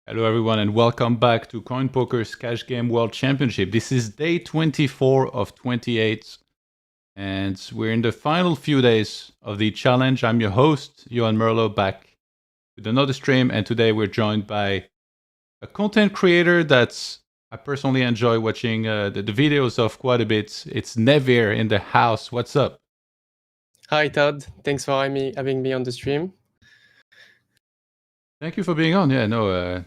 Hello, everyone, and welcome back to CoinPoker's Cash Game World Championship. This is day 24 of 28, and we're in the final few days of the challenge. I'm your host, Johan Merlo, back with another stream, and today we're joined by a content creator that I personally enjoy watching the videos of quite a bit. It's TaxHere in the house. What's up? Hi, Todd. Thanks for having me on the stream. Thank you for being on. Yeah, no,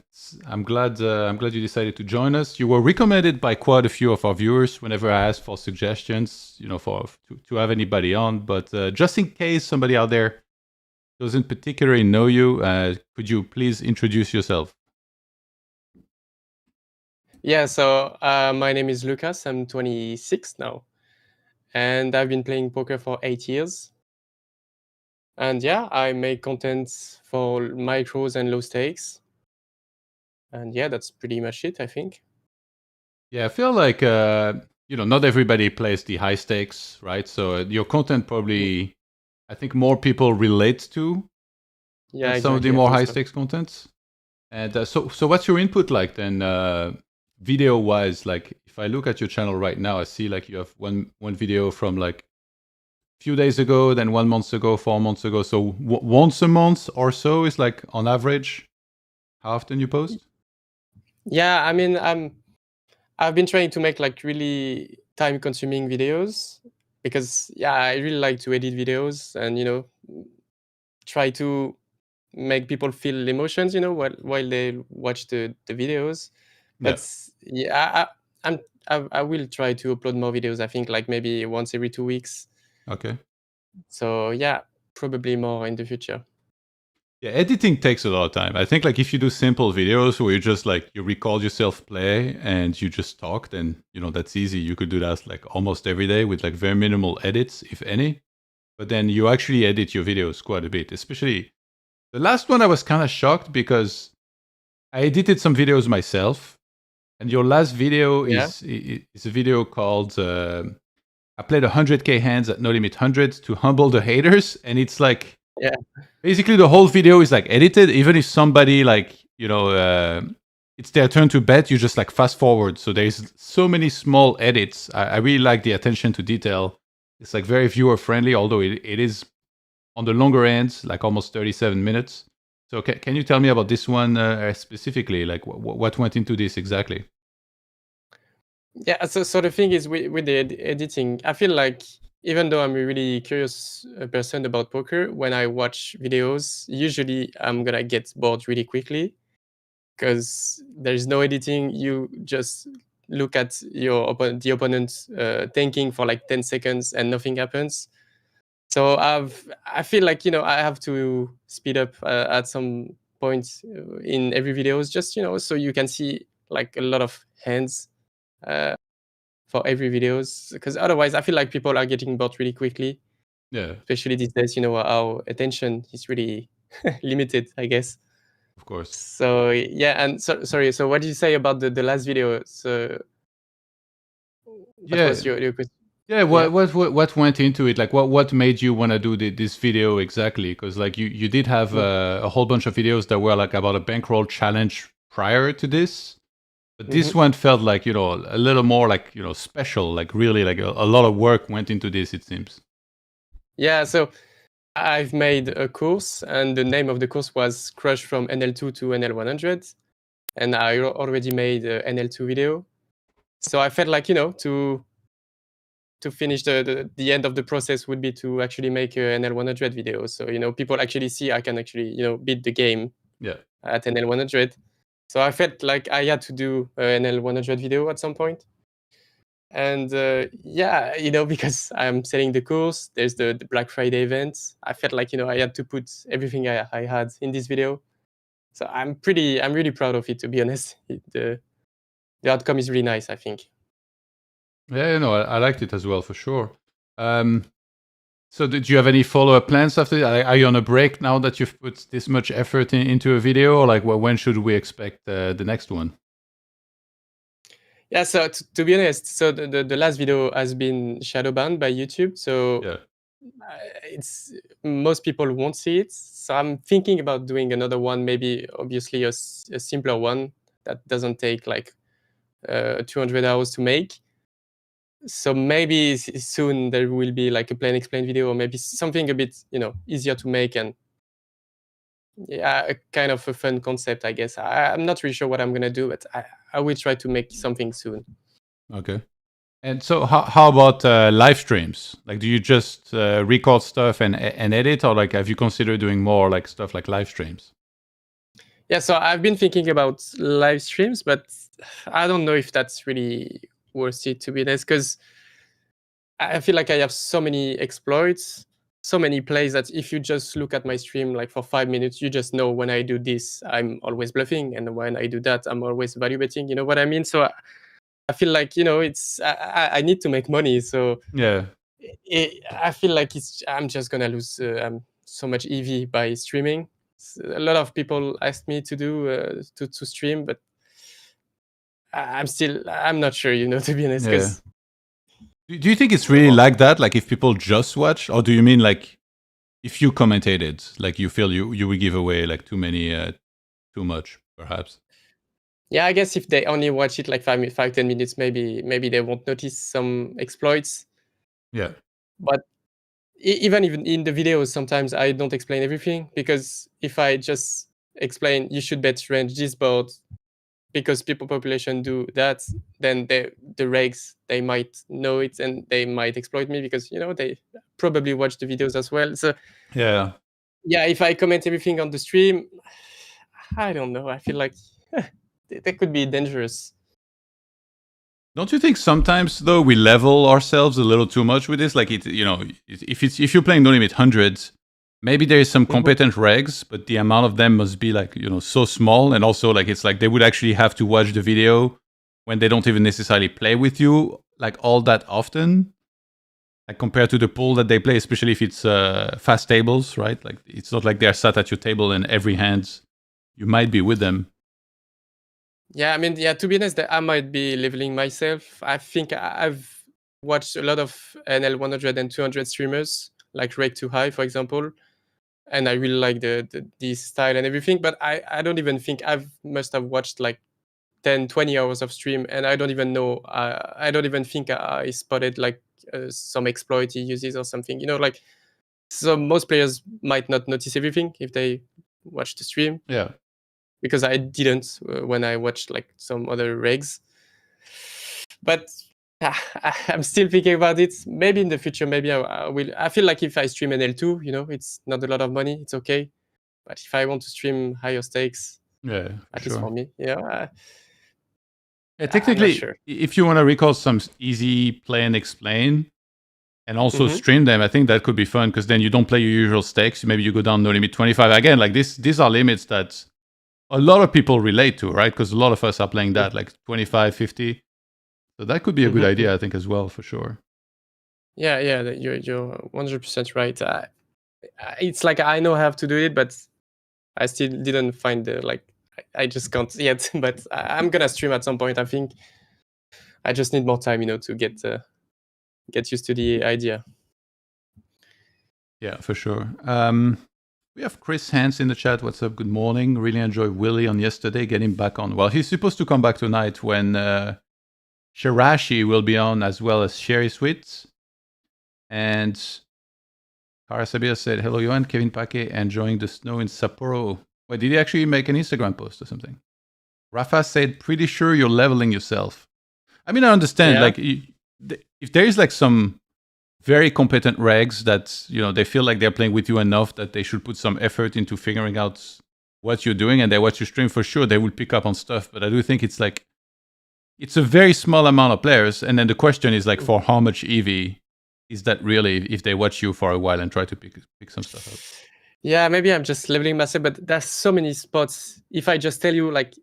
I'm glad you decided to join us. You were recommended by quite a few of our viewers whenever I asked for suggestions, to have anybody on. But just in case somebody out there doesn't particularly know you, could you please introduce yourself? Yeah, so my name is Lucas. I'm 26 now, and I've been playing poker for 8 years. And yeah, I make content for micros and low stakes. And yeah, that's pretty much it, I think. Yeah, I feel like not everybody plays the high stakes, right? So your content probably, I think, more people relate to Yeah, some of the exactly. more I high think so. stakes contents. And so what's your input like then, video wise? Like if I look at your channel right now, I see like you have one video from like a few days ago, then 1 month ago, 4 months ago. So once a month or so is like on average how often you post? Yeah, I mean, I've been trying to make like really time-consuming videos because yeah, I really like to edit videos and try to make people feel emotions, while they watch the videos. Yeah. But yeah, I will try to upload more videos. I think like maybe once every 2 weeks. Okay. So yeah, probably more in the future. Yeah, editing takes a lot of time. I think like if you do simple videos where you just like you record yourself play and you just talk, then that's easy. You could do that like almost every day with like very minimal edits, if any. But then you actually edit your videos quite a bit. Especially the last one, I was kind of shocked because I edited some videos myself, and your last video Yeah. is a video called "I played 100K hands at No Limit 100 to humble the haters," and it's like Yeah. basically the whole video is like edited. Even if somebody like it's their turn to bet, you just like fast forward. So there's so many small edits. I really like the attention to detail. It's like very viewer friendly, although it is on the longer end, like almost 37 minutes. So can you tell me about this one specifically? Like what went into this exactly? Yeah, so the thing is with the editing, I feel like even though I'm a really curious person about poker, when I watch videos, usually I'm gonna get bored really quickly because there's no editing. You just look at the opponent tanking for like 10 seconds and nothing happens. So I feel like I have to speed up at some point in every videos, just so you can see like a lot of hands uh, for every videos, because otherwise I feel like people are getting bored really quickly, Yeah, especially these days. Our attention is really limited, I guess. of course. So yeah, and sorry. So what did you say about the last video? So what Yeah, was your question? yeah. Yeah. What went into it? Like what made you want to do this video exactly? Because like you did have Mm. a whole bunch of videos that were like about a bankroll challenge prior to this. But this Mhm. one felt like, a little more like, special, like really like a lot of work went into this, it seems. Yeah. So I've made a course, and the name of the course was Crush from NL2 to NL100, and I already made a NL2 video. So I felt like to finish the end of the process would be to actually make an NL100 video. So people actually see I can actually beat the game Yeah. at NL100. So I felt like I had to do an NL100 video at some point. And yeah, because I'm selling the course, there's the Black Friday event. I felt like I had to put everything I had in this video. So I'm really proud of it, to be honest. The outcome is really nice, I think. Yeah, I liked it as well, for sure. So did you have any follow-up plans after that? Are you on a break now that you've put this much effort into a video? Or like, when should we expect the next one? Yeah, so to be honest, so the last video has been shadow banned by YouTube. So Yeah. it's most people won't see it. So I'm thinking about doing another one, maybe obviously a simpler one that doesn't take like 200 hours to make. So maybe soon there will be like a plain explain video, or maybe something a bit easier to make, and a kind of a fun concept, I guess. I'm not really sure what I'm gonna do, but I will try to make something soon. Okay. And so how about live streams? Like, do you just record stuff and edit, or like have you considered doing more like stuff like live streams? Yeah, so I've been thinking about live streams, but I don't know if that's really worth it, to be honest, because I feel like I have so many exploits, so many plays, that if you just look at my stream like for 5 minutes, you just know when I do this, I'm always bluffing, and when I do that, I'm always value betting. You know what I mean? So I feel like it's I need to make money, so Yeah. I feel like I'm just gonna lose so much EV by streaming. A lot of people ask me to do to stream, but I'm not sure, to be honest, Yeah. because Do you think it's really like that? Like if people just watch, or do you mean like if you commentated, like you feel you would give away like too much, perhaps? Yeah, I guess if they only watch it like 5-10 minutes, maybe they won't notice some exploits. Yeah. But even in the videos, sometimes I don't explain everything, because if I just explain you should bet range this board because people population do that, then the regs, they might know it and they might exploit me, because they probably watch the videos as well. So Yeah. yeah, if I comment everything on the stream, I don't know, I feel like that could be dangerous. Don't you think sometimes though we level ourselves a little too much with this? Like if you're playing No Limit hundreds, maybe there is some competent regs, but the amount of them must be like so small, and also like it's like they would actually have to watch the video when they don't even necessarily play with you like all that often. Like compared to the pool that they play, especially if it's fast tables, right? Like it's not like they're sat at your table and every hand you might be with them. Yeah, I mean, yeah, to be honest, I might be leveling myself. I think I've watched a lot of NL 100 and 200 streamers, like Rake Too High, for example, and I really like the style and everything, but I don't even think must have watched like 10, 20 hours of stream, and I don't even know, I don't even think I spotted like some exploit he uses or something, like, so most players might not notice everything if they watch the stream. Yeah. Because I didn't when I watched like some other regs. But I'm still thinking about it. Maybe in the future, maybe I will. I feel like if I stream NL2, it's not a lot of money. It's okay. But if I want to stream higher stakes, Yeah, at least for me, Yeah, I'm not technically, sure. if you want to record some easy play and explain, and also stream them, I think that could be fun, because then you don't play your usual stakes. Maybe you go down No Limit 25 again. Like these are limits that a lot of people relate to, right? Because a lot of us are playing that, like 25, 50. So that could be a good idea, I think, as well, for sure. Yeah, you're 100% right. It's like I know how to do it, but I still didn't find the like. I just can't yet. But I'm gonna stream at some point, I think. I just need more time, to get used to the idea. Yeah, for sure. We have Chris Hans in the chat. What's up? Good morning. Really enjoyed Willie on yesterday. Get him back on. Well, he's supposed to come back tonight when Shirashi will be on, as well as Sherry Sweets. And Karasabir said, hello, Johan. Kevin Paquet enjoying the snow in Sapporo. Wait, did he actually make an Instagram post or something? Rafa said, pretty sure you're leveling yourself. I mean, I understand. Yeah. Like, if there is like some very competent regs that they feel like they're playing with you enough that they should put some effort into figuring out what you're doing, and they watch your stream, for sure they will pick up on stuff. But I do think it's like it's a very small amount of players, and then the question is like, for how much EV is that really, if they watch you for a while and try to pick some stuff up? Yeah, maybe I'm just leveling myself, but there's so many spots. If I just tell you like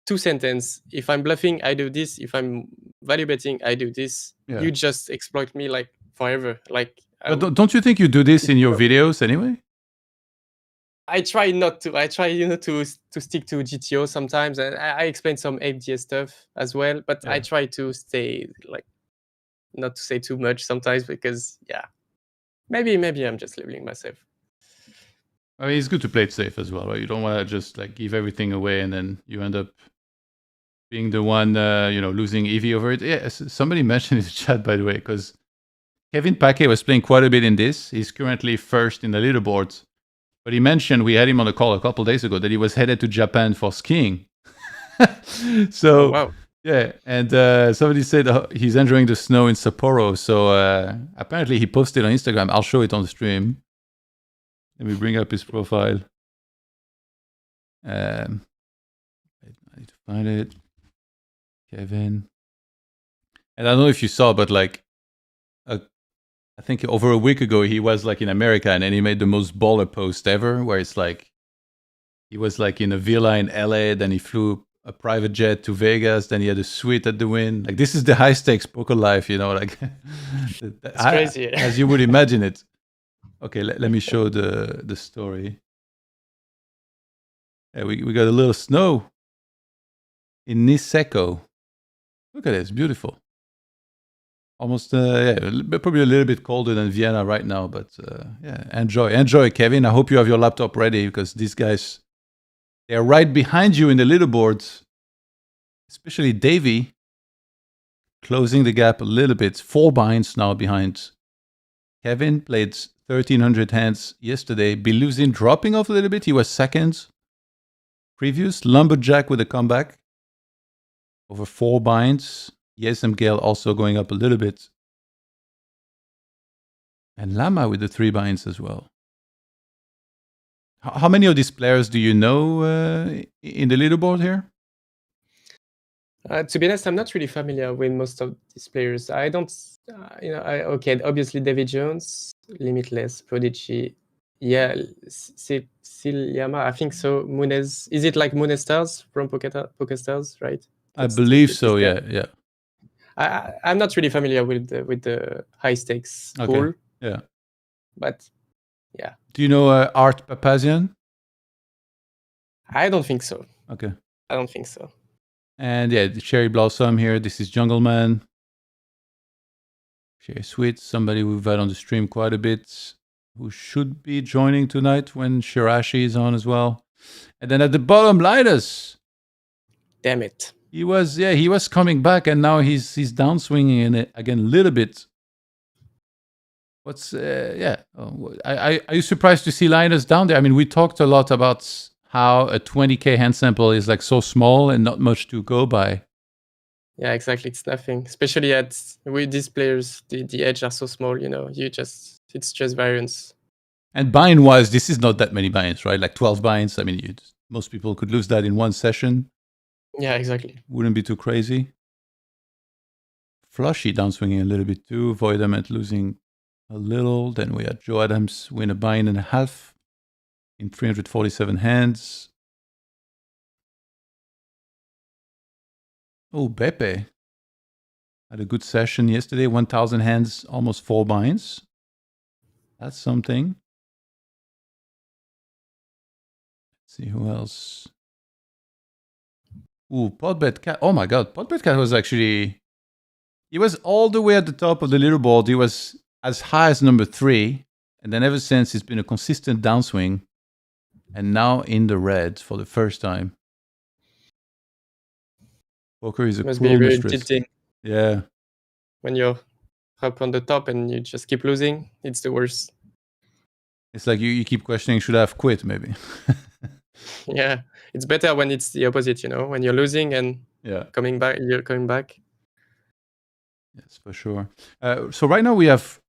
2 sentences, if I'm bluffing, I do this. If I'm value betting, I do this. Yeah. You just exploit me like forever. Like, but don't you think you do this in your videos anyway? I try not to. I try, to stick to GTO sometimes, and I explain some ABDS stuff as well. But I try to stay like not to say too much sometimes, because Maybe I'm just labeling myself. I mean, it's good to play it safe as well, right? You don't want to just like give everything away and then you end up being the one, losing EV over it. Yeah, somebody mentioned in the chat, by the way, because Kevin Paquet was playing quite a bit in this. He's currently first in the leaderboard. But he mentioned, we had him on the call a couple days ago, that he was headed to Japan for skiing. So, Oh, wow. yeah. And somebody said he's enjoying the snow in Sapporo. So apparently he posted on Instagram. I'll show it on the stream. Let me bring up his profile. I need to find it. Kevin. And I don't know if you saw, but like, I think over a week ago, he was like in America and then he made the most baller post ever, where it's like, he was like in a villa in LA, then he flew a private jet to Vegas, then he had a suite at the Wynn. Like, this is the high stakes poker life, like it's crazy. As you would imagine it. Okay, let me show the story. Yeah, we got a little snow in Niseko. Look at it, it's beautiful. Almost, probably a little bit colder than Vienna right now, but yeah, enjoy, Kevin. I hope you have your laptop ready because these guys, they're right behind you in the leaderboards, especially Davy, closing the gap a little bit. 4 buyins now behind. Kevin played 1,300 hands yesterday. Biluzin dropping off a little bit. He was second. Previous, Lumberjack with a comeback. Over 4 buyins. Yesem Gale also going up a little bit. And Lama with the 3 buyins as well. How many of these players do you know in the leaderboard here? To be honest, I'm not really familiar with most of these players. I don't, obviously Davy Jones, Limitless, Prodigy, yeah, Silyama, I think so. Munez, is it like Munez Stars from PokerStars, right? I believe so. Yeah. I'm not really familiar with the high stakes pool. Yeah. But yeah. Do you know Art Papazian? I don't think so. Okay. I don't think so. And yeah, the Cherry Blossom here. This is Jungle Man. Cherry Sweet, somebody we've had on the stream quite a bit, who should be joining tonight when Shirashi is on as well. And then at the bottom, Linus. Damn it. He was coming back, and now he's downswinging in it again a little bit. What's are you surprised to see Linus down there? I mean, we talked a lot about how a 20K hand sample is like so small and not much to go by. Yeah, exactly. It's nothing, especially with these players. The edge are so small. It's just variance. And buy-in wise, this is not that many buy-ins, right? Like 12 buy-ins. I mean, most people could lose that in one session. Yeah, exactly. Wouldn't be too crazy. Flushy downswinging a little bit too. Voidament losing a little. Then we had Joe Adams win a buy-in and a half in 347 hands. Oh, Beppe had a good session yesterday. 1,000 hands, almost 4 buy-ins. That's something. Let's see who else. Ooh, Podbet Cat. Oh my God, Podbet Cat was actually... He was all the way at the top of the leaderboard. He was as high as number 3. And then ever since, it's been a consistent downswing. And now in the red for the first time. Poker is a Must cruel be very mistress. tilting. Yeah. When you're up on the top and you just keep losing, it's the worst. It's like you keep questioning, should I have quit maybe? Yeah, it's better when it's the opposite, when you're losing and you're coming back. Yes, for sure. So right now we have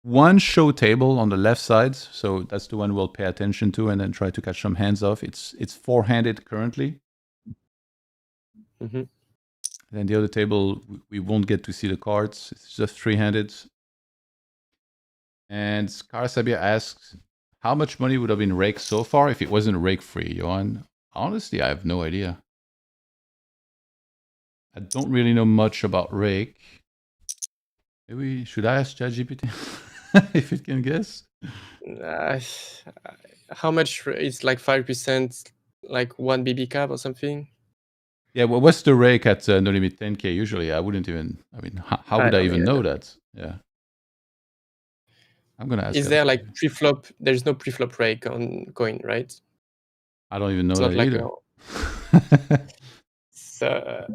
one show table on the left side. So that's the one we'll pay attention to and then try to catch some hands off. It's 4-handed currently. Mm-hmm. Then the other table, we won't get to see the cards. It's just 3-handed. And Karasabia asks, how much money would have been raked so far if it wasn't rake-free, Johan? Honestly, I have no idea. I don't really know much about rake. Maybe, should I ask ChatGPT if it can guess? How much? It's like 5%, like 1 BB cap or something. Yeah, well, what's the rake at No Limit 10K usually? I wouldn't even, how would I even know that? Yeah. I'm gonna ask. Is there like pre-flop? There's no pre-flop rake on coin, right? I don't even know It's that not like either. So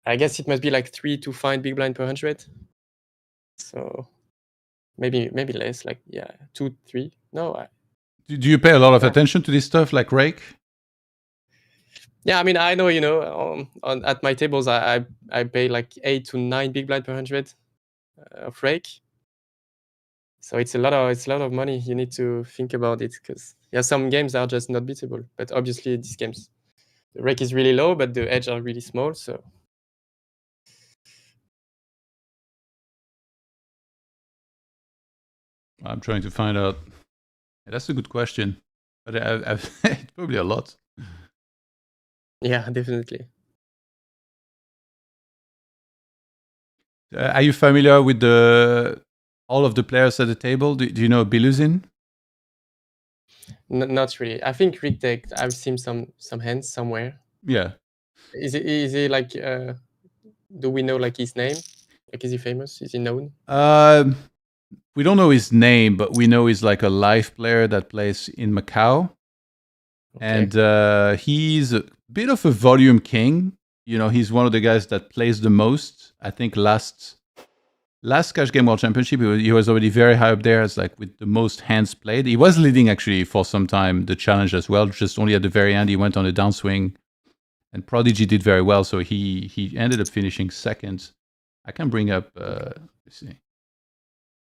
I guess it must be like 3 to find big blind per 100. So maybe less, like 2, 3. No. Do you pay a lot of attention to this stuff, like rake? Yeah, I mean, I know, at my tables, I pay like 8 to 9 big blind per 100 of rake. So it's a lot of money. You need to think about it because some games are just not beatable. But obviously, these games, the rake is really low, but the edge are really small. So I'm trying to find out. That's a good question, but it's probably a lot. yeah, definitely. Are you familiar with all of the players at the table? Do you know Biluzin? Not really. I think Rick Deck, I've seen some hands somewhere. Yeah. Is he like? Do we know like his name? Like, is he famous? Is he known? We don't know his name, but we know he's like a live player that plays in Macau. Okay. And he's a bit of a volume king. He's one of the guys that plays the most. I think last Cash Game World Championship, he was already very high up there as like with the most hands played. He was leading actually for some time the challenge as well. Just only at the very end, he went on a downswing. And Prodigy did very well, so he ended up finishing second. I can bring up, let's see.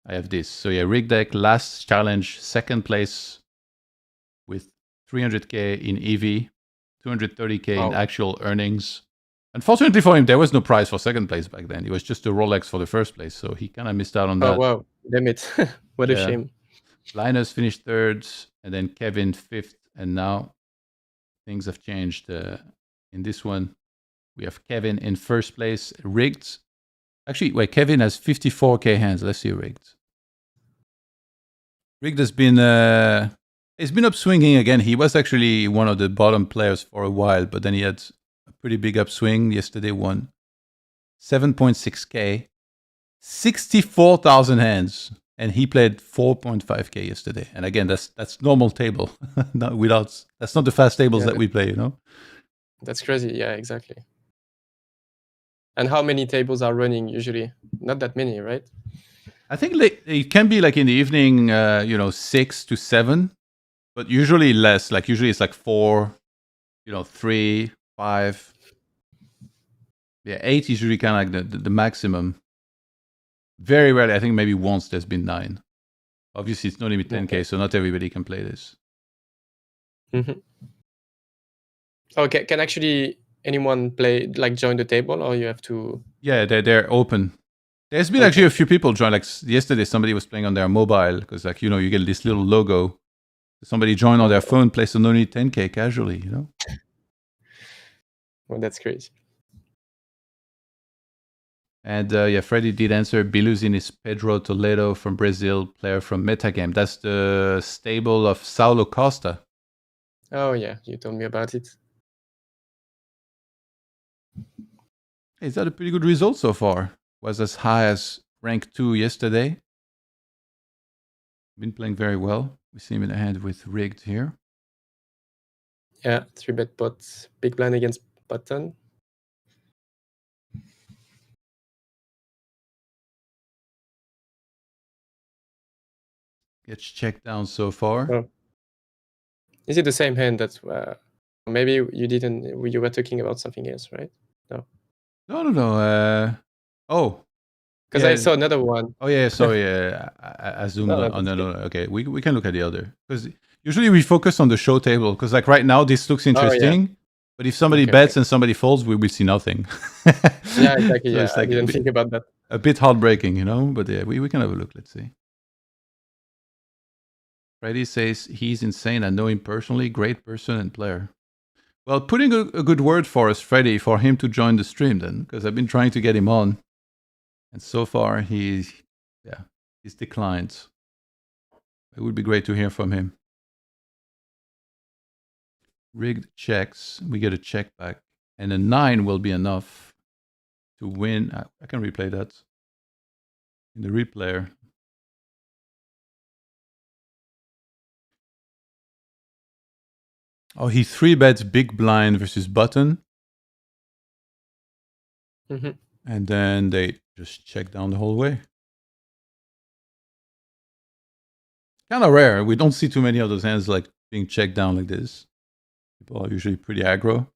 I have this. So yeah, Rig Deck, last challenge, second place with 300K in EV, 230K in actual earnings. Unfortunately for him, there was no prize for second place back then. It was just a Rolex for the first place, so he kind of missed out on that. Oh, wow. Damn it. What a shame. Linus finished third, and then Kevin fifth, and now things have changed. In this one, we have Kevin in first place, rigged. Actually, wait, Kevin has 54K hands. Let's see rigged. Rigged has been, it's been upswinging again. He was actually one of the bottom players for a while, but then he had a pretty big upswing. Yesterday won 7.6K, 64,000 hands, and he played 4.5K yesterday. And again, that's normal table, that's not the fast tables that we play, That's crazy. Yeah, exactly. And how many tables are running usually? Not that many, right? I think it can be like in the evening, 6 to 7, but usually less. Like usually it's like 4, 3, 5. Yeah, 8 is usually kind of like the maximum. Very rarely, I think maybe once there's been 9. Obviously, it's not even 10K, so not everybody can play this. Mm-hmm. Okay, can actually anyone play, like join the table, or you have to? Yeah, they're open. There's been actually a few people join. Like yesterday, somebody was playing on their mobile because, like, you get this little logo. Somebody joined on their phone, plays only 10K casually, Well, that's crazy. And Freddy did answer. Biluzin is Pedro Toledo from Brazil, player from Metagame. That's the stable of Saulo Costa. Oh yeah, you told me about it. Is that a pretty good result so far? Was as high as rank 2 yesterday. Been playing very well. We see him in the hand with rigged here. Yeah, 3-bet pot, big blind against button. Gets checked down so far. Oh. Is it the same hand that's maybe you didn't? You were talking about something else, right? No. Oh. Because I saw another one. Oh yeah, sorry. I zoomed on. No. Okay, we can look at the other because usually we focus on the show table because like right now this looks interesting. Oh, yeah. But if somebody bets and somebody folds, we will see nothing. Yeah, exactly. So I didn't think about that. A bit heartbreaking, But yeah, we can have a look. Let's see. Freddy says he's insane. I know him personally. Great person and player. Well, putting a good word for us, Freddy, for him to join the stream then, because I've been trying to get him on. And so far, he's declined. It would be great to hear from him. Rigged checks. We get a check back. And a 9 will be enough to win. I can replay that in the replayer. Oh, he 3-bets big blind versus button. Mm-hmm. And then they just check down the whole way. Kind of rare. We don't see too many of those hands like being checked down like this. People are usually pretty aggro.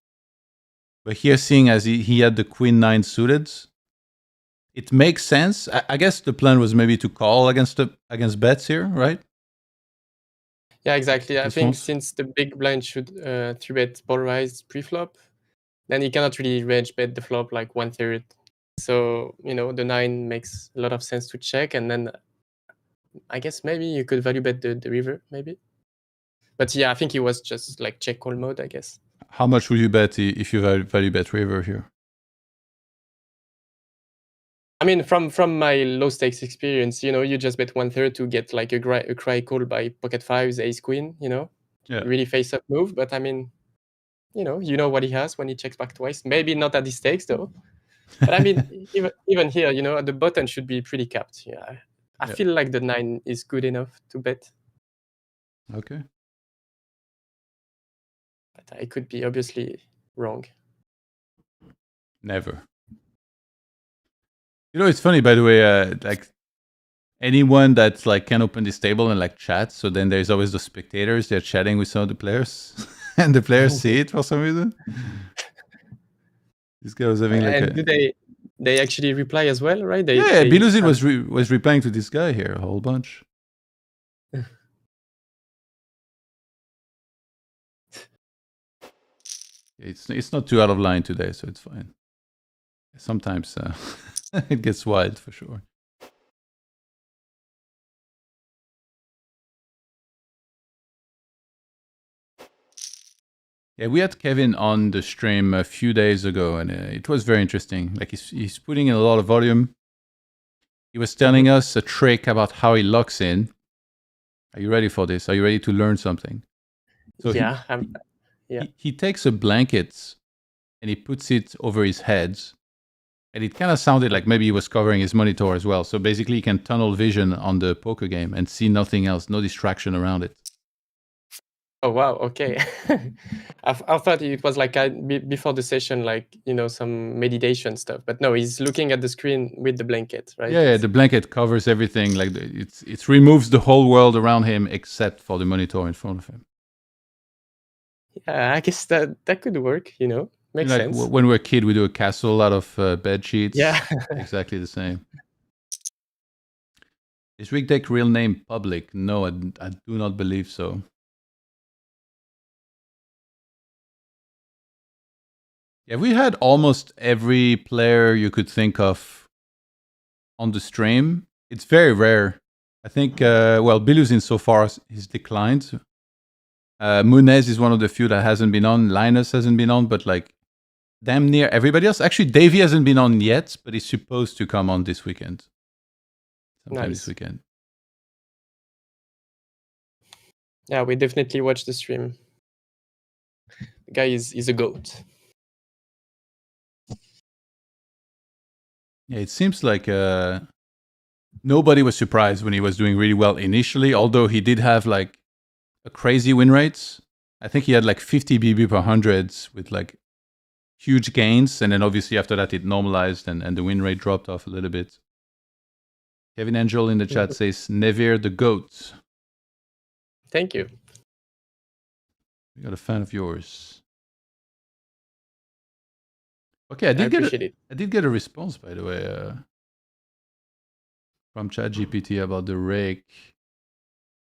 But here, seeing as he had the queen 9 suited, it makes sense. I guess the plan was maybe to call against bets here, right? Yeah, exactly. I think Response? since the big blind should 3-bet polarized pre-flop, then you cannot really range bet the flop like 1/3. So, the 9 makes a lot of sense to check, and then I guess maybe you could value bet the river, maybe. But yeah, I think he was just like check call mode, I guess. How much would you bet if you value bet river here? I mean, from my low stakes experience, you just bet 1/3 to get like a cry call by pocket fives, ace queen, Yeah. really face up move. But I mean, you know what he has when he checks back twice. Maybe not at these stakes though. But I mean, even here, the button should be pretty capped. Yeah, I Yeah. feel like the 9 is good enough to bet. Okay. But I could be obviously wrong. Never. It's funny, by the way, like anyone that's like can open this table and like chat, so then there's always the spectators, they're chatting with some of the players and the players see it for some reason. This guy was having like and do they actually reply as well, right? Yeah, Biluzin was replying to this guy here a whole bunch. It's not too out of line today, so it's fine. Sometimes it gets wild for sure. Yeah, we had Kevin on the stream a few days ago, and it was very interesting. Like he's putting in a lot of volume. He was telling us a trick about how he locks in. Are you ready for this? Are you ready to learn something? So yeah, he takes a blanket and he puts it over his head. And it kind of sounded like maybe he was covering his monitor as well. So basically, he can tunnel vision on the poker game and see nothing else, no distraction around it. Oh wow, okay. I thought it was like before the session, like some meditation stuff. But no, he's looking at the screen with the blanket, right? Yeah, the blanket covers everything. Like it removes the whole world around him except for the monitor in front of him. Yeah, I guess that could work. Makes sense. When we're a kid, we do a castle out of bed sheets. Yeah, exactly the same. Is rig deck real name public? No, I do not believe so. Yeah, we had almost every player you could think of on the stream. It's very rare. I think, Biluzin so far he's declined. Munez is one of the few that hasn't been on. Linus hasn't been on, but like damn near everybody else. Actually, Davy hasn't been on yet, but he's supposed to come on this weekend. Sometime this weekend. Yeah, we definitely watch the stream. The guy is a goat. Yeah, it seems like nobody was surprised when he was doing really well initially, although he did have like a crazy win rate. I think he had like 50 BB per 100 with like huge gains, and then obviously after that it normalized and the win rate dropped off a little bit. Kevin Angel in the chat says, Nevir the GOAT. Thank you. We got a fan of yours. Okay, I did get a response, by the way, from ChatGPT about the rake.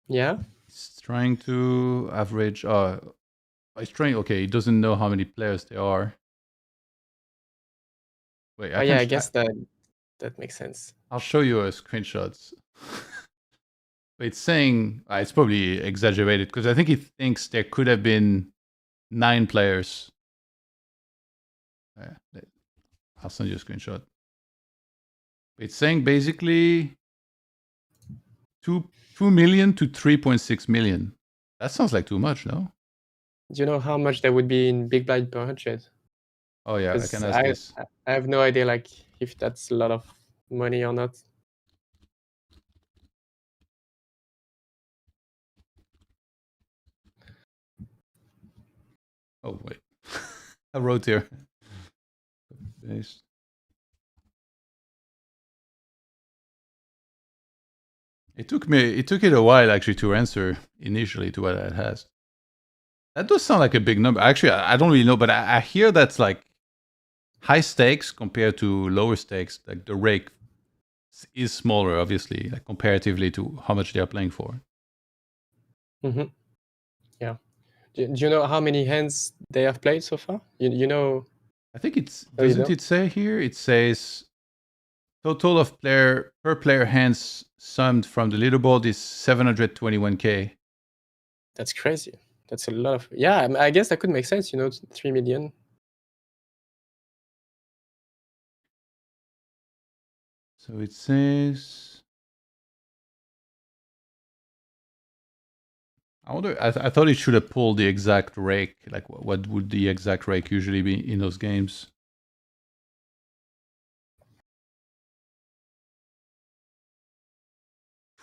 Yeah? It's trying to average... it's trying... Okay, it doesn't know how many players there are. Wait, I guess that makes sense. I'll show you a screenshot. It's saying... it's probably exaggerated, because I think it thinks there could have been 9 players. I'll send you a screenshot. It's saying basically 2 million to 3.6 million. That sounds like too much, no? Do you know how much that would be in big blind per 100? Oh yeah, I can ask this. I have no idea like if that's a lot of money or not. Oh wait, I wrote here. Paste. It took it a while actually to answer initially to what it has. That does sound like a big number. Actually, I don't really know, but I hear that's like high stakes compared to lower stakes. Like the rake is smaller, obviously, like comparatively to how much they are playing for. Mm-hmm. Yeah. Do you know how many hands they have played so far? You know? I think it's Oh, you doesn't know? it say here? It says total of per player hands summed from the leaderboard is 721K. That's crazy. That's a lot of. Yeah, I guess that could make sense. 3 million. So it says. I wonder. I thought it should have pulled the exact rake. Like, what would the exact rake usually be in those games?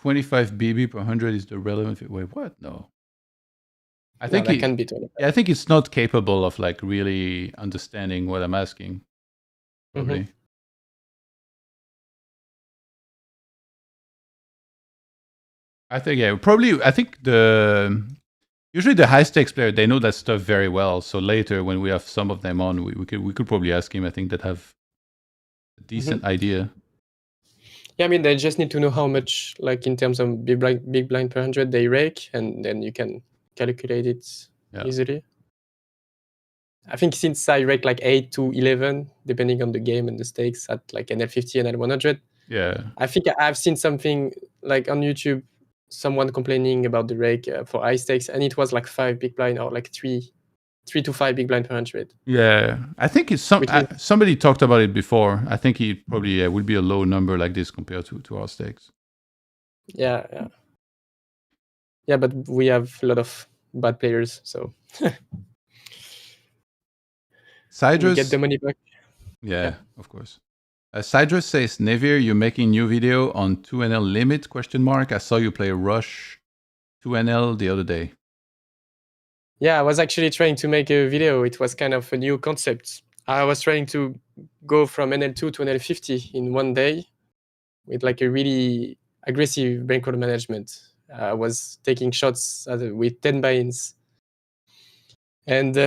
$25 BB per 100 is the relevant. Wait, what? No. I think that can be 25. I think it's not capable of like really understanding what I'm asking. Probably. Mm-hmm. I think probably. I think usually the high stakes player, they know that stuff very well. So later when we have some of them on, we could probably ask him. I think that have a decent idea. Yeah, I mean they just need to know how much, like in terms of big blind per 100 they rake, and then you can calculate it easily. I think since I rake like 8 to 11, depending on the game and the stakes at like NL50 and NL100. Yeah. I think I've seen something like on YouTube, someone complaining about the rake for high stakes, and it was like 5 big blind or like 3 to 5 big blind per 100. Yeah, I think it's somebody talked about it before. I think it probably would be a low number like this compared to our stakes. Yeah, but we have a lot of bad players, so we get the money back. Yeah, of course. Cydrus says, Nevir, you're making new video on 2NL limit, ? I saw you play Rush 2NL the other day. Yeah, I was actually trying to make a video. It was kind of a new concept. I was trying to go from NL2 to NL50 in one day with like a really aggressive bankroll management. I was taking shots with 10 buy-ins. And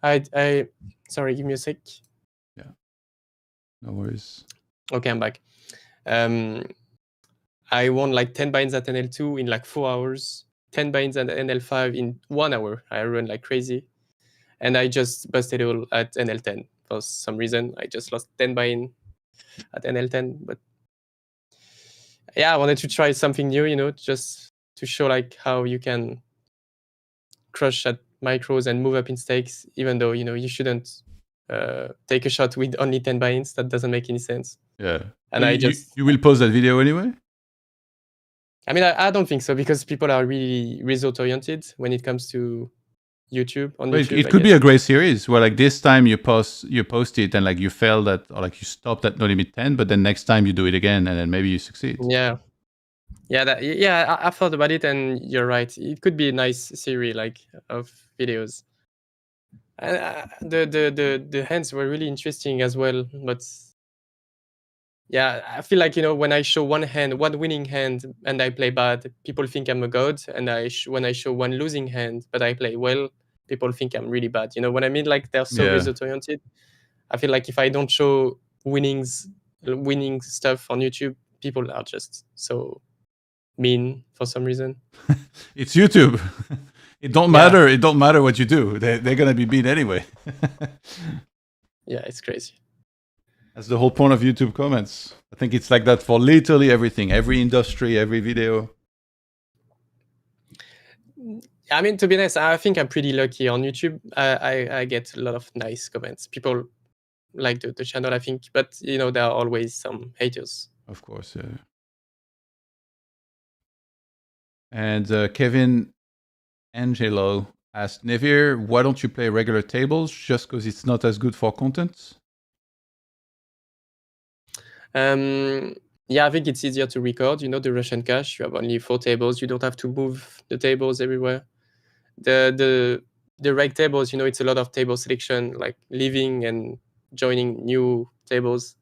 I sorry, give me a sec. Yeah, no worries. Okay, I'm back. I won like 10 buy-ins at NL2 in like 4 hours, 10 buy-ins at NL5 in 1 hour. I run like crazy. And I just busted it all at NL10 for some reason. I just lost 10 buy-in at NL10. But yeah, I wanted to try something new, just to show like how you can crush at micros and move up in stakes, even though, you shouldn't take a shot with only 10 buy-ins. That doesn't make any sense. Yeah. And you will post that video anyway? I mean, I don't think so, because people are really result-oriented when it comes to YouTube. On YouTube, it could be a great series where like this time you post it and like you failed at, or like you stopped at no limit 10, but then next time you do it again and then maybe you succeed. Yeah. I thought about it, and you're right. It could be a nice series like of videos. The hands were really interesting as well, but yeah, I feel like when I show one winning hand, and I play bad, people think I'm a god, and when I show one losing hand but I play well, people think I'm really bad. You know what I mean? Like they're so result oriented. I feel like if I don't show winning stuff on YouTube, people are just so mean for some reason. It's YouTube. It don't matter. It don't matter what you do. They're gonna be beat anyway. Yeah, it's crazy. That's the whole point of YouTube comments. I think it's like that for literally everything, every industry, every video. I mean, to be honest, I think I'm pretty lucky on YouTube. I get a lot of nice comments. People like the channel, I think, but there are always some haters. Of course, yeah. And Kevin Angelo asked, Nevir, why don't you play regular tables? Just because it's not as good for content? Yeah, I think it's easier to record. The Russian cash, you have only 4 tables. You don't have to move the tables everywhere. The the reg tables, it's a lot of table selection, like leaving and joining new tables.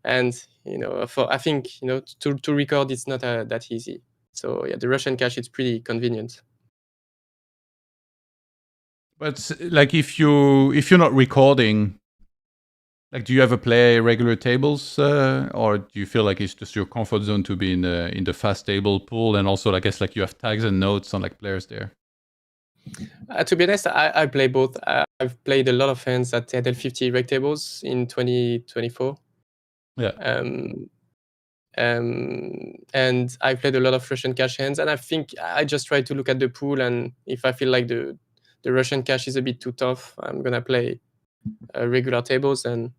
And I think to record, it's not that easy. So yeah, the Russian cache, it's pretty convenient. But like if you're not recording, like do you ever play regular tables, or do you feel like it's just your comfort zone to be in the fast table pool, and also I guess like you have tags and notes on like players there? To be honest, I play both. I've played a lot of hands at NL50 reg tables in 2024. Yeah. And I played a lot of Russian cache hands, and I think I just try to look at the pool, and if I feel like the Russian cache is a bit too tough, I'm gonna play regular tables. And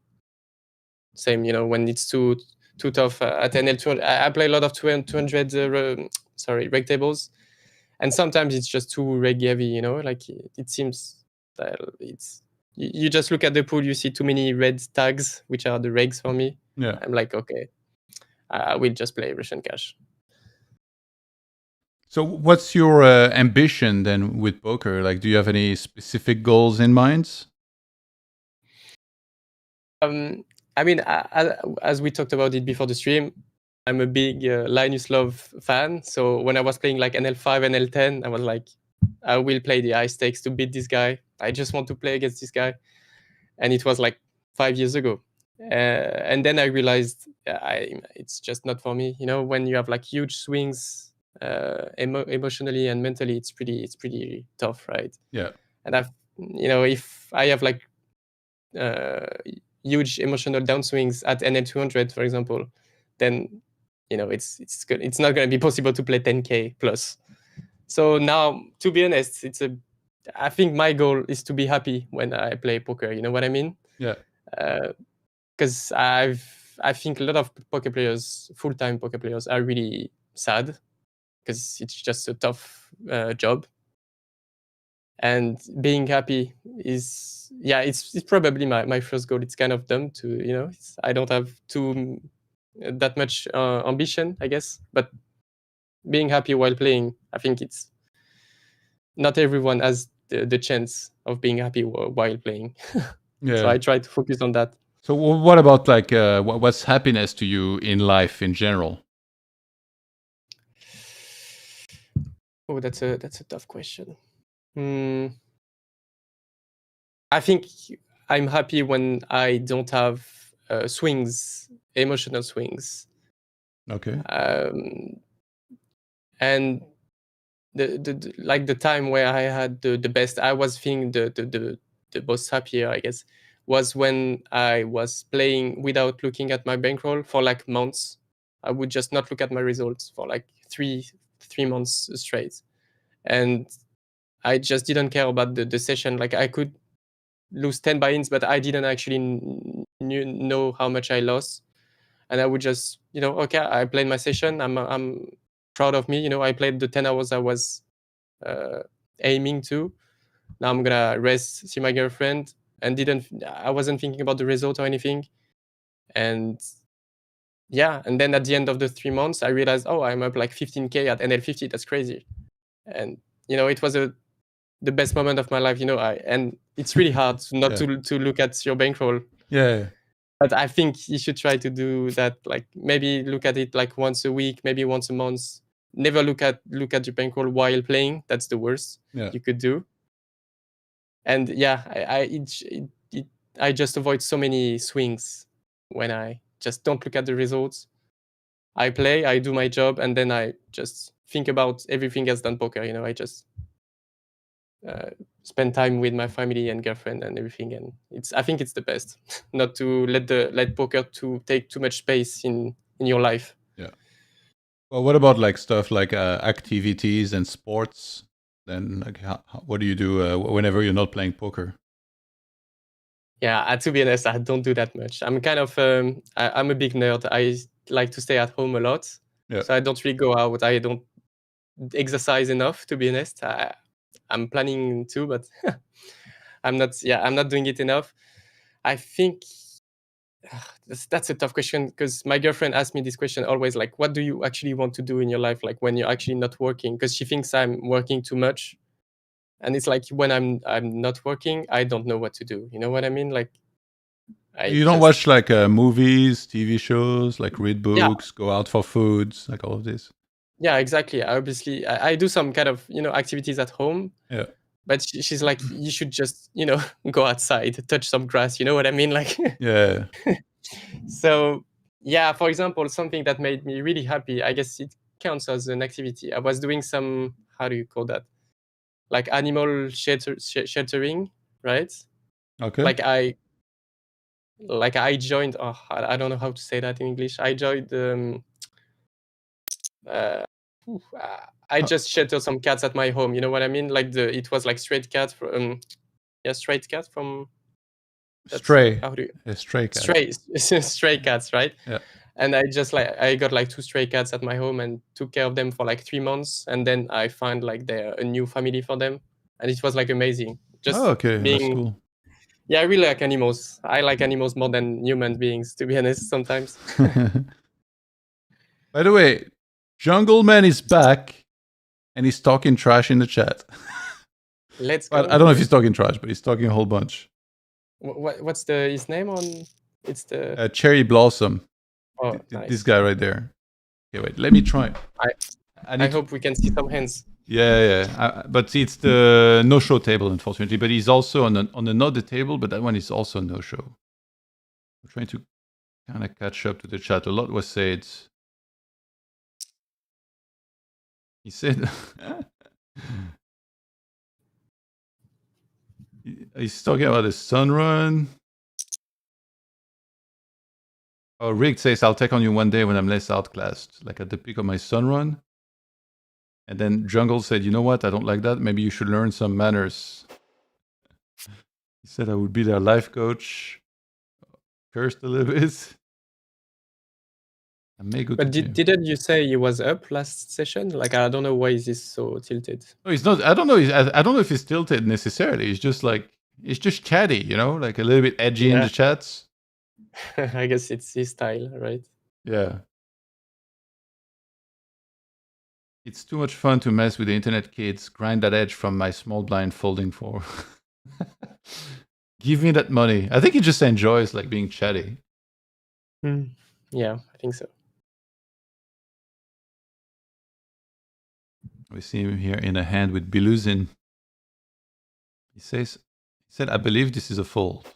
same, when it's too tough at NL200, I play a lot of 200 reg tables, and sometimes it's just too reg heavy. Like it seems that you just look at the pool, you see too many red tags, which are the regs for me. Yeah. I'm like, okay, I will just play Russian cache. So what's your ambition then with poker? Like, do you have any specific goals in mind? I mean, as we talked about it before the stream, I'm a big Linus Love fan. So when I was playing like NL5, NL10, I was like, I will play the high stakes to beat this guy. I just want to play against this guy. And it was like 5 years ago. And then I realized it's just not for me. When you have like huge swings emotionally and mentally, it's pretty tough, right? Yeah. And if I have like huge emotional downswings at NL200, for example, then it's not going to be possible to play 10K plus. So now, to be honest, I think my goal is to be happy when I play poker. You know what I mean? Yeah. Because I think a lot of poker players, full-time poker players, are really sad because it's just a tough job. And being happy is, it's probably my first goal. It's kind of dumb to, I don't have that much ambition, I guess. But being happy while playing, I think it's not everyone has the chance of being happy while playing. Yeah. So I try to focus on that. So what about like what's happiness to you in life in general? Oh, that's a tough question. I think I'm happy when I don't have swings, emotional swings. Okay. And the time where I had the best, I was feeling the most happier, I guess, was when I was playing without looking at my bankroll for like months. I would just not look at my results for like three months straight, and I just didn't care about the session. Like I could lose 10 buy-ins, but I didn't actually know how much I lost. And I would just, okay, I played my session. I'm proud of me. I played the 10 hours I was aiming to. Now I'm gonna rest, see my girlfriend, and I wasn't thinking about the result or anything. And and then at the end of the 3 months, I realized, oh, I'm up like 15K at NL50. That's crazy. And it was the best moment of my life. And it's really hard not to look at your bankroll. Yeah. But I think you should try to do that. Like maybe look at it like once a week, maybe once a month. Never look at your bankroll while playing. That's the worst you could do. And I just avoid so many swings when I just don't look at the results. I play, I do my job, and then I just think about everything else than poker. I just spend time with my family and girlfriend and everything, and I think it's the best not to let poker to take too much space in your life. Yeah. Well, what about like stuff like activities and sports? Then like what do you do whenever you're not playing poker? Yeah, to be honest, I don't do that much. I'm kind of I'm a big nerd. I like to stay at home a lot. So I don't really go out. I don't exercise enough, to be honest. I'm planning to, but I'm not doing it enough. I think that's a tough question, because my girlfriend asks me this question always, like, what do you actually want to do in your life, like when you're actually not working? Because she thinks I'm working too much. and it's like when I'm not working, I don't know what to do. You know what I mean? Like You don't watch like movies, TV shows, like read Yeah. books, go out for foods, like all of this. Yeah, exactly. Obviously, I do some kind of activities at home. Yeah. But she's like, you should just go outside, touch some grass. You know what I mean? Like Yeah. So yeah, for example, something that made me really happy, I guess it counts as an activity. I was doing some, how do you call that? Like animal sheltering, right? Okay. Like I joined. Oh, I don't know how to say that in English. I joined. I just shelter some cats at my home. You know what I mean? Like it was like straight cat from straight cat from. Stray. How do you? A stray cat. Stray cats, right? Yeah. And I got like 2 stray cats at my home and took care of them for like 3 months, and then I find like a new family for them, and it was like amazing. Just okay, that's cool. Yeah, I really like animals. I like animals more than human beings, to be honest, sometimes. By the way, Jungle Man is back, and he's talking trash in the chat. Let's go. I don't know if he's talking trash, but he's talking a whole bunch. What's his name on? It's the Cherry Blossom. Oh, nice. This guy right there. Okay, wait. Let me try. I hope we can see some hands. Yeah. But it's the no-show table, unfortunately. But he's also on another table, but that one is also no-show. I'm trying to kind of catch up to the chat. A lot was said. He said... he's talking about the sun run. Oh, Rick says, I'll take on you one day when I'm less outclassed, like at the peak of my sun run. And then Jungle said, you know what? I don't like that. Maybe you should learn some manners. He said I would be their life coach. Cursed a little bit. I may go but didn't you say he was up last session? Like, I don't know why is this so tilted. No, he's not. I don't know. I don't know if he's tilted necessarily. It's just like, it's just chatty, like a little bit edgy in the chats. I guess it's his style, right? Yeah. It's too much fun to mess with the internet kids. Grind that edge from my small blind folding for. Give me that money. I think he just enjoys like being chatty. Yeah, I think so. We see him here in a hand with Biluzin. He said, I believe this is a fold.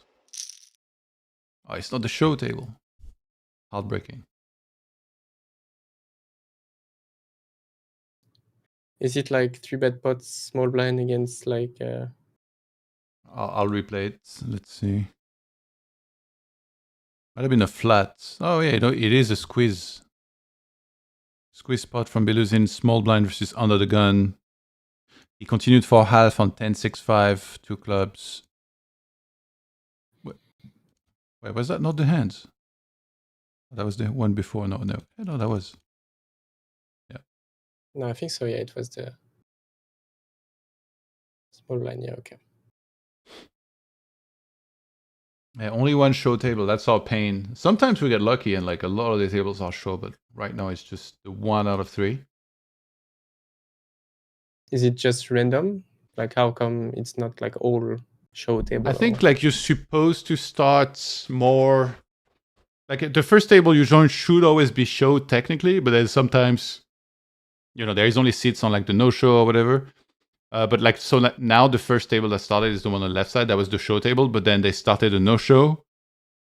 Oh, it's not the show table. Heartbreaking. Is it like 3-bet pots, small blind against like... I'll replay it. Let's see. Might have been a flat. Oh yeah, it is a squeeze. Squeeze spot from Biluzin, small blind versus under the gun. He continued for half on 10-6-5, 2 clubs. Wait, was that not the hands? That was the one before. No, that was. Yeah. No, I think so. Yeah, it was the small blind. Yeah, okay. Yeah, only one show table. That's our pain. Sometimes we get lucky and like a lot of the tables are show, but right now it's just the 1 out of 3. Is it just random? Like, how come it's not like all show table? I think like you're supposed to start more. Like the first table you join should always be show technically, but then sometimes, there is only seats on like the no show or whatever. But like, so now the first table that started is the one on the left side. That was the show table, but then they started a no show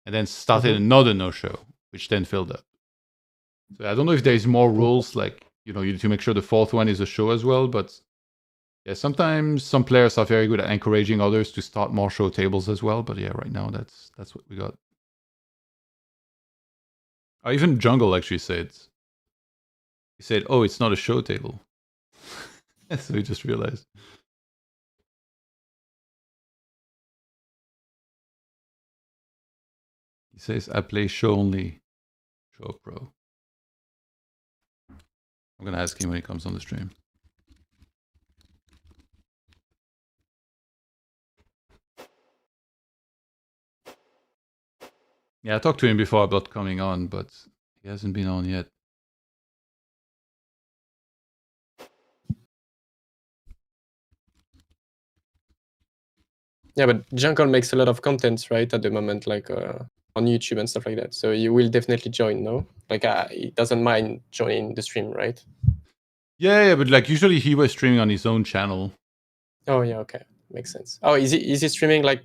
and then started another no show, which then filled up. So I don't know if there's more rules, like, you need to make sure the fourth one is a show as well. But yeah, sometimes some players are very good at encouraging others to start more show tables as well. But yeah, right now that's what we got. Even Jungle actually said, he said, oh, it's not a show table. So we just realized. He says, I play show only, show pro. I'm going to ask him when he comes on the stream. Yeah, I talked to him before about coming on, but he hasn't been on yet. Yeah, but Jungle makes a lot of content, right, at the moment, like on YouTube and stuff like that. So you will definitely join, no? Like he doesn't mind joining the stream, right? Yeah, but like usually he was streaming on his own channel. Oh yeah, okay, makes sense. Oh, is he streaming like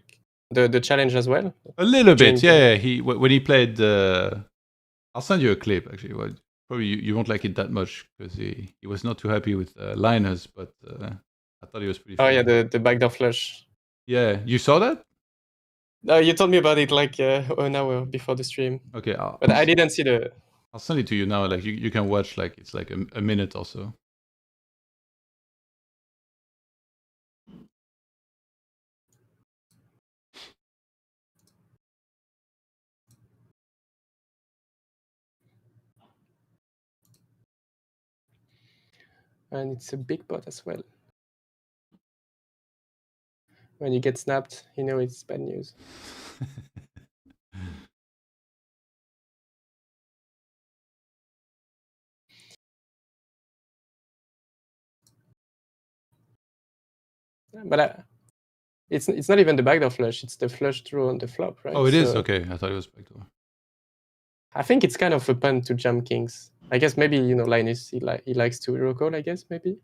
the challenge as well? A little During bit, yeah. He when he played. I'll send you a clip actually. Well, probably you won't like it that much because he was not too happy with liners, but I thought he was pretty. Oh funny. yeah, the backdoor flush. Yeah, you saw that? No, you told me about it like an hour before the stream. Okay, But I didn't see the. I'll send it to you now. Like you can watch like it's like a minute or so. And it's a big bot as well. When you get snapped, you know it's bad news. But it's not even the backdoor flush; it's the flush draw on the flop, right? Oh, it is? Okay, I thought it was backdoor. I think it's kind of a pun to jump kings. I guess maybe Linus he likes to hero call. I guess maybe.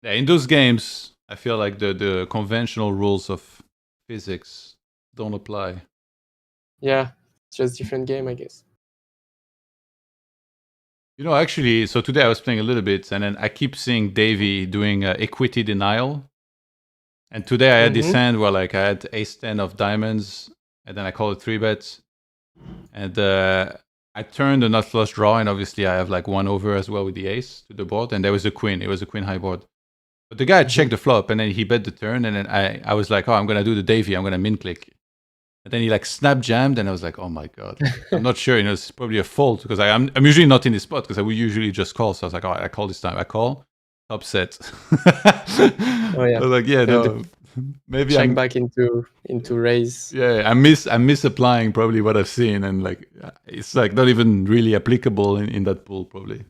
Yeah, in those games, I feel like the conventional rules of physics don't apply. Yeah, it's just different game, I guess. You know, actually, so today I was playing a little bit, and then I keep seeing Davy doing equity denial. And today I had this hand where like I had ace 10 of diamonds, and then I called it 3-bet. And I turned a nut flush draw, and obviously I have like 1 over as well with the ace to the board, and there was a queen. It was a queen high board. But the guy checked the flop, and then he bet the turn, and then I was like, oh, I'm going to do the Davy. I'm going to min click. And then he like snap jammed, and I was like, oh my God. I'm not sure, it's probably a fault because I'm usually not in this spot because I would usually just call. So I was like, all right, I call this time. I call, upset. Oh yeah. I was like, yeah, no, maybe check I'm back into raise. Yeah, I'm misapplying probably what I've seen, and like it's like not even really applicable in that pool probably.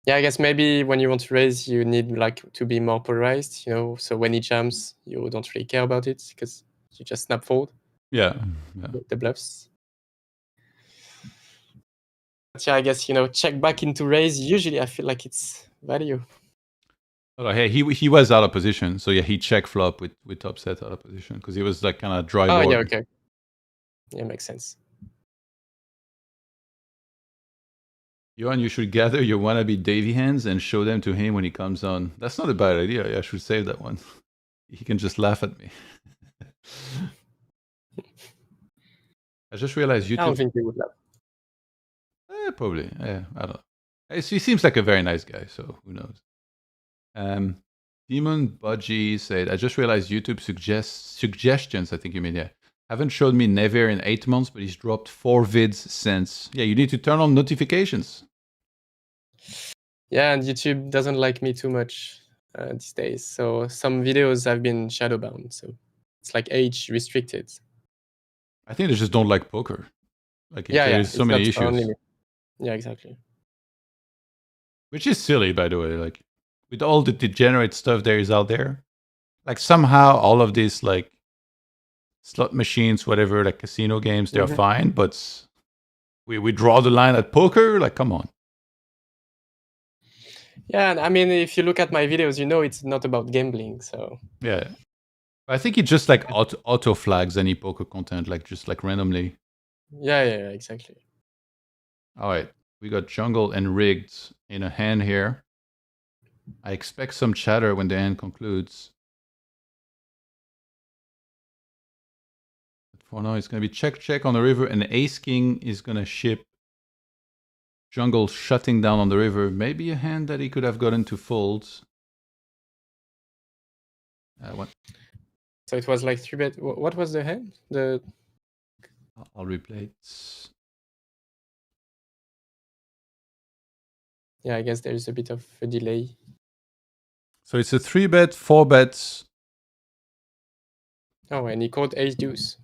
Yeah, I guess maybe when you want to raise, you need like to be more polarized, So when he jumps, you don't really care about it because you just snap fold. Yeah. The bluffs. But yeah, I guess check back into raise. Usually, I feel like it's value. Oh, hey, he was out of position, so yeah, he check flop with upset out of position because he was like kind of dry board. Oh yeah, okay. Yeah, makes sense. Johan, you should gather your wannabe Davy hands and show them to him when he comes on. That's not a bad idea. I should save that one. He can just laugh at me. I just realized YouTube. I don't think he would laugh. Probably. Yeah, I don't know. He seems like a very nice guy, so who knows. Demon Budgie said, I just realized YouTube suggestions, I think you mean, yeah. Haven't showed me Never in 8 months, but he's dropped 4 vids since. Yeah, you need to turn on notifications. Yeah, and YouTube doesn't like me too much these days. So some videos have been shadow bound. So it's like age restricted. I think they just don't like poker. Like there's so it's many not issues. only me. Yeah, exactly. Which is silly, by the way. Like with all the degenerate stuff there is out there, like somehow all of these like slot machines, whatever, like casino games, they're fine, but we draw the line at poker. Like, come on. Yeah, and I mean, if you look at my videos, it's not about gambling. So yeah, I think it just like auto flags any poker content, like just like randomly. Yeah, exactly. All right, we got jungle and rigged in a hand here. I expect some chatter when the hand concludes. But for now, it's going to be check on the river, and ace king is going to ship jungle shutting down on the river. Maybe a hand that he could have gotten to fold. What? So it was like 3-bet. What was the hand? I'll replay it. Yeah, I guess there's a bit of a delay. So it's a 3-bet, 4-bet. Oh, and he called ace deuce.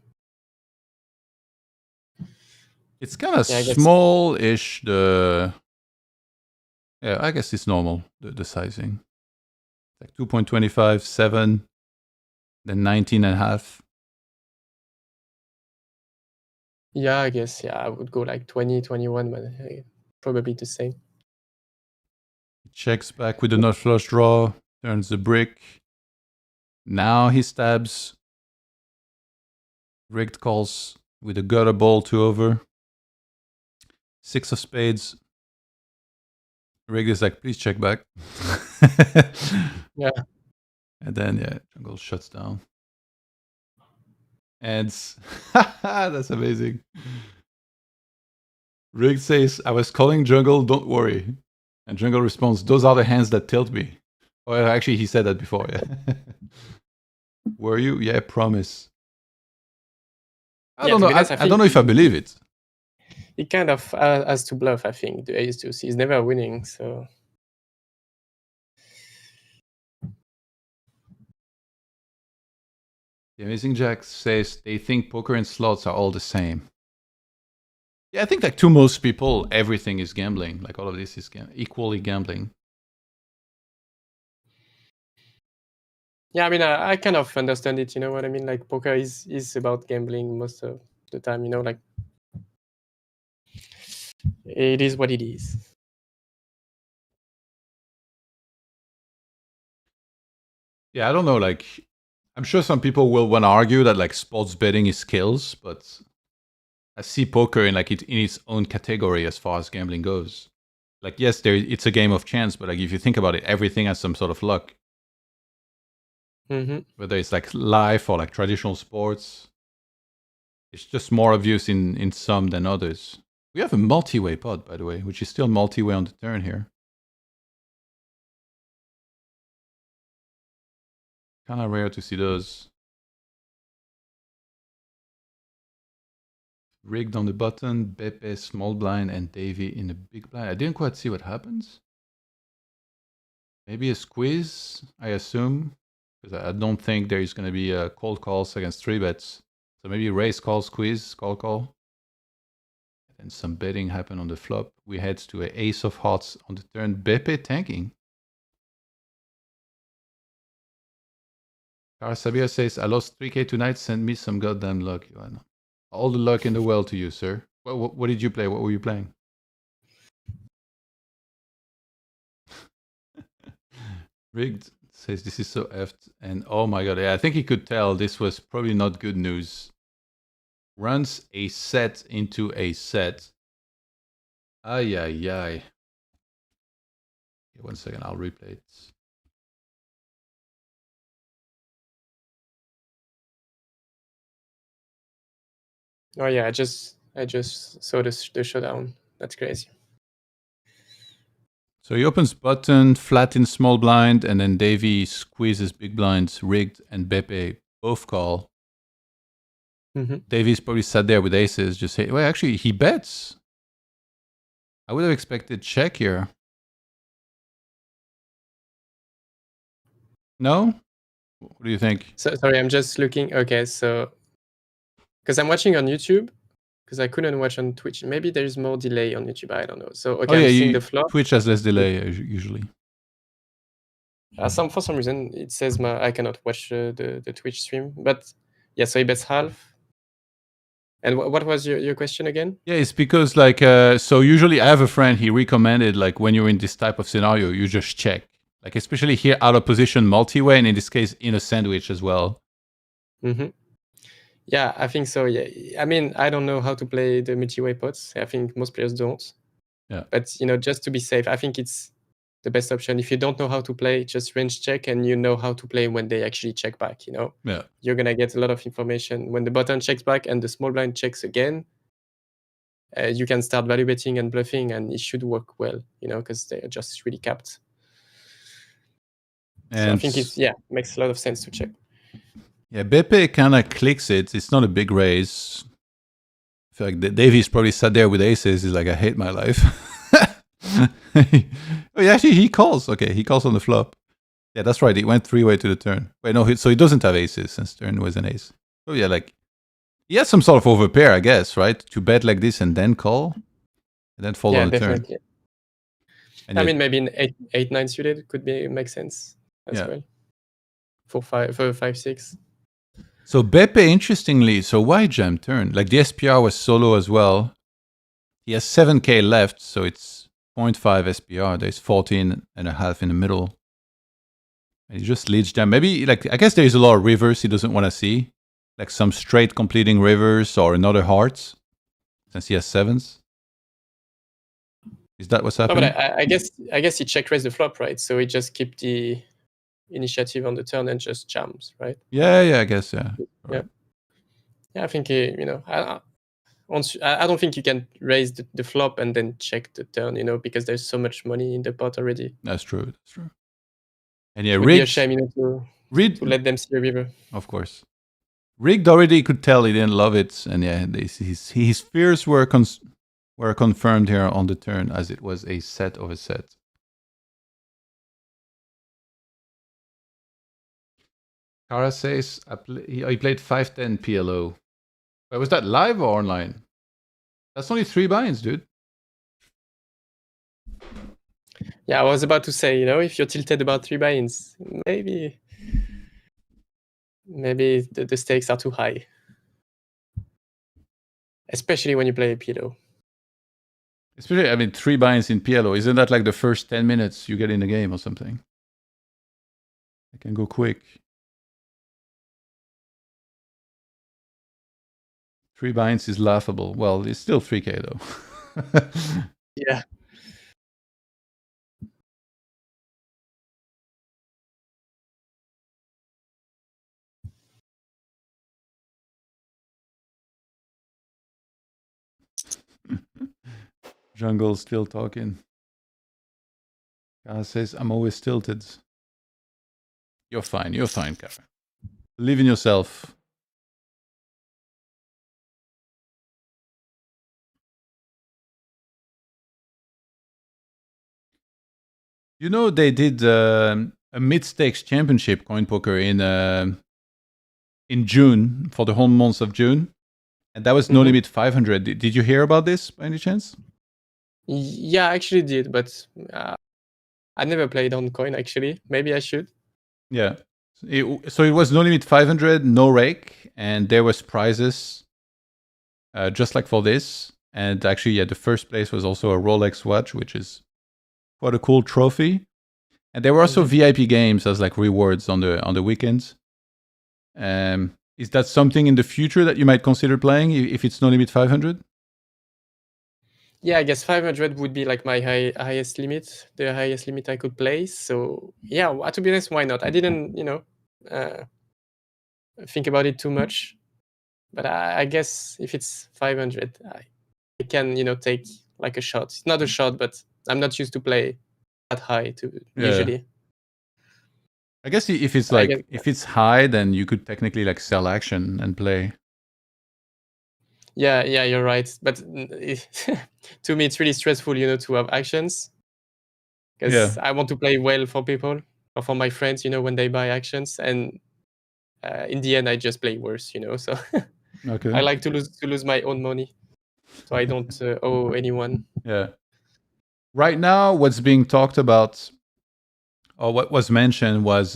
It's kind of small-ish. Yeah, I guess it's normal, the sizing. Like 2.25, 7, then 19.5. Yeah, I guess. Yeah, I would go like 20, 21, but probably the same. He checks back with a nut flush draw, turns the brick. Now he stabs. Rigged calls with a gutter ball 2 over. 6 of spades. Rigged is like, please check back. Yeah. And then, yeah, jungle shuts down. And that's amazing. Rigged says, I was calling jungle, don't worry. And jungle responds, those are the hands that tilt me. Oh, actually, he said that before, yeah. Were you? Yeah, promise. I don't know. I don't know if I believe it. He kind of has to bluff, I think, the ace deuce. He's never winning, so... The Amazing Jack says they think poker and slots are all the same. Yeah, I think like to most people, everything is gambling. Like all of this is equally gambling. Yeah, I mean, I kind of understand it, you know what I mean? Like poker is about gambling most of the time, you know, like it is what it is. Yeah, I don't know, like I'm sure some people will want to argue that like sports betting is skills, but I see poker in like in its own category as far as gambling goes. Like yes, it's a game of chance, but like if you think about it, everything has some sort of luck. Mm-hmm. Whether it's like life or like traditional sports, it's just more obvious in some than others. We have a multi-way pot, by the way, which is still multi-way on the turn here. Kind of rare to see those. Rigged on the button, Beppe small blind, and Davy in the big blind. I didn't quite see what happens. Maybe a squeeze, I assume, because I don't think there is going to be cold calls against 3-bets. So maybe raise, call, squeeze, call. And some betting happen on the flop. We head to an ace of hearts on the turn. Beppe tanking. Karasabia says, I lost 3K tonight. Send me some goddamn luck, Joanna. All the luck in the world to you, sir. What did you play? What were you playing? Rigged says this is so effed. And oh my god, yeah, I think he could tell this was probably not good news. Runs a set into a set. Ay, ay, ay. Okay, 1 second, I'll replay it. Oh yeah, I just saw the showdown. That's crazy. So he opens button, flat in small blind, and then Davy squeezes big blinds, rigged, and Beppe both call. Mm-hmm. Davy's probably sat there with aces, just say, well, actually, he bets. I would have expected check here. No? What do you think? So, sorry, I'm just looking. Okay, so because I'm watching on YouTube, because I couldn't watch on Twitch. Maybe there's more delay on YouTube. I don't know. So okay, I'm seeing the flop. Twitch has less delay usually. For some reason it says I cannot watch the Twitch stream. But yeah, so he bets half. And what was your question again? Yeah, it's because like so usually I have a friend, he recommended like when you're in this type of scenario, you just check. Like especially here out of position multi-way, and in this case in a sandwich as well. Mm-hmm. Yeah, I think so. Yeah, I mean, I don't know how to play the multi-way pots. I think most players don't. Yeah. But you know, just to be safe, I think it's the best option. If you don't know how to play, just range check, and you know how to play when they actually check back. You know, yeah, you're gonna get a lot of information when the button checks back and the small blind checks again. You can start value betting and bluffing, and it should work well. You know, because they're just really capped. And so I think it makes a lot of sense to check. Yeah, Beppe kind of clicks it. It's not a big raise. I feel like Davy's probably sat there with aces. He's like, I hate my life. Oh, yeah, actually, he calls. Okay, he calls on the flop. Yeah, that's right. He went 3-way to the turn. Wait, no, so he doesn't have aces since turn was an ace. Oh, yeah, like, he has some sort of overpair, I guess, right? To bet like this and then call, and then follow on the definitely. turn. And I mean, maybe in 8-9 suited could make sense. as well. 4-5-6. So Beppe, interestingly, so why jam turn? Like the SPR was solo as well. He has 7K left, so it's 0.5 SPR. There's 14.5 in the middle. And he just leads jam. Maybe, like, I guess there's a lot of rivers he doesn't want to see. Like some straight completing rivers or another hearts, since he has sevens. Is that what's No, happening? but I guess he check raise the flop, right? So he just keep the initiative on the turn and just jams, right? Yeah, I guess, yeah. Yeah. Yeah, I think, I don't think you can raise the flop and then check the turn, because there's so much money in the pot already. That's true. And yeah, It would be a rigged. shame, to let them see a river. Of course. Rigged already could tell he didn't love it. And yeah, his fears were confirmed here on the turn, as it was a set of a set. Kara says he played 5-10 PLO. Wait, was that live or online? That's only 3 buy-ins, dude. Yeah, I was about to say, if you're tilted about 3 buy-ins, maybe the stakes are too high. Especially when you play a PLO. Especially, 3 buy-ins in PLO. Isn't that like the first 10 minutes you get in the game or something? It can go quick. 3 buy-ins is laughable. Well, it's still 3K though. Yeah. Jungle still talking. Kara says, I'm always tilted. You're fine, Kara. Believe in yourself. They did a mid-stakes championship CoinPoker in June, for the whole month of June. And that was no limit 500. Did you hear about this by any chance? Yeah, I actually did, but I never played on coin, actually. Maybe I should. Yeah. So it was no limit 500, no rake, and there was prizes just like for this. And actually, yeah, the first place was also a Rolex watch, which is quite a cool trophy. And there were also VIP games as like rewards on the weekends. Is that something in the future that you might consider playing if it's no limit 500? Yeah, I guess 500 would be like my highest limit, the highest limit I could play. So yeah, to be honest, why not? I didn't, think about it too much. But I guess if it's 500, I can, take like a shot. It's not a shot, but I'm not used to play that high usually. I guess if it's if it's high, then you could technically like sell action and play. Yeah, you're right. But to me, it's really stressful, to have actions. Because I want to play well for people or for my friends, when they buy actions. And in the end, I just play worse, So Okay. I like to lose my own money, so I don't owe anyone. Yeah. Right now, what's being talked about, or what was mentioned, was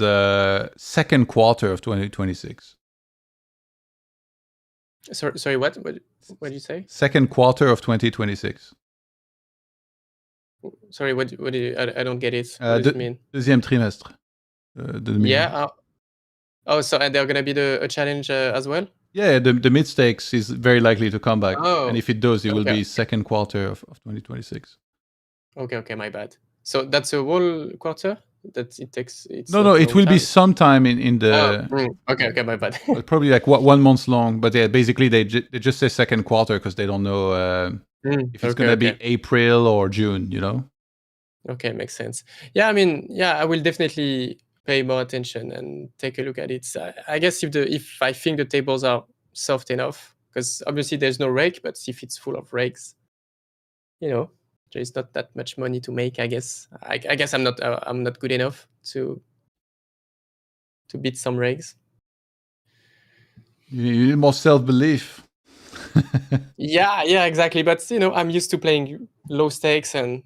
second quarter of 2026. Sorry, what did you say? Second quarter of 2026. Sorry, what do you? I don't get it. What does it mean? Deuxième trimestre. Yeah. So and they're gonna be a challenge as well? Yeah, the mid stakes is very likely to come back, and if it does, it will be second quarter of 2026. Okay, my bad. So that's a whole quarter that it takes. No, it will be sometime in the. Okay, my bad. Probably like 1 month long, but yeah, basically they just say second quarter because they don't know if it's gonna be April or June. Okay, makes sense. Yeah, I will definitely pay more attention and take a look at it. I guess if I think the tables are soft enough, because obviously there's no rake, but if it's full of rakes, there's not that much money to make. I guess. I guess I'm not good enough to beat some rakes. You need more self-belief. Yeah, exactly. But I'm used to playing low stakes and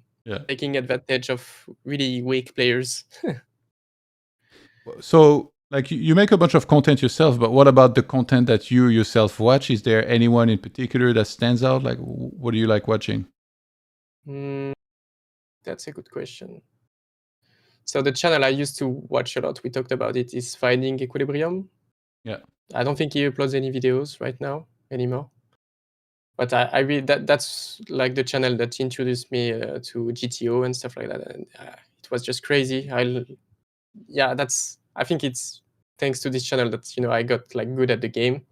taking advantage of really weak players. So, like, you make a bunch of content yourself, but what about the content that you yourself watch? Is there anyone in particular that stands out? Like, what do you like watching? That's a good question. So the channel I used to watch a lot, we talked about it, is Finding Equilibrium. Yeah. I don't think he uploads any videos right now anymore. But I read that's like the channel that introduced me to GTO and stuff like that, and it was just crazy. I think it's thanks to this channel that I got like good at the game,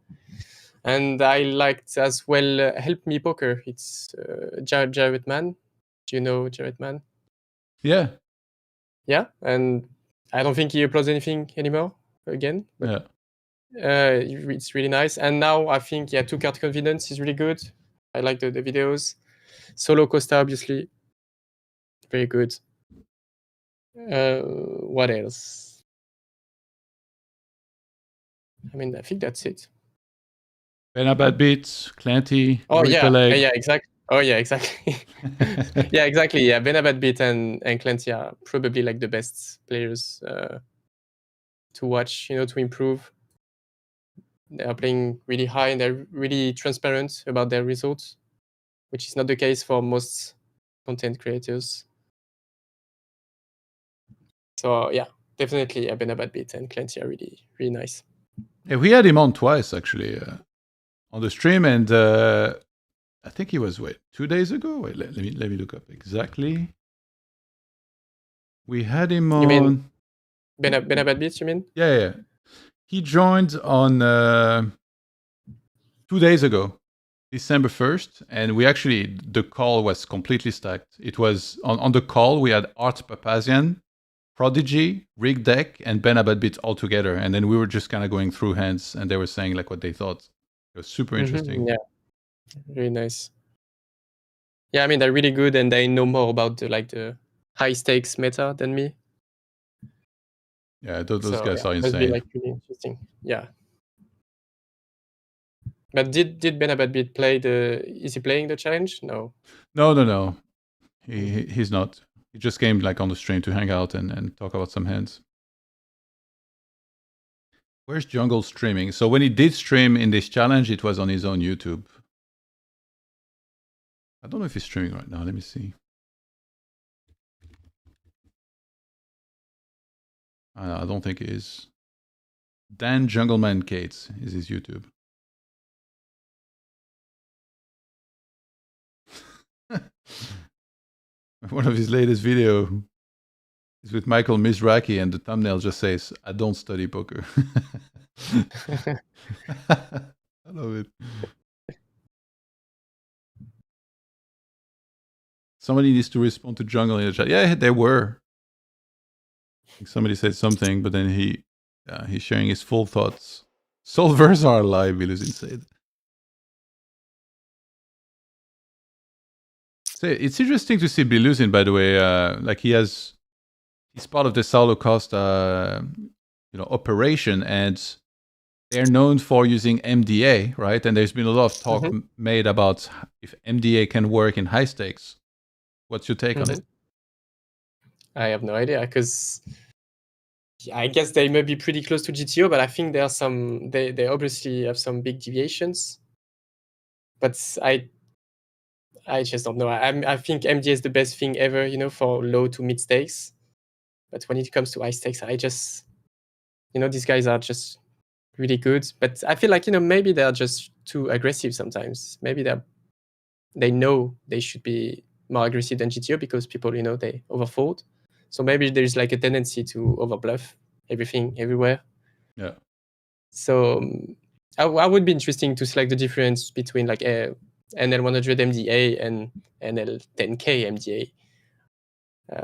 and I liked as well Help Me Poker. It's Jared Mann. Do you know Jared Mann? Yeah. Yeah, and I don't think he uploads anything anymore again. But it's really nice. And now I think Two Card Confidence is really good. I like the videos. Solo Costa, obviously, very good. What else? I mean, I think that's it. Benabad Beats, Clanty, Oh Rory yeah, Peleg. yeah, exactly. Oh yeah, exactly. Yeah, exactly. Yeah, Benabad Beat and Clancy are probably like the best players to watch. To improve. They are playing really high and they're really transparent about their results, which is not the case for most content creators. So yeah, definitely Benabad Beat and Clancy are really, really nice. Yeah, we had him on twice actually on the stream, and I think he was 2 days ago. Wait, let me look up exactly. We had him on. You mean Benabad Beat? You mean? Yeah. He joined on 2 days ago, December 1st, and the call was completely stacked. It was on the call we had Art Papazian, Prodigy, Rig Deck, and Benabad Beat all together, and then we were just kind of going through hands, and they were saying like what they thought. It was super interesting. Yeah, really nice. Yeah, I mean they're really good, and they know more about the high stakes meta than me. Yeah, those guys are must be insane. like really interesting. Yeah. But did Benabad Beat play is he playing the challenge? No. No. He's not. He just came like on the stream to hang out and talk about some hands. Where's Jungle streaming? So when he did stream in this challenge, it was on his own YouTube. I don't know if he's streaming right now. Let me see. I don't think he is. Dan Jungleman Cates is his YouTube. One of his latest video is with Michael Mizraki, and the thumbnail just says, "I don't study poker." I love it. Somebody needs to respond to Jungle in the chat. Yeah, there were. I think somebody said something, but then he's sharing his full thoughts. Solvers are alive, Biluzin said. So it's interesting to see Biluzin, by the way. Like he's part of the Saulo Costa, operation, and they're known for using MDA, right? And there's been a lot of talk made about if MDA can work in high stakes. What's your take on it? I have no idea, because I guess they may be pretty close to GTO, but I think there are some. They obviously have some big deviations. But I just don't know. I think MDA is the best thing ever, for low to mid stakes. But when it comes to high stakes, I just, these guys are just really good. But I feel like, maybe they're just too aggressive sometimes. Maybe they know they should be more aggressive than GTO because people, they overfold. So maybe there's like a tendency to overbluff everything everywhere. Yeah. So I would be interesting to select the difference between like a NL100 MDA and NL10K MDA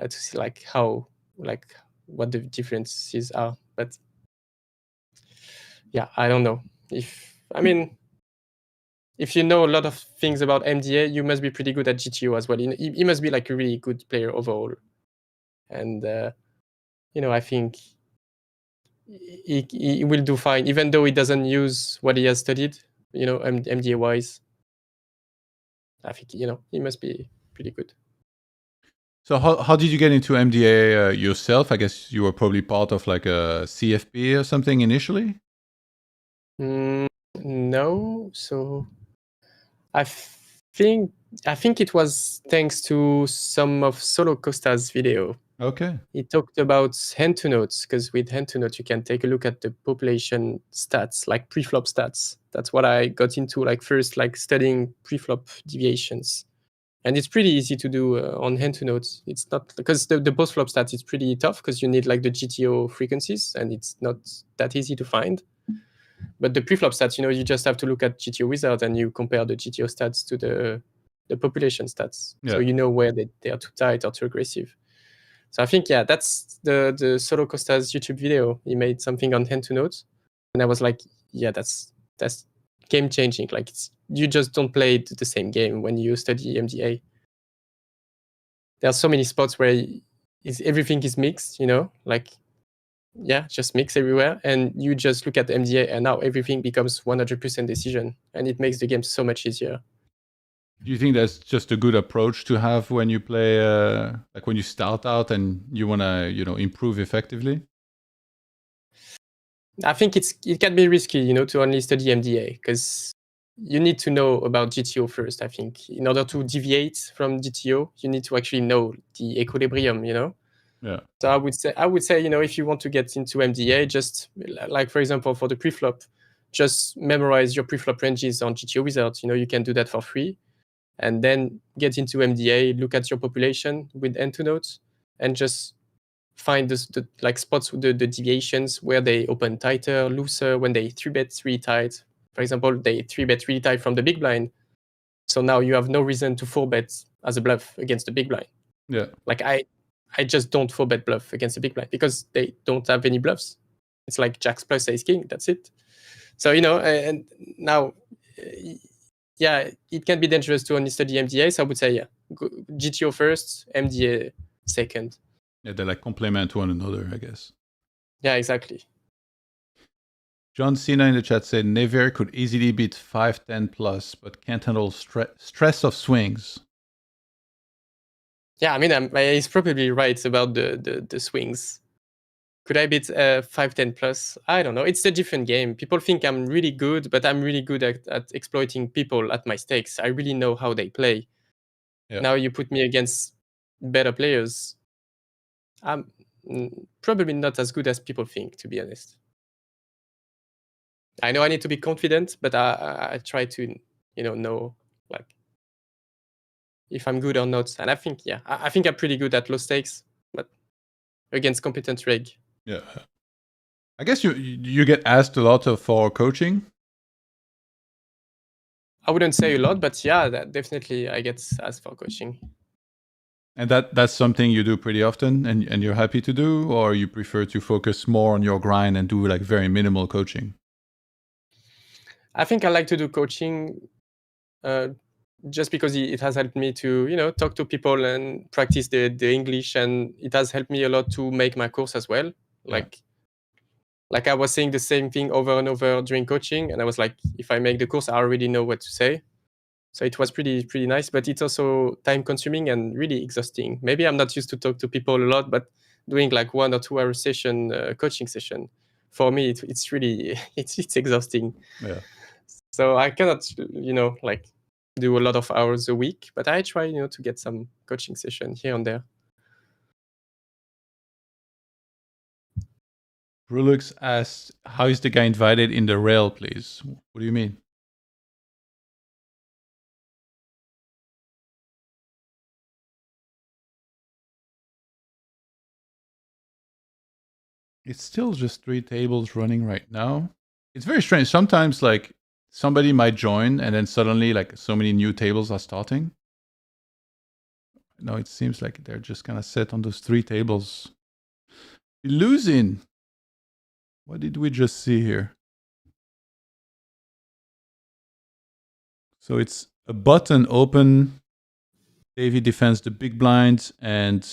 to see like what the differences are. But yeah, I don't know. If you know a lot of things about MDA, you must be pretty good at GTO as well. He must be like a really good player overall. And I think he will do fine, even though he doesn't use what he has studied, MDA wise. I think he must be pretty good. So how did you get into MDA yourself? I guess you were probably part of like a CFP or something initially. No, so I think it was thanks to some of Solo Costa's video. Okay. He talked about hand to notes, because with hand to notes you can take a look at the population stats, like pre-flop stats. That's what I got into, like first, like studying pre-flop deviations. And it's pretty easy to do on hand to notes. It's not, because the post-flop stats is pretty tough, because you need like the GTO frequencies, and it's not that easy to find. But the pre-flop stats, you just have to look at GTO wizard and you compare the GTO stats to the population stats. Yeah. So you know where they are too tight or too aggressive. So I think, that's the Solo Costa's YouTube video. He made something on hand to notes. And I was like, yeah, that's game changing. Like, you just don't play the same game when you study MDA. There are so many spots where everything is mixed, like, just mix everywhere. And you just look at the MDA and now everything becomes 100% decision. And it makes the game so much easier. Do you think that's just a good approach to have when you play, like when you start out and you want to, improve effectively? I think it can be risky, to only study MDA, because you need to know about GTO first. I think in order to deviate from GTO, you need to actually know the equilibrium, Yeah. So I would say, if you want to get into MDA, just like, for example, for the preflop, just memorize your preflop ranges on GTO wizard. You can do that for free, and then get into MDA, look at your population with hand to notes, and just find the like spots with the deviations where they open tighter, looser, when they 3-bet really tight. For example, they 3-bet really tight from the big blind. So now you have no reason to 4-bet as a bluff against the big blind. Yeah. Like I just don't 4-bet bluff against the big blind because they don't have any bluffs. It's like jacks plus ace king, that's it. So, and now, it can be dangerous to only study MDA. So I would say, GTO first, MDA second. Yeah, they like complement one another, I guess. Yeah, exactly. John Cena in the chat said Never could easily beat 5-10 plus, but can't handle stress of swings. Yeah, I mean, he's probably right about the swings. Could I beat 5-10 plus? I don't know. It's a different game. People think I'm really good, but I'm really good at exploiting people at my stakes. I really know how they play. Yeah. Now you put me against better players, I'm probably not as good as people think, to be honest. I know I need to be confident, but I try to, know like if I'm good or not. And I think, I think I'm pretty good at low stakes, but against competent reg. Yeah. I guess you get asked a lot for coaching. I wouldn't say a lot, but that definitely I get asked for coaching. And that's something you do pretty often and you're happy to do, or you prefer to focus more on your grind and do like very minimal coaching? I think I like to do coaching just because it has helped me to, talk to people and practice the English, and it has helped me a lot to make my course as well. Like I was saying the same thing over and over during coaching, and I was like, if I make the course, I already know what to say. So it was pretty nice, but it's also time consuming and really exhausting. Maybe I'm not used to talk to people a lot, but doing like 1 or 2 hour session, coaching session, for me, it's really, it's exhausting. Yeah. So I cannot, like do a lot of hours a week, but I try, to get some coaching session here and there. Brulux asked, how is the guy invited in the rail, please? What do you mean? It's still just 3 tables running right now. It's very strange. Sometimes like somebody might join and then suddenly like so many new tables are starting. No, it seems like they're just kind of set on those 3 tables. Biluzin. What did we just see here? So it's a button open. Davy defends the big blind and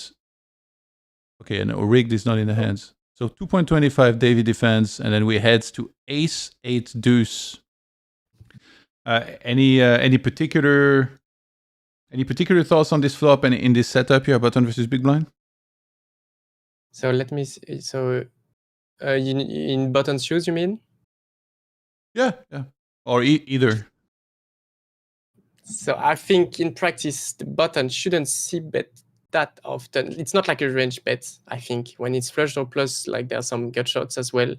okay, and rigged is not in the hands. So 2.25 Davy defends, and then we head to ace 8 deuce. Any particular Any particular thoughts on this flop and in this setup here, button versus big blind? So let me see. So in button shoes, you mean? Yeah. Or either. So I think in practice, the button shouldn't see bet that often. It's not like a range bet, I think. When it's flush draw plus, like there are some gut shots as well.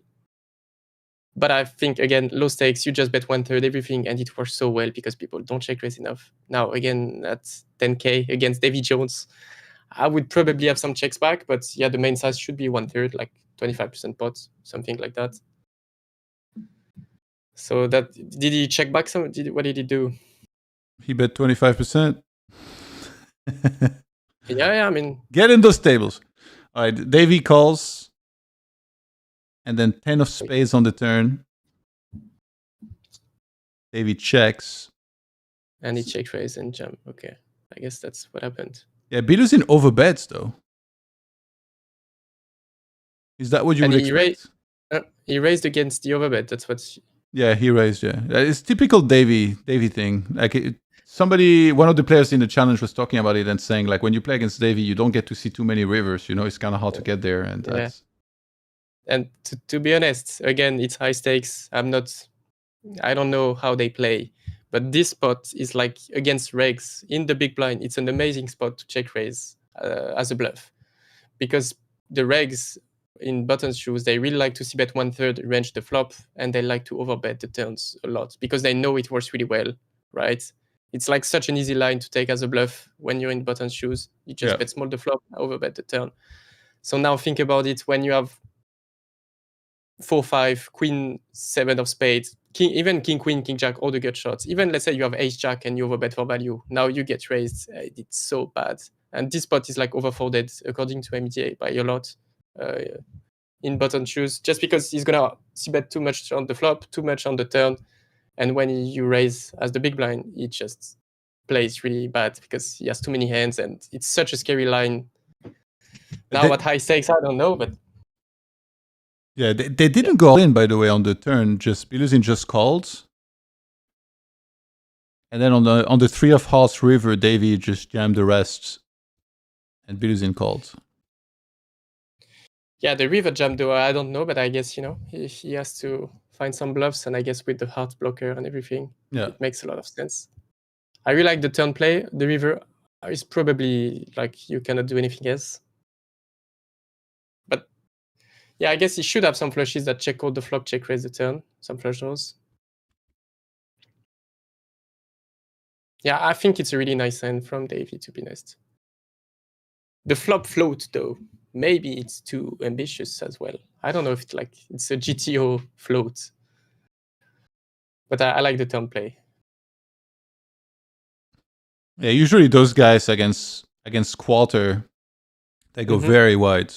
But I think, again, low stakes, you just bet 1/3 everything, and it works so well because people don't check raise enough. Now, again, at 10K against Davy Jones, I would probably have some checks back, but yeah, the main size should be 1/3, like 25% pot, something like that. So that, did he check back some? What did he do? He bet 25%. Yeah, I mean, get in those tables. All right, Davy calls, and then 10 of spades on the turn. Davy checks. And he check raise and jam. Okay, I guess that's what happened. Yeah, Biluzin overbets though. Is that what you would expect? He raised against the overbet. That's what. Yeah, he raised. Yeah, it's typical Davy thing. Like one of the players in the challenge was talking about it and saying like when you play against Davy, you don't get to see too many rivers. You know, it's kind of hard to get there, and that's. And to be honest, again, it's high stakes. I don't know how they play, but this spot is like against regs in the big blind. It's an amazing spot to check raise as a bluff, because the regs in button shoes, they really like to see bet 1/3 range the flop, and they like to overbet the turns a lot because they know it works really well, right? It's like such an easy line to take as a bluff when you're in button shoes. You just bet small the flop, overbet the turn. So now think about it when you have 4-5, queen 7 of spades, king, even king queen, king jack, all the gut shots. Even let's say you have ace jack and you overbet for value. Now you get raised. It's so bad. And this spot is like overfolded according to MDA by a lot in button shoes, just because he's gonna c-bet too much on the flop, too much on the turn, and when you raise as the big blind, he just plays really bad because he has too many hands, and it's such a scary line. Now at high stakes, I don't know, but. Yeah, they didn't go all in, by the way, on the turn. Just Biluzin just called, and then on the 3 of hearts river, Davy just jammed the rest, and Biluzin called. Yeah, the river jam though, I don't know, but I guess he has to find some bluffs, and I guess with the heart blocker and everything, it makes a lot of sense. I really like the turn play. The river is probably like you cannot do anything else. But yeah, I guess he should have some flushes that check out the flop, check raise the turn, some flush draws. Yeah, I think it's a really nice hand from Davy, to be honest. The flop float though, maybe it's too ambitious as well. I don't know if it's a GTO float, but I like the turn play. Yeah, usually those guys against quarter, they go very wide.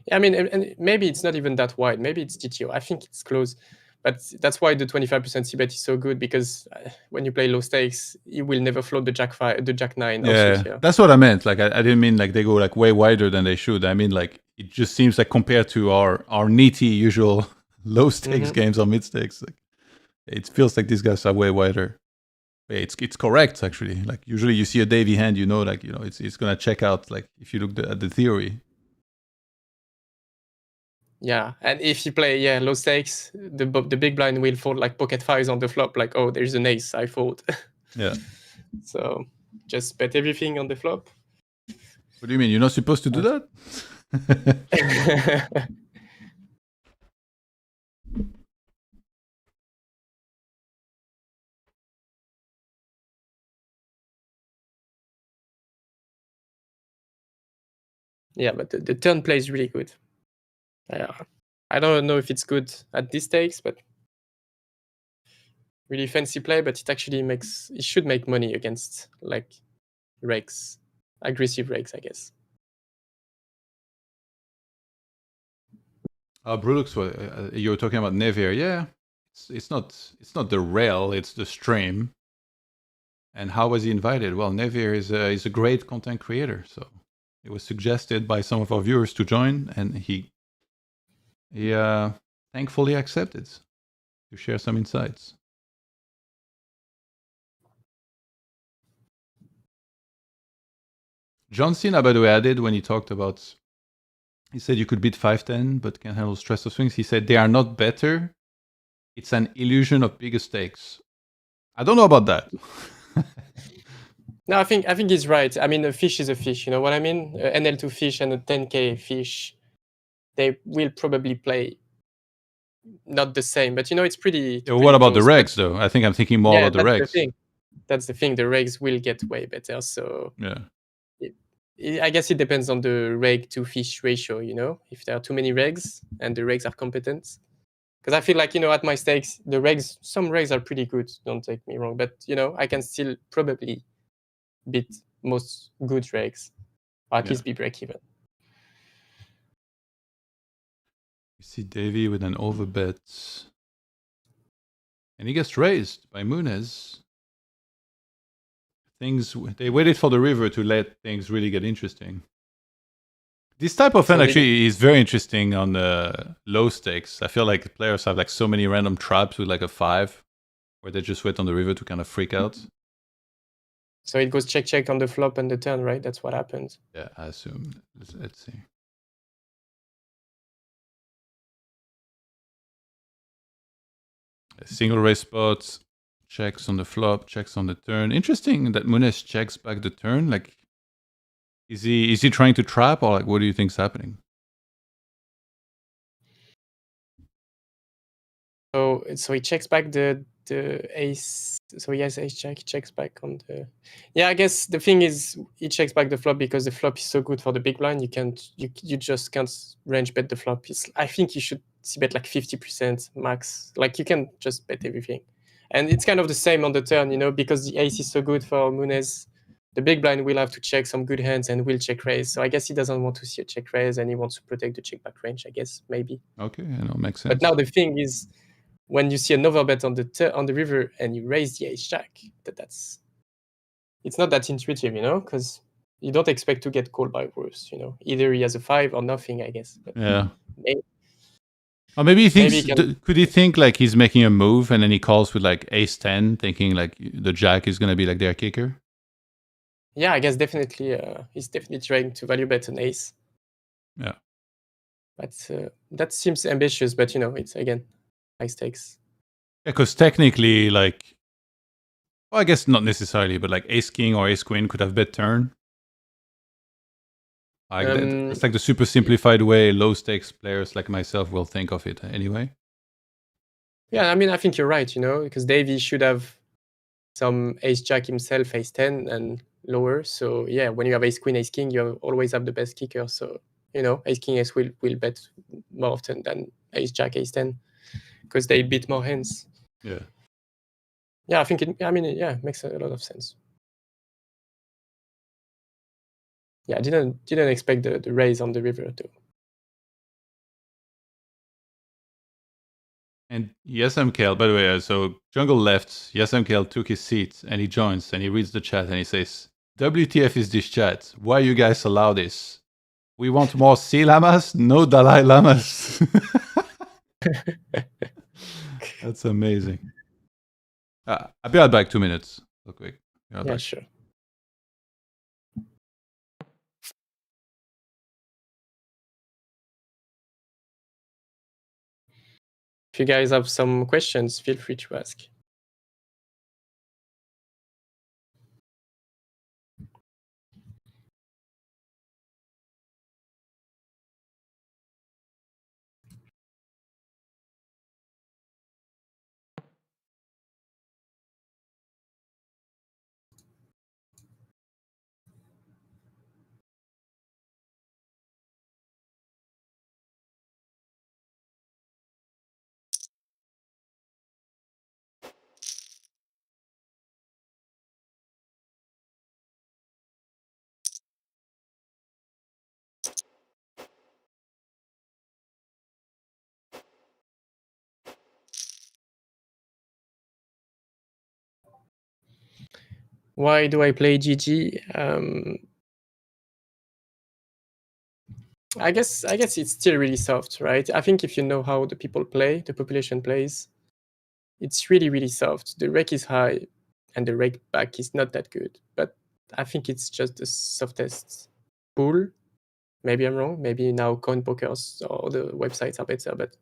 Yeah, I mean, and maybe it's not even that wide. Maybe it's GTO. I think it's close. But that's why the 25% c-bet is so good, because when you play low stakes, you will never float the jack 5, the jack 9. Yeah, that's what I meant. Like I didn't mean like they go like way wider than they should. I mean like it just seems like compared to our nitty usual low stakes games or mid stakes, like it feels like these guys are way wider. Yeah, it's correct actually. Like usually you see a Davy hand, it's gonna check out. Like if you look at the theory. Yeah, and if you play low stakes, the big blind will fold like pocket fives on the flop. Like, oh, there's an ace, I fold. Yeah. So just bet everything on the flop. What do you mean? You're not supposed to do that? Yeah, but the turn play is really good. I don't know if it's good at this stakes, but really fancy play. But it should make money against like regs, aggressive regs, I guess. Brulux, you were talking about Nevier. Yeah, it's not the rail, it's the stream. And how was he invited? Well, Nevier is a great content creator, so it was suggested by some of our viewers to join, and he thankfully accepted to share some insights. John Cena, by the way, added when he talked about, he said you could beat 5-10, but can't handle stress of swings. He said they are not better. It's an illusion of bigger stakes. I don't know about that. No, I think he's right. I mean, a fish is a fish. You know what I mean? A NL2 fish and a 10K fish, they will probably play not the same. But you know, it's pretty. Yeah, what about the close. regs, though? I think I'm thinking more about the regs. That's the thing. The regs will get way better. So yeah, I guess it depends on the reg to fish ratio. You know, if there are too many regs and the regs are competent. Because I feel like, you know, at my stakes, some regs are pretty good. Don't take me wrong, but you know, I can still probably beat most good regs, or at least be break even. You see Davy with an overbet, and he gets raised by Munez. They waited for the river to let things really get interesting. This type of hand actually is very interesting on the low stakes. I feel like players have like so many random traps with like a 5, where they just wait on the river to kind of freak out. So it goes check on the flop and the turn, right? That's what happens. Yeah, I assume. Let's see. A single raise spot, checks on the flop, checks on the turn. Interesting that Munez checks back the turn. Like, is he trying to trap, or like what do you think's happening? So he checks back the ace. So he has ace jack. He checks back on the. Yeah, I guess the thing is he checks back the flop because the flop is so good for the big blind. You just can't range bet the flop. I think you should bet like 50% max. Like you can just bet everything, and it's kind of the same on the turn, you know, because the ace is so good for Munez. The big blind will have to check some good hands and will check raise. So I guess he doesn't want to see a check raise and he wants to protect the check back range. I guess maybe. Okay, I know, makes sense. But now the thing is, when you see an overbet on the river and you raise the ace jack, it's not that intuitive, you know, because you don't expect to get called by worse, you know. Either he has a 5 or nothing, I guess. But yeah. Or maybe he thinks. Could he think like he's making a move and then he calls with like ace 10, thinking like the jack is gonna be like their kicker? Yeah, I guess definitely. He's definitely trying to value bet an ace. Yeah. But that seems ambitious. But you know, it's again high stakes. Yeah, because technically, like, well, I guess not necessarily, but like ace king or ace queen could have bet turn. That's like the super simplified way low stakes players like myself will think of it anyway. Yeah, I mean, I think you're right, you know, because Davy should have some ace jack himself, ace 10 and lower. So yeah, when you have ace queen, ace king, you always have the best kicker. So, you know, ace king, ace will bet more often than ace jack, ace 10 because they beat more hands. Yeah. Yeah, I think it makes a lot of sense. Yeah, I didn't expect the raise on the river though. And YesMKL, by the way, so Jungle left, YesMKL took his seat and he joins and he reads the chat and he says, WTF is this chat? Why you guys allow this? We want more sea llamas, no Dalai Lamas. That's amazing. I'll be right back 2 minutes. Real quick. Yeah, sure. If you guys have some questions, feel free to ask. Why do I play GG? I guess it's still really soft, right? I think if you know how the people play, the population plays, it's really, really soft. The rake is high and the rake back is not that good. But I think it's just the softest pool. Maybe I'm wrong. Maybe now CoinPoker or the websites are better, but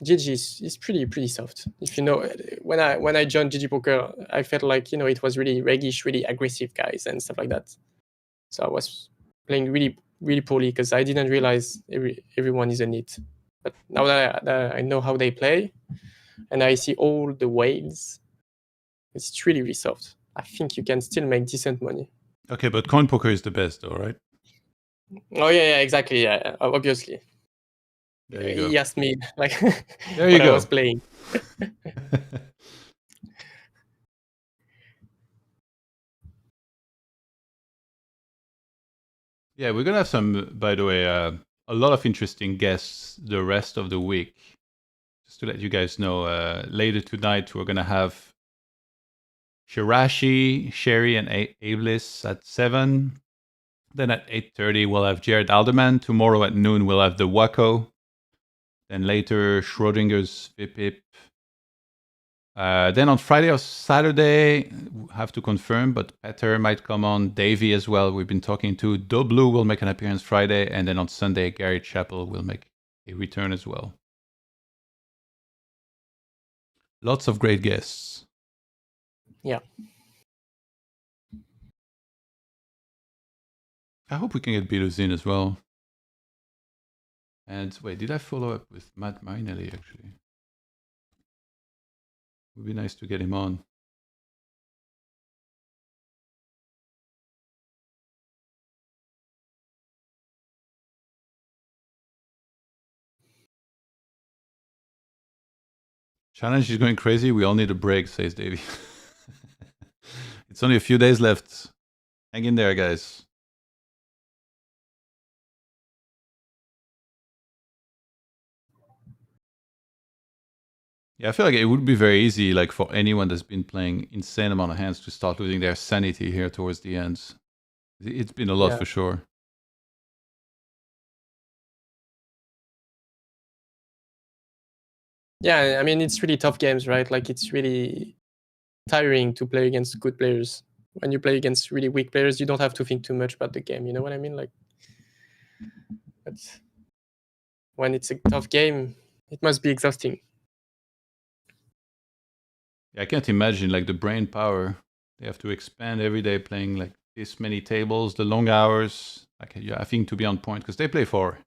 GG is pretty soft. If you know, when I joined GG Poker, I felt like it was really reggish, really aggressive guys and stuff like that. So I was playing really poorly because I didn't realize everyone is a NIT. But now that I know how they play, and I see all the whales, it's really soft. I think you can still make decent money. Okay, but CoinPoker is the best, though, right? Oh yeah, exactly. Yeah, obviously. There you go. He asked me like There you what I go. was playing. Yeah, we're gonna have some, by the way, a lot of interesting guests the rest of the week. Just to let you guys know, later tonight we're gonna have Shirashi, Sherry, and Ablis at 7. Then at 8:30 we'll have Jared Alderman. Tomorrow at noon we'll have the Waco. Then later Schrodinger's Vipip. Then on Friday or Saturday, have to confirm, but Peter might come on. Davy as well, we've been talking to. Doblu will make an appearance Friday. And then on Sunday, Gary Chappell will make a return as well. Lots of great guests. Yeah. I hope we can get Biluzin as well. And wait, did I follow up with Matt Marinelli actually? It would be nice to get him on. Challenge is going crazy. We all need a break, says Davy. It's only a few days left. Hang in there, guys. Yeah, I feel like it would be very easy, like for anyone that's been playing insane amount of hands, to start losing their sanity here towards the end. It's been a lot for sure. Yeah, I mean it's really tough games, right? Like it's really tiring to play against good players. When you play against really weak players, you don't have to think too much about the game. You know what I mean? Like, but when it's a tough game, it must be exhausting. Yeah, I can't imagine like the brain power. They have to expand every day playing like this many tables, the long hours. Like, yeah, I think to be on point because they play for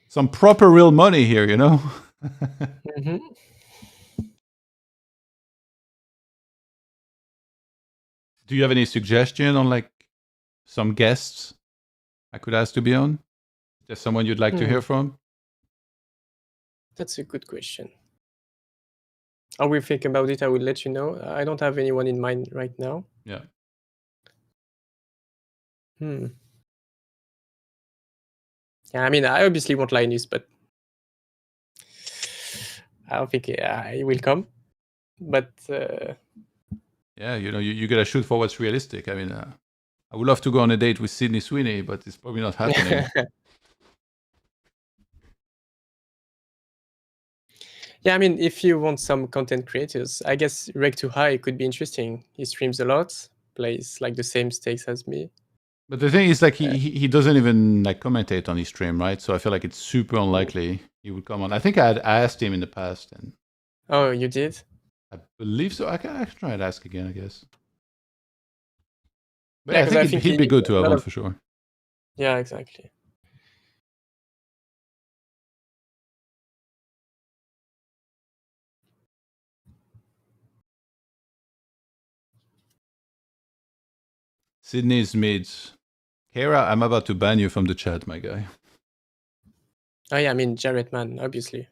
some proper real money here, you know? Mm-hmm. Do you have any suggestion on like some guests I could ask to be on? Is there someone you'd like to hear from? That's a good question. I will think about it. I will let you know. I don't have anyone in mind right now. Yeah. Yeah, I mean, I obviously want Linus, but I don't think he will come. But yeah, you know, you gotta shoot for what's realistic. I mean, I would love to go on a date with Sydney Sweeney, but it's probably not happening. yeah, I mean, if you want some content creators, I guess Reg to High could be interesting. He streams a lot, plays like the same stakes as me. But the thing is, like, he doesn't even like commentate on his stream, right? So I feel like it's super unlikely he would come on. I think I asked him in the past, and oh, you did? I believe so. I can try and ask again, I guess. But Yeah, I think he'd be good to have on for sure. Yeah, exactly. Sydney's mids. Kara, I'm about to ban you from the chat, my guy. Oh yeah, I mean Jared Man, obviously.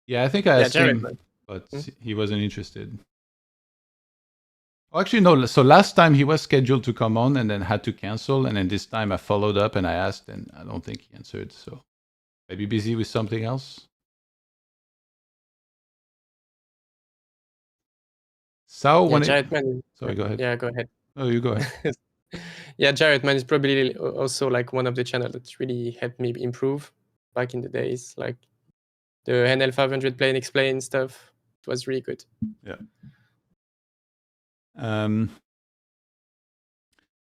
Yeah, I think I asked him, but he wasn't interested. Oh, actually, no. So last time he was scheduled to come on and then had to cancel. And then this time I followed up and I asked, and I don't think he answered. So maybe busy with something else. So yeah, Jared Man. Sorry, go ahead. Yeah, go ahead. Oh, you go ahead. Yeah, Jared Man is probably also like one of the channels that really helped me improve back in the days. Like the NL 500 play and explain stuff. It was really good. Yeah.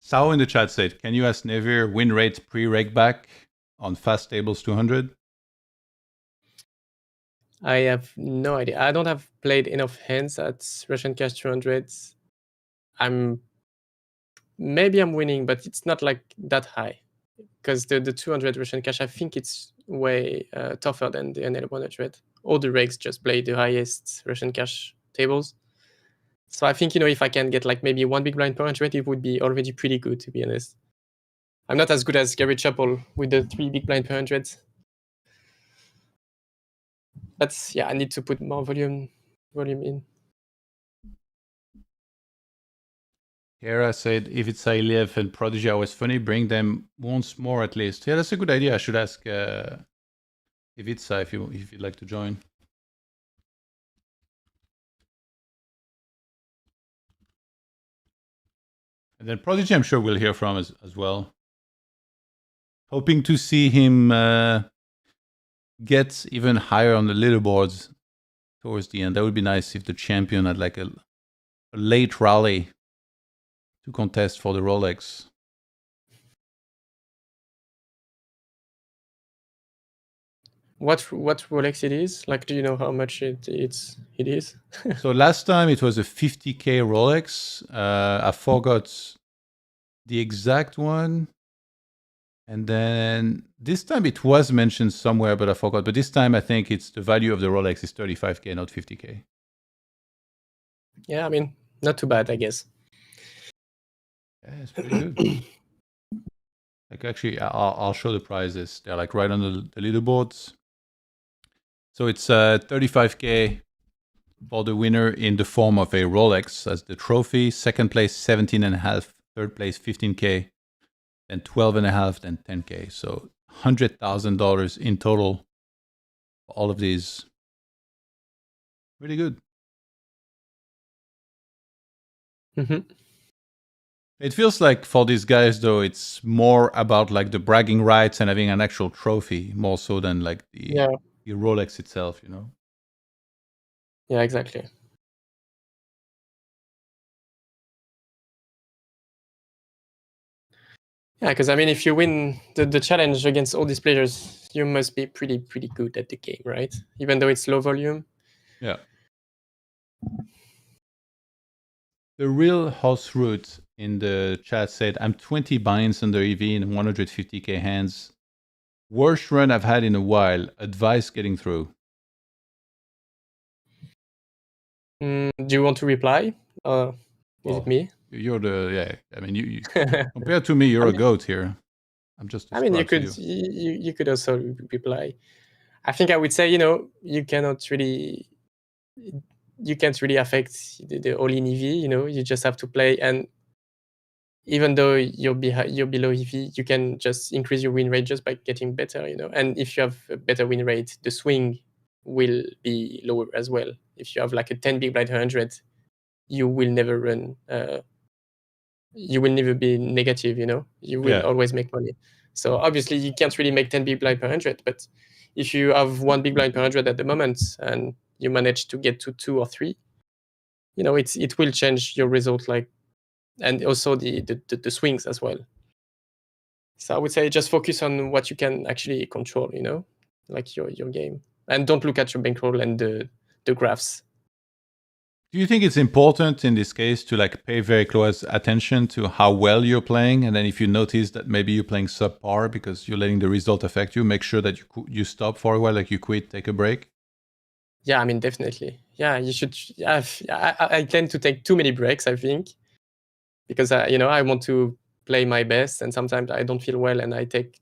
Sao in the chat said, can you ask Nevir win rate pre-reg back on fast tables 200? I have no idea. I don't have played enough hands at Russian cash 200. Maybe I'm winning, but it's not like that high, because the 200 Russian cash, I think it's way tougher than the NL 100. All the regs just play the highest Russian cash tables. So I think, if I can get like maybe one big blind per 100, it would be already pretty good, to be honest. I'm not as good as Gary Chappell with the 3 big blind per 100. But yeah, I need to put more volume in. Kara said, if it's Iliev and Prodigy, always funny, bring them once more at least. Yeah, that's a good idea. I should ask if you'd like to join. And then Prodigy, I'm sure we'll hear from as well. Hoping to see him get even higher on the leaderboards towards the end. That would be nice if the champion had like a late rally to contest for the Rolex. What Rolex it is? Like, do you know how much it is? So last time it was a 50K Rolex. I forgot the exact one. And then this time it was mentioned somewhere, but I forgot. But this time I think it's the value of the Rolex is 35K, not 50K. Yeah, I mean, not too bad, I guess. Yeah, it's pretty good. Like actually, I'll show the prizes. They're like right on the leaderboards. So it's 35K for the winner in the form of a Rolex as the trophy. Second place, 17.5. Third place, 15K. Then 12.5. Then 10K. So $100,000 in total for all of these. Really good. Mm-hmm. It feels like for these guys, though, it's more about like the bragging rights and having an actual trophy, more so than like the Rolex itself, you know? Yeah, exactly. Yeah, because I mean, if you win the challenge against all these players, you must be pretty good at the game, right? Even though it's low volume. Yeah. The real house root in the chat said, I'm 20 buyins under EV in 150K hands. Worst run I've had in a while. Advice getting through. Do you want to reply? Is it me? You're I mean, you compared to me, you're a goat here. I'm just a you could also reply. I think I would say, you can't really affect the all-in EV. You just have to play, and even though you're below EV, you can just increase your win rate just by getting better. And if you have a better win rate, the swing will be lower as well. If you have like a 10 big blind 100, you will never run. You will never be negative. You will always make money. So obviously you can't really make 10 big blind per 100, but if you have 1 big blind per 100 at the moment and you manage to get to 2 or 3, it will change your result, and also the swings as well. So I would say just focus on what you can actually control, like your game, and don't look at your bankroll and the graphs. Do you think it's important in this case to like pay very close attention to how well you're playing, and then if you notice that maybe you're playing subpar because you're letting the result affect you, make sure that you stop for a while, like you quit, take a break? Yeah, I mean, definitely. Yeah, you should. I tend to take too many breaks, I think, because I want to play my best, and sometimes I don't feel well and I take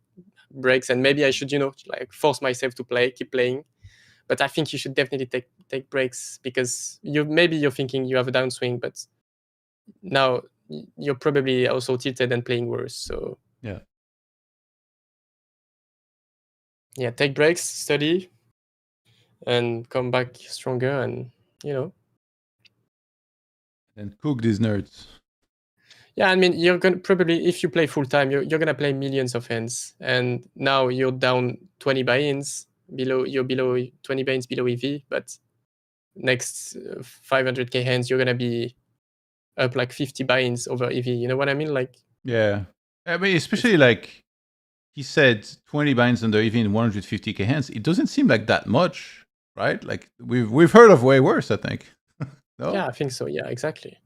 breaks, and maybe I should like force myself to keep playing. But I think you should definitely take breaks, because maybe you're thinking you have a downswing, but now you're probably also tilted and playing worse. So yeah, take breaks, study, and come back stronger, and and cook these nerds. Yeah, I mean, you're gonna probably, if you play full time, you're gonna play millions of hands, and now you're down 20 buy-ins you're below 20 buy-ins below EV, but next 500K hands, you're gonna be up like 50 buy-ins over EV. You know what I mean? Like, Yeah. I mean, especially like he said 20 buyins under even 150k hands. It doesn't seem like that much, right? Like we've heard of way worse, I think. No? Yeah, I think so. Yeah, exactly.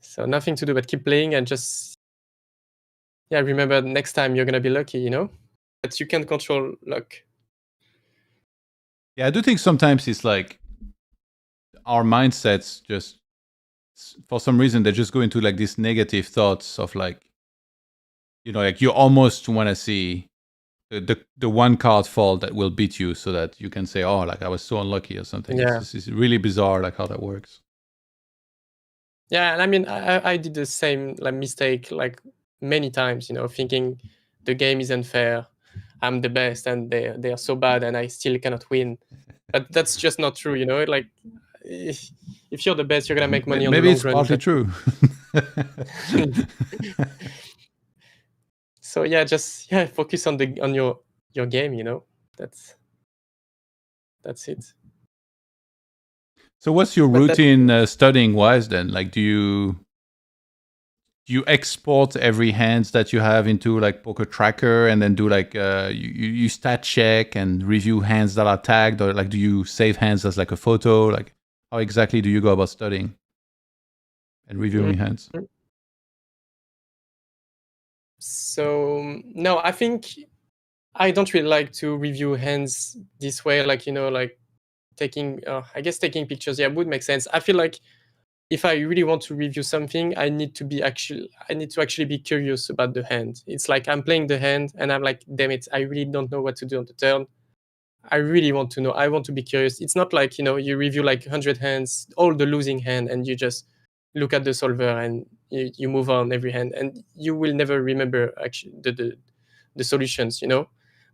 So nothing to do but keep playing and just remember next time you're gonna be lucky, you know? But you can control luck. Yeah, I do think sometimes it's like our mindsets just for some reason they just go into like these negative thoughts of like, you know, like you almost want to see the one card fall that will beat you so that you can say, oh, like I was so unlucky or something. Yeah. It's really bizarre like how that works. Yeah, and I mean, I did the same like mistake like many times, you know, thinking the game is unfair, I'm the best, and they are so bad, and I still cannot win. But that's just not true, you know. Like, if you're the best, you're gonna make money on the Maybe long it's run. partly But true. so yeah, just focus on your game, you know. That's it. So what's your But that routine studying wise then? Like do you export every hands that you have into like Poker Tracker and then do like you stat check and review hands that are tagged, or like do you save hands as like a photo? Like how exactly do you go about studying and reviewing hands? So no, I think I don't really like to review hands this way. Like, you know, like taking taking pictures, would make sense. I feel like if I really want to review something, I need to actually be curious about the hand. It's like I'm playing the hand and I'm like, damn it, I really don't know what to do on the turn. I really want to know. I want to be curious. It's not like, you know, you review like 100 hands, all the losing hand, and you just look at the solver and you move on every hand, and you will never remember actually the solutions, you know.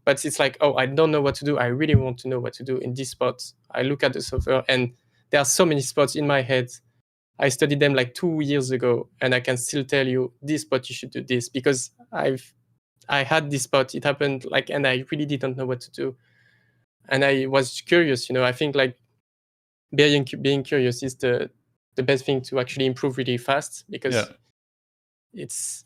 But it's like, oh, I don't know what to do. I really want to know what to do in this spot. I look at the solver, and there are so many spots in my head. I studied them like 2 years ago, and I can still tell you this spot you should do this, because I had this spot. It happened like, and I really didn't know what to do, and I was curious. You know, I think like being curious is the best thing to actually improve really fast, because it's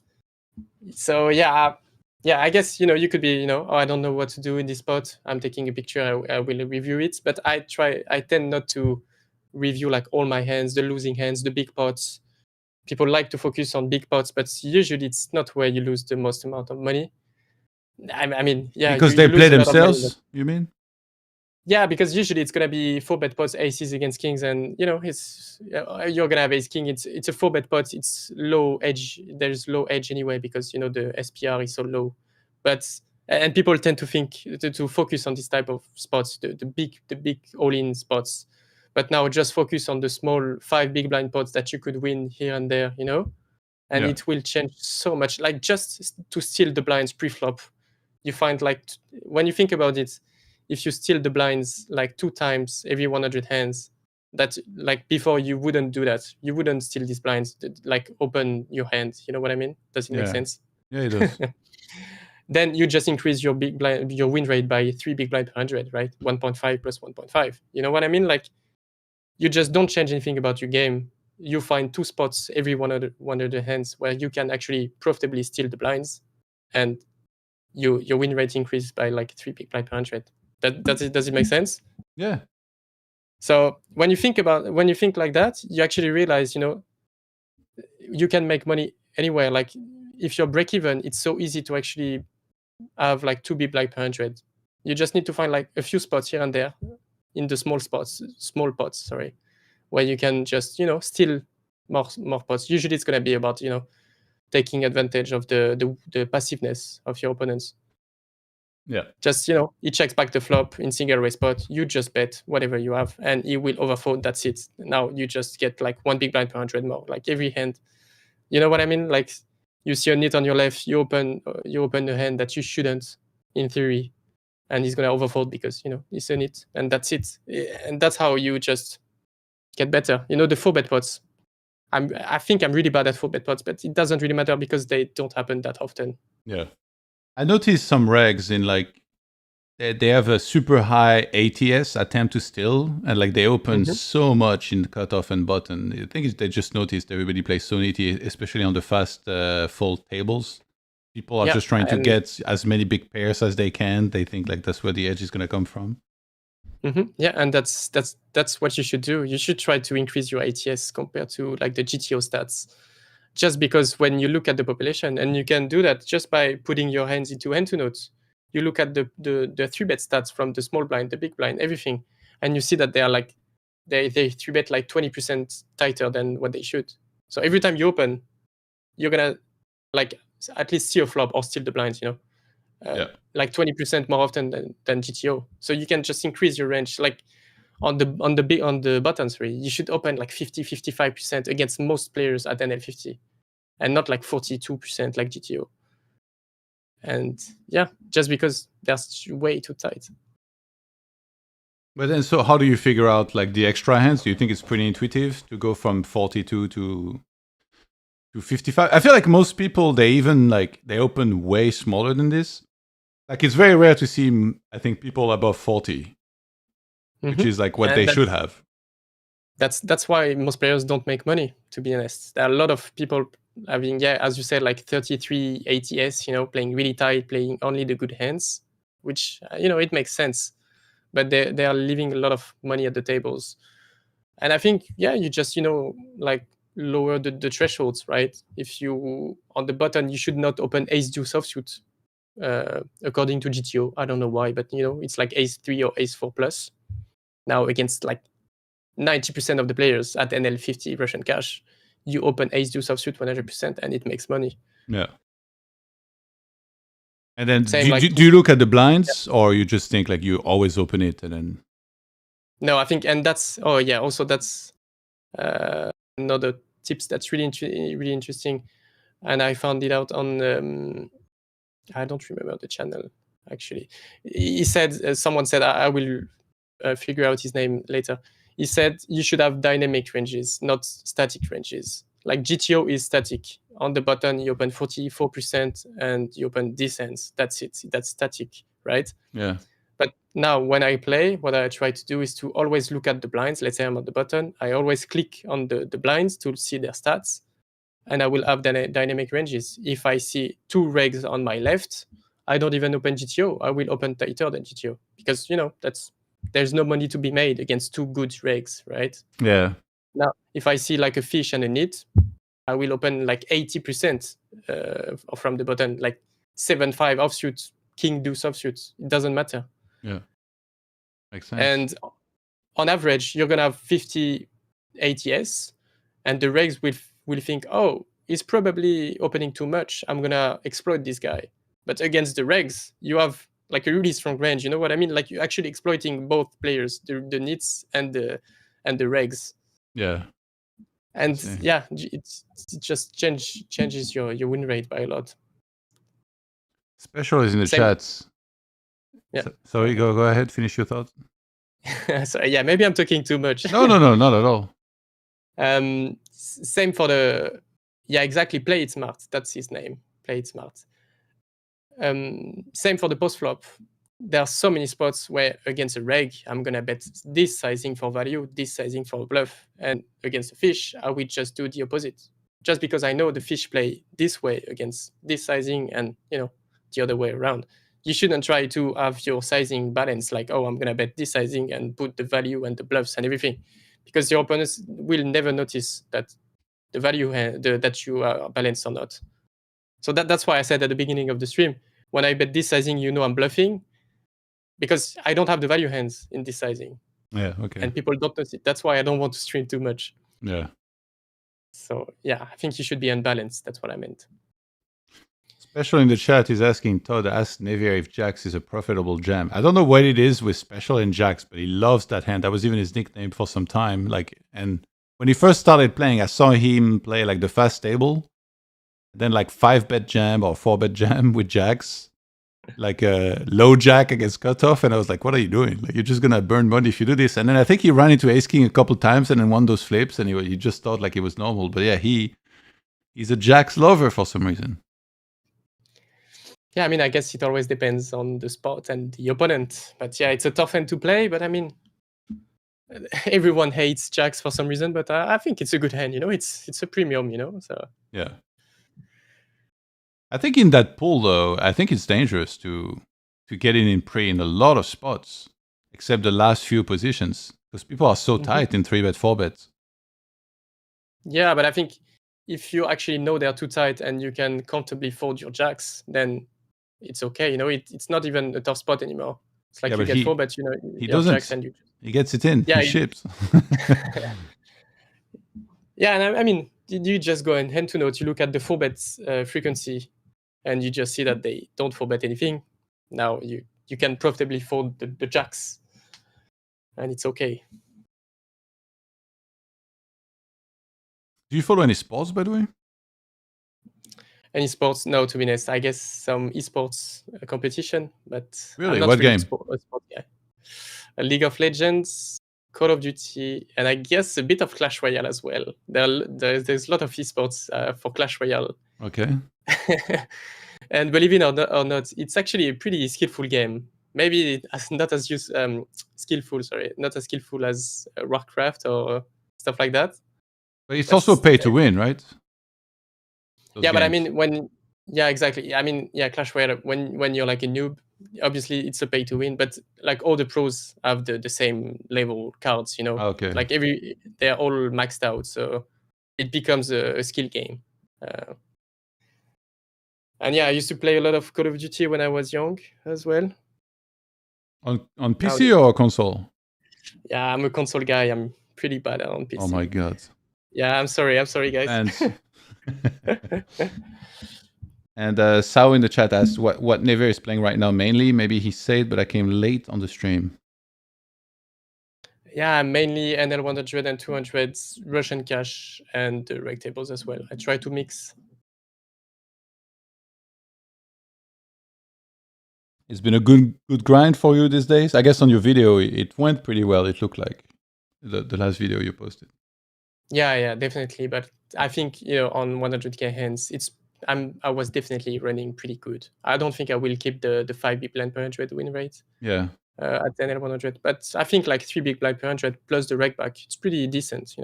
so I guess, you know, you could be, you know, oh, I don't know what to do in this spot, I'm taking a picture, I will review it. But I tend not to review like all my hands, the losing hands, the big pots. People like to focus on big pots, but usually it's not where you lose the most amount of money. I mean, Because you they play lose a lot of money, but themselves, you mean? yeah, because usually it's gonna be 4-bet pots, aces against kings, and you know, you're gonna have ace king. It's a 4-bet pot. It's low edge. There's low edge anyway, because you know the SPR is so low. But and people tend to think to focus on this type of spots, the big all-in spots. But now just focus on the small 5 big blind pots that you could win here and there, you know, and it will change so much. Like just to steal the blinds pre-flop, you find like when you think about it, if you steal the blinds like 2 times every 100 hands, that like before you wouldn't do that. You wouldn't steal these blinds, like open your hand. You know what I mean? Does it make sense? Yeah, it does. Then you just increase your win rate by 3 big blind per 100, right? 1.5 plus 1.5. You know what I mean? Like you just don't change anything about your game. You find 2 spots every 100 hands where you can actually profitably steal the blinds, and your win rate increases by like 3 big blind per 100. Does it make sense? Yeah. So when you think like that, you actually realize, you know, you can make money anywhere. Like if you're break even, it's so easy to actually have like 2 big blind per 100. You just need to find like a few spots here and there in the small pots, sorry, where you can just, you know, steal more pots. Usually it's gonna be about, you know, taking advantage of the passiveness of your opponents. Yeah. Just, you know, he checks back the flop in single raise spot. You just bet whatever you have, and he will overfold. That's it. Now you just get like 1 big blind per 100 more, like every hand. You know what I mean? Like you see a nit on your left, you open the hand that you shouldn't, in theory, and he's gonna overfold because, you know, it's a nit, and that's it. And that's how you just get better. You know, the 4-bet pots. I think I'm really bad at 4-bet pots, but it doesn't really matter because they don't happen that often. Yeah. I noticed some regs in like they have a super high ATS, attempt to steal, and like they open so much in the cutoff and button. I think they just noticed everybody plays so nitty, especially on the fast fold tables. People are just trying to get as many big pairs as they can. They think like that's where the edge is going to come from. Yeah, and that's what you should do. You should try to increase your ATS compared to like the GTO stats. Just because when you look at the population, and you can do that just by putting your hands into hand to notes, you look at the 3-bet stats from the small blind, the big blind, everything, and you see that they are like they 3-bet like 20% tighter than what they should. So every time you open, you're gonna like at least see a flop or steal the blinds, like 20% more often than GTO. So you can just increase your range. Like on the button 3, you should open like 50-55% against most players at NL50, and not like 42% like GTO. And yeah, just because that's way too tight. But then, so how do you figure out like the extra hands? Do you think it's pretty intuitive to go from 42 to 55? I feel like most people, they open way smaller than this. Like it's very rare to see, I think, people above 40, which is like what they should have. That's why most players don't make money, to be honest. There are a lot of people having, as you said, like 33 ATS, playing really tight, playing only the good hands, which, it makes sense. But they are leaving a lot of money at the tables. And I think, you just, like lower the thresholds, right? If you, on the button, you should not open ace-deuce offsuit, according to GTO. I don't know why, but, it's like ace-3 or ace-4 plus. Now against like 90% of the players at NL50 Russian cash, you open ace-deuce offsuit 100% and it makes money. Yeah. And then do you look at the blinds or you just think like you always open it and then? No, I think, and that's, also that's another tips that's really interesting. And I found it out on, I don't remember the channel actually. He said, someone said, I will figure out his name later. He said you should have dynamic ranges, not static ranges. Like GTO is static. On the button, you open 44% and you open this hands. That's it. That's static, right? Yeah. But now when I play, what I try to do is to always look at the blinds. Let's say I'm on the button. I always click on the blinds to see their stats. And I will have dynamic ranges. If I see 2 regs on my left, I don't even open GTO. I will open tighter than GTO. Because, there's no money to be made against 2 good regs, right? Yeah. Now, if I see like a fish and a nit, I will open like 80% from the button, like 7-5 offsuit, king deuce offsuit. It doesn't matter. Yeah, makes sense. And on average, you're gonna have 50 ATS, and the regs will think, oh, he's probably opening too much. I'm gonna exploit this guy. But against the regs, you have like a really strong range. You know what I mean? Like you're actually exploiting both players, the nits and the regs. Yeah. And it just changes your win rate by a lot. Special is in the chats. Yeah. Sorry, go ahead. Finish your thoughts. So maybe I'm talking too much. No, not at all. Same for the exactly. Play it smart. That's his name. Play it smart. Same for the post flop. There are so many spots where against a reg, I'm gonna bet this sizing for value, this sizing for a bluff, and against a fish, I will just do the opposite. Just because I know the fish play this way against this sizing, and the other way around. You shouldn't try to have your sizing balance like, oh, I'm gonna bet this sizing and put the value and the bluffs and everything, because your opponents will never notice that the value that you are balanced or not. So that's why I said at the beginning of the stream, when I bet this sizing, I'm bluffing, because I don't have the value hands in this sizing. Yeah, okay. And people don't notice it. That's why I don't want to stream too much. Yeah. So I think you should be unbalanced. That's what I meant. Special in the chat is asking, Todd asked Navier if Jacks is a profitable jam. I don't know what it is with Special and Jacks, but he loves that hand. That was even his nickname for some time. And when he first started playing, I saw him play like the fast table, then like 5-bet jam or 4-bet jam with Jacks. Like a low jack against cutoff, and I was like, what are you doing? Like, you're just gonna burn money if you do this. And then I think he ran into ace king a couple times and then won those flips, and he just thought like it was normal. But he's a jacks lover for some reason. Yeah, I mean, I guess it always depends on the spot and the opponent. But yeah, it's a tough hand to play. But I mean, everyone hates jacks for some reason. But I think it's a good hand. It's a premium. So Yeah. I think in that pool, though, I think it's dangerous to get in pre in a lot of spots, except the last few positions, because people are so tight in 3-bet, 4-bet. Yeah, but I think if you actually know they're too tight and you can comfortably fold your jacks, then it's okay. It's not even a tough spot anymore. It's like Yeah, you but get 4-bet, he your jacks, doesn't. and you. He gets it in. Yeah, He ships. yeah, and I mean, you just go and hand to note. You look at the 4-bet frequency, and you just see that they don't 4-bet anything. Now you can profitably fold the jacks, and it's okay. Do you follow any sports, by the way? Any sports? No, to be honest, I guess some esports competition, but Really? I'm not What really game? a sport guy. League of Legends, Call of Duty, and I guess a bit of Clash Royale as well. There's a lot of esports for Clash Royale. Okay. And believe it or not, it's actually a pretty skillful game. Maybe not as skillful. Sorry, not as skillful as Warcraft or stuff like that. But it's also pay to win, right? Those Yeah, but I games. mean, yeah, exactly. I mean, yeah, Clash Royale. When you're like a noob, obviously it's a pay to win. But like all the pros have the same level cards. Okay. Like they're all maxed out, so it becomes a skill game. And yeah, I used to play a lot of Call of Duty when I was young as well. On PC or console? Yeah, I'm a console guy. I'm pretty bad on PC. Oh my god. Yeah, I'm sorry, guys. And Sao in the chat asked what Never is playing right now mainly. Maybe he said, but I came late on the stream. Yeah, mainly NL 100 and 200, Russian cash, and reg tables as well. I try to mix. It's been a good grind for you these days. I guess on your video it went pretty well. It looked like the last video you posted. Yeah, definitely. But I think on 100k hands, I was definitely running pretty good. I don't think I will keep the 5 big blind per 100 win rate. Yeah. At NL 100, but I think like 3 big blind per 100 plus the reg back, it's pretty decent.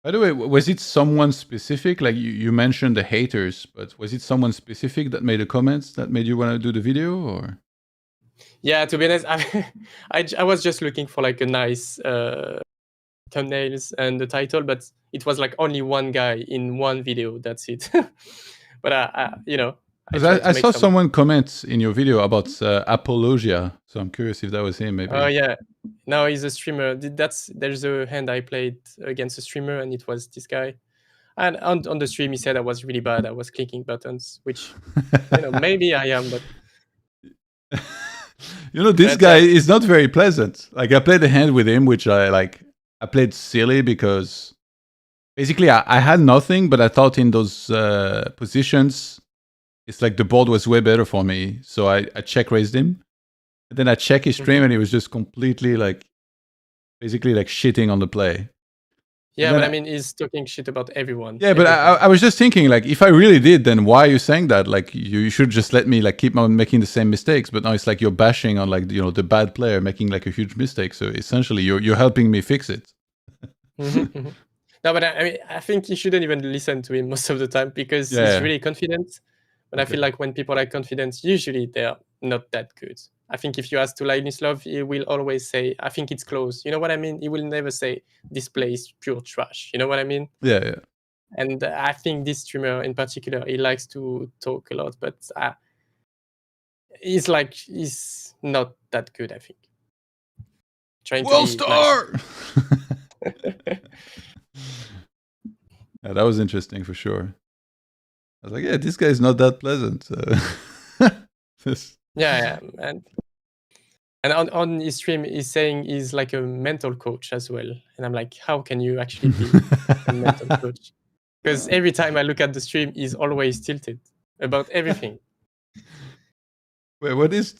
By the way, was it someone specific? Like you mentioned the haters, but was it someone specific that made the comments that made you want to do the video, or? Yeah, to be honest, I was just looking for like a nice thumbnails and the title, but it was like only one guy in one video. That's it. But I saw someone comment in your video about apologia, so I'm curious if that was him. Maybe. Oh yeah, no, he's a streamer. There's a hand I played against a streamer, and it was this guy. And on the stream, he said I was really bad. I was clicking buttons, which maybe I am, but this guy is not very pleasant. Like I played a hand with him, which I played silly because basically I had nothing, but I thought in those positions, it's like the board was way better for me. So I check raised him. And then I check his stream and he was just completely basically shitting on the play. Yeah, but I mean, he's talking shit about everyone. Yeah, but I was just thinking, if I really did, then why are you saying that? Like, you should just let me keep on making the same mistakes. But now it's like you're bashing on the bad player making a huge mistake. So essentially, you're helping me fix it. No, but I mean, I think you shouldn't even listen to him most of the time because he's really confident. But I feel like when people are confident, usually they're not that good. I think if you ask to Ladislav, he will always say, I think it's close. You know what I mean? He will never say, this play is pure trash. You know what I mean? Yeah. And I think this streamer in particular, he likes to talk a lot, but he's not that good, I think. Trying World to be star! Nice. Yeah, that was interesting for sure. I was like, yeah, this guy's not that pleasant. Yeah, and on his stream, he's saying he's like a mental coach as well. And I'm like, how can you actually be a mental coach? Because every time I look at the stream, he's always tilted about everything. Wait, what is...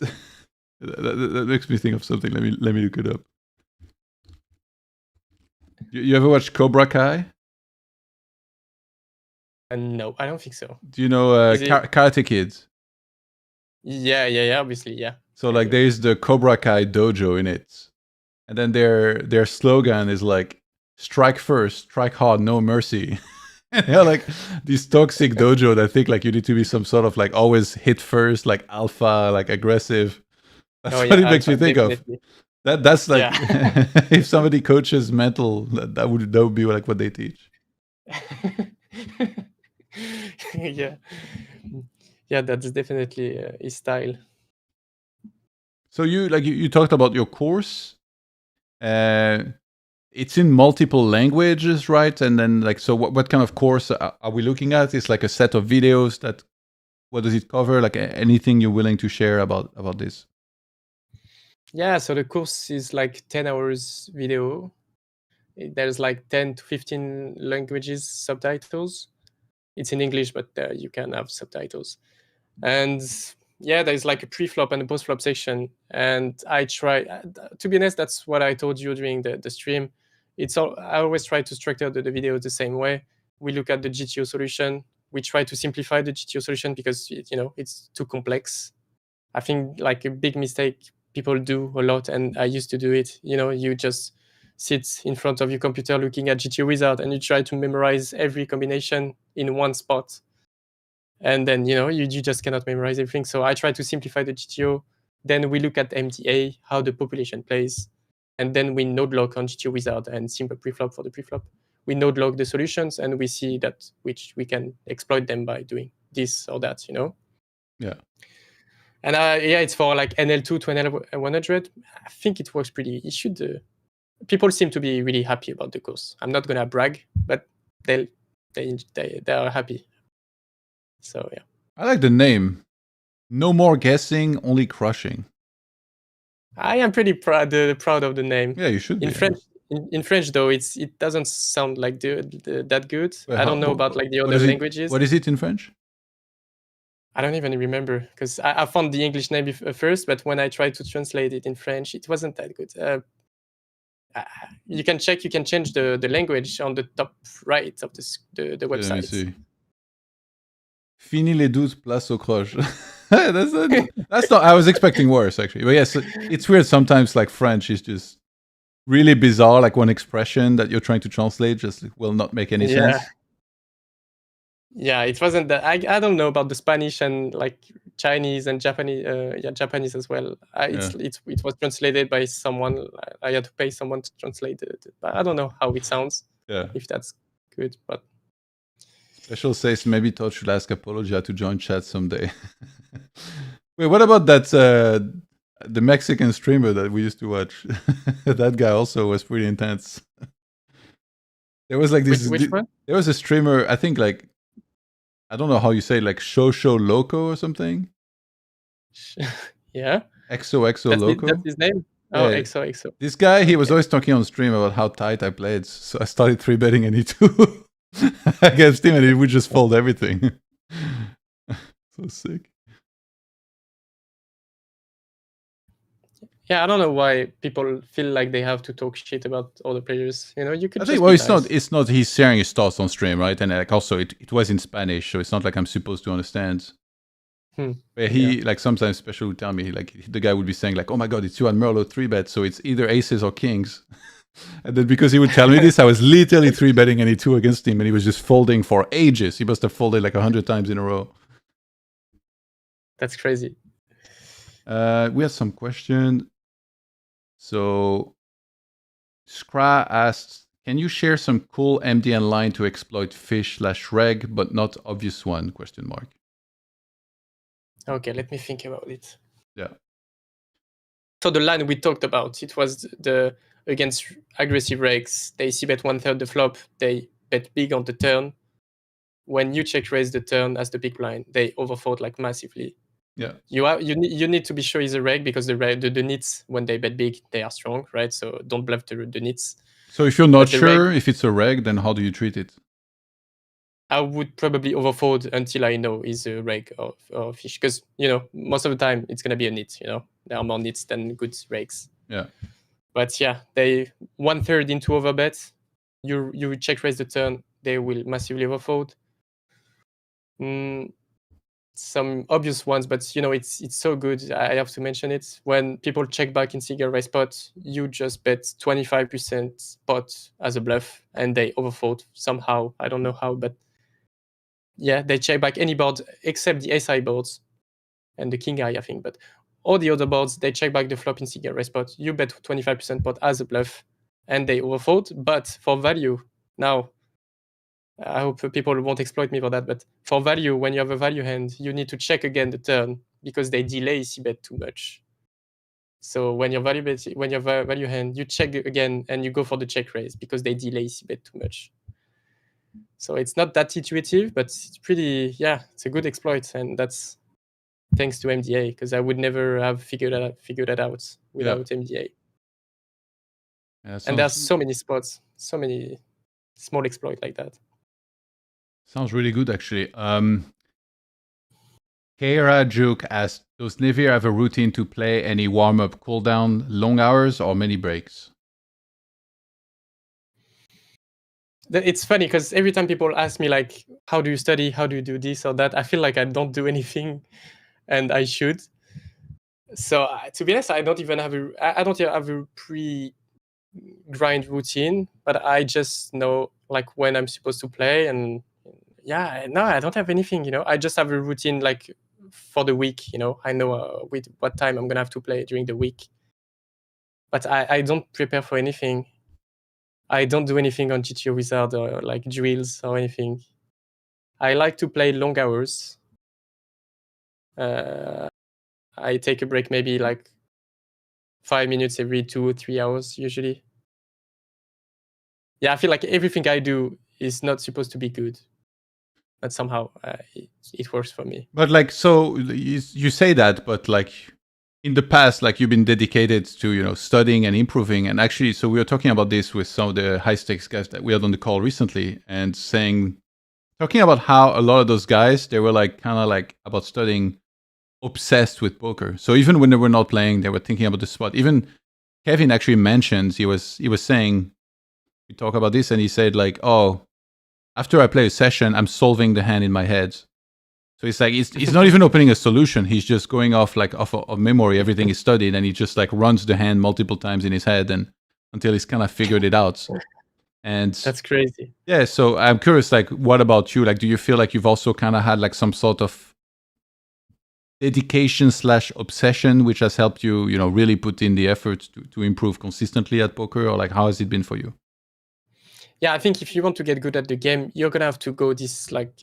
That makes me think of something. Let me look it up. You ever watch Cobra Kai? No, I don't think so. Do you know Karate Kid? Yeah. Obviously, yeah. So like there's the Cobra Kai dojo in it, and then their slogan is like strike first, strike hard, no mercy. And they're like these toxic dojo that think like you need to be some sort of like always hit first, like alpha, like aggressive. That's what it makes me think definitely. of. That's like Yeah. if somebody coaches mental, that would be like what they teach. Yeah. Yeah, that's definitely his style. So you talked about your course. It's in multiple languages, right? And then like, so what kind of course are we looking at? It's like a set of videos that, what does it cover? Like anything you're willing to share about this? Yeah, so the course is like 10 hours video. There's like 10 to 15 languages subtitles. It's in English, but you can have subtitles. And yeah, there's like a pre-flop and a post-flop section. And I try, to be honest, that's what I told you during the stream. I always try to structure the video the same way. We look at the GTO solution. We try to simplify the GTO solution because it's too complex. I think like a big mistake people do a lot, and I used to do it. You just sit in front of your computer looking at GTO wizard and you try to memorize every combination in one spot. And then you just cannot memorize everything. So I try to simplify the GTO. Then we look at MTA, how the population plays, and then we node log on GTO wizard and simple preflop for the preflop. We node log the solutions and we see that which we can exploit them by doing this or that. Yeah. And it's for like NL2 to NL100. I think it works pretty. It should. People seem to be really happy about the course. I'm not gonna brag, but they are happy. So yeah. I like the name. No more guessing, only crushing. I am pretty proud of the name. Yeah, you should be. In French, in French though, it doesn't sound like that good. Wait, I don't know about like the other languages. What is it in French? I don't even remember because I found the English name first, but when I tried to translate it in French, it wasn't that good. You can check. You can change the language on the top right of the website. Let me see. Fini les doutes, place au croche. That's not. I was expecting worse actually, but yes, it's weird sometimes. Like French is just really bizarre. Like one expression that you're trying to translate just will not make any sense. Yeah, it wasn't that. I don't know about the Spanish and like Chinese and Japanese. Japanese as well. It was translated by someone. I had to pay someone to translate it. But I don't know how it sounds. Yeah, if that's good. But Special says maybe Todd should ask Apologia to join chat someday. Wait, what about that? The Mexican streamer that we used to watch. That guy also was pretty intense. There was like this. Which one? There was a streamer. I think like, I don't know how you say it, like Shosho Loco or something. Yeah. XOXO Loco. That's his name. Oh, XOXO. This guy, he was always talking on stream about how tight I played. So I started 3-betting and E2 against him, and he would just fold everything. So sick. Yeah, I don't know why people feel like they have to talk shit about other players. You could. I think, well, it's not. He's sharing his thoughts on stream, right? And like also, it was in Spanish, so it's not like I'm supposed to understand. But he like sometimes Special would tell me like the guy would be saying like, "Oh my god, it's you and Merlo 3-bet, so it's either aces or kings." And then because he would tell me this, I was literally 3-betting any 2 against him, and he was just folding for ages. He must have folded like 100 times in a row. That's crazy. We have some question. So Skra asks, can you share some cool MDN line to exploit fish/reg, but not obvious one? ? Okay, let me think about it. Yeah. So the line we talked about, it was against aggressive regs. They c-bet 1/3 the flop. They bet big on the turn. When you check raise the turn as the big blind, they overfold like massively. Yeah. You need to be sure it's a reg because the nits, when they bet big, they are strong, right? So don't bluff the nits. So if you're not sure if it's a reg, then how do you treat it? I would probably overfold until I know is a reg or fish, because most of the time it's gonna be a nit. There are more nits than good regs. Yeah. But yeah, they 1/3 into overbet. You check raise the turn, they will massively overfold. some obvious ones, but you know, it's so good. I have to mention it. When people check back in CGWC spot, you just bet 25% spot as a bluff, and they overfold somehow. I don't know how, but yeah, they check back any board except the SI boards and the king eye, I think. But all the other boards, they check back the flop in CGWC spot. You bet 25% pot as a bluff, and they overfold. But for value, now I hope people won't exploit me for that, but for value, when you have a value hand, you need to check again the turn because they delay c-bet too much. So when your value hand, you check again and you go for the check raise because they delay c-bet too much. So it's not that intuitive, but it's pretty, yeah, it's a good exploit, and that's thanks to MDA, because I would never have figured that out without MDA. And there's so many spots, so many small exploits like that. Sounds really good, actually. Keira Juk asked, does Nevir have a routine to play any warm-up, cool-down, long hours, or many breaks? It's funny because every time people ask me, like, how do you study? How do you do this or that? I feel like I don't do anything, and I should. So to be honest, I don't have a pre-grind routine, but I just know like when I'm supposed to play, and yeah, no, I don't have anything. You know, I just have a routine like for the week. You know, I know with what time I'm gonna have to play during the week, but I don't prepare for anything. I don't do anything on GTO Wizard or like drills or anything. I like to play long hours. I take a break maybe like 5 minutes every 2 or 3 hours usually. Yeah, I feel like everything I do is not supposed to be good, but somehow it works for me. But like, so you say that, but like in the past, like you've been dedicated to, you know, studying and improving. And actually, so we were talking about this with some of the high stakes guys that we had on the call recently, and talking about how a lot of those guys, they were like kind of like about studying, obsessed with poker. So even when they were not playing, they were thinking about the spot. Even Kevin actually mentions, he was saying, we talk about this, and he said like, oh, after I play a session, I'm solving the hand in my head. So it's like he's not even opening a solution. He's just going off of memory. Everything is studied, and he just like runs the hand multiple times in his head and until he's kind of figured it out. And that's crazy. Yeah. So I'm curious, like, what about you? Like, do you feel like you've also kind of had like some sort of dedication / obsession, which has helped you, you know, really put in the effort to improve consistently at poker, or like how has it been for you? Yeah, I think if you want to get good at the game, you're gonna have to go this like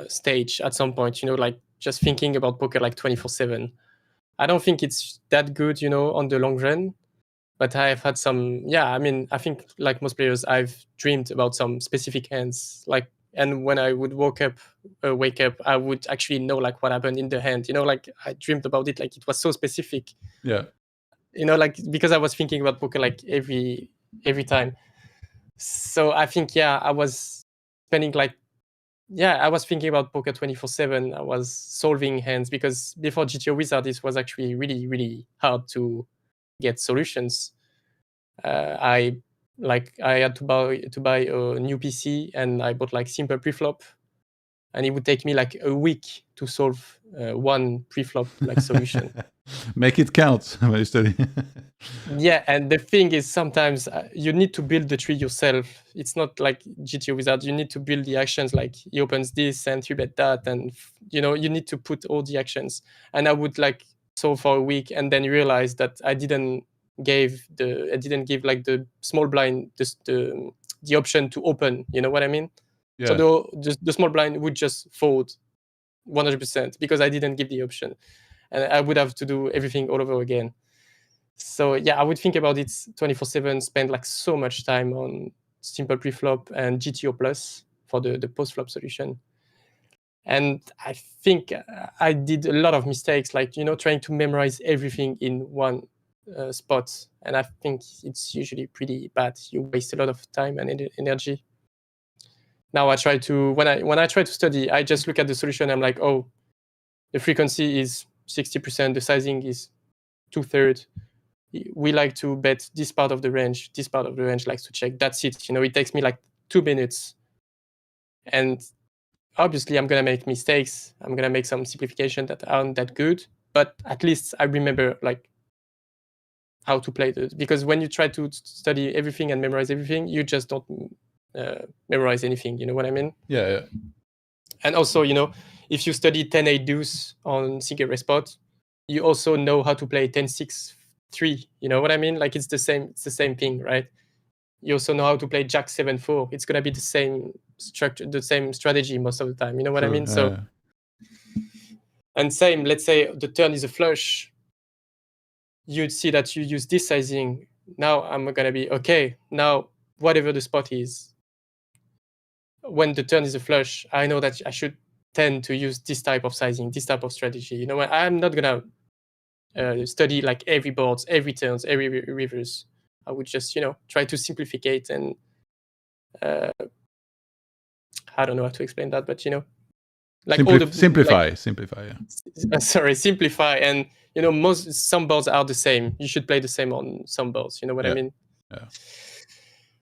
stage at some point. You know, like just thinking about poker like 24/7. I don't think it's that good, you know, on the long run. But I've had some. Yeah, I mean, I think like most players, I've dreamed about some specific hands. Like, and when I would wake up, I would actually know like what happened in the hand. You know, like I dreamed about it. Like it was so specific. Yeah. You know, like because I was thinking about poker like every time. So I think, yeah, I was spending like, yeah, I was thinking about poker 24/7. I was solving hands because before GTO Wizard, this was actually really, really hard to get solutions. I had to buy a new PC, and I bought like simple preflop, and it would take me like a week to solve one preflop like solution. Make it count when you study. Yeah, and the thing is, sometimes you need to build the tree yourself. It's not like GTO Wizard. You need to build the actions, like he opens this and 3-bet that, and you know, you need to put all the actions. And I would like solve for a week, and then realize that I didn't give like the small blind the option to open. You know what I mean? Yeah. So the small blind would just fold 100% because I didn't give the option, and I would have to do everything all over again. So yeah, I would think about it 24/7, spend like so much time on simple preflop and GTO plus for the post-flop solution. And I think I did a lot of mistakes, like, you know, trying to memorize everything in one spot. And I think it's usually pretty bad. You waste a lot of time and energy. Now I try to, when I try to study, I just look at the solution. I'm like, oh, the frequency is 60%, the sizing is 2/3. We like to bet this part of the range. This part of the range likes to check. That's it. You know, it takes me like 2 minutes. And obviously I'm gonna make mistakes. I'm gonna make some simplification that aren't that good, but at least I remember like how to play it. Because when you try to study everything and memorize everything, you just don't memorize anything. You know what I mean? Yeah. And also, if you study 10-8 deuce on single spot, you also know how to play 10-6-3. You know what I mean? Like it's the same thing, right? You also know how to play Jack 7-4. It's gonna be the same structure, the same strategy most of the time. You know what I mean? So, and same. Let's say the turn is a flush. You'd see that you use this sizing. Now I'm gonna be okay. Now whatever the spot is, when the turn is a flush, I know that I should tend to use this type of sizing, this type of strategy. You know, I'm not gonna study like every boards, every turns, every rivers. I would just try to simplify and I don't know how to explain that, but like simplify. Yeah. Sorry, simplify, and some boards are the same. You should play the same on some boards. You know what I mean? Yeah.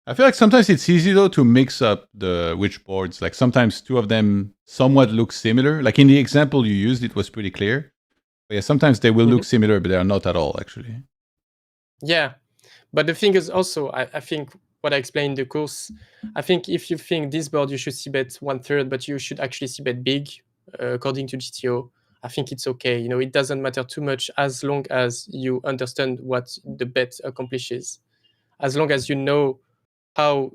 I feel like sometimes it's easy though to mix up which boards. Like sometimes two of them somewhat look similar. Like in the example you used, it was pretty clear. But yeah, sometimes they will look similar, but they are not at all actually. Yeah, but the thing is also, I think what I explained in the course, I think if you think this board you should c-bet 1/3, but you should actually c-bet big, according to GTO, I think it's okay. It doesn't matter too much as long as you understand what the bet accomplishes. As long as you know how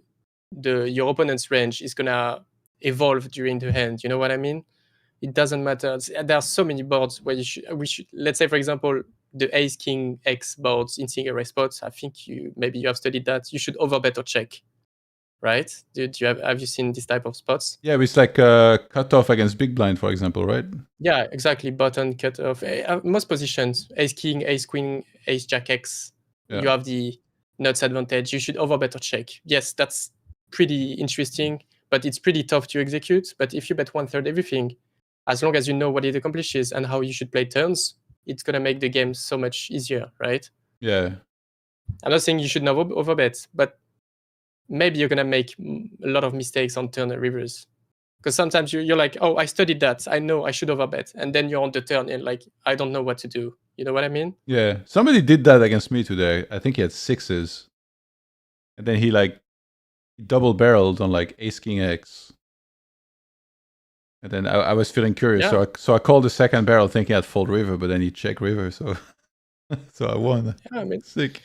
your opponent's range is gonna evolve during the hand. You know what I mean? It doesn't matter. There are so many boards where we should, let's say, for example, the Ace King X boards in single race spots. I think maybe you have studied that. You should overbet or check, right? Have you seen this type of spots? Yeah, it's like cut off against big blind, for example, right? Yeah, exactly. Button cut off. Most positions, Ace King, Ace Queen, Ace Jack X. Yeah. You have the nuts advantage. You should overbet or check. Yes, that's pretty interesting, but it's pretty tough to execute. But if you bet 1/3 everything, as long as you know what it accomplishes and how you should play turns, it's going to make the game so much easier, right? Yeah. I'm not saying you should never overbet, but maybe you're going to make a lot of mistakes on turn and rivers. Because sometimes you're like, oh, I studied that. I know I should overbet. And then you're on the turn and like, I don't know what to do. You know what I mean? Yeah. Somebody did that against me today. I think he had 6s. And then he double barreled on like Ace King X. And then I was feeling curious. Yeah. So I called the second barrel thinking I'd fold river, but then he checked river. So so I won. Yeah, I mean, sick.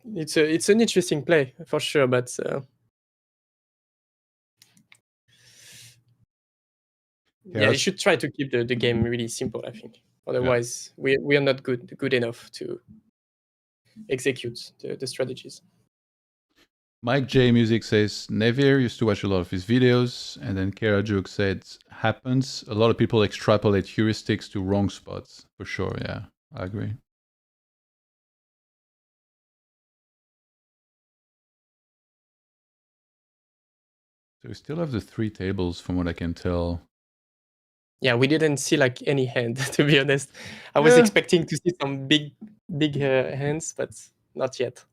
It's an interesting play for sure, but yeah, you should try to keep the game really simple, I think. Otherwise, we are not good enough to execute the strategies. Mike J Music says Nevir used to watch a lot of his videos, and then Kara Juk said happens. A lot of people extrapolate heuristics to wrong spots. For sure, yeah, I agree. So we still have the 3 tables from what I can tell. Yeah, we didn't see like any hand, to be honest. I was expecting to see some big hands, but not yet.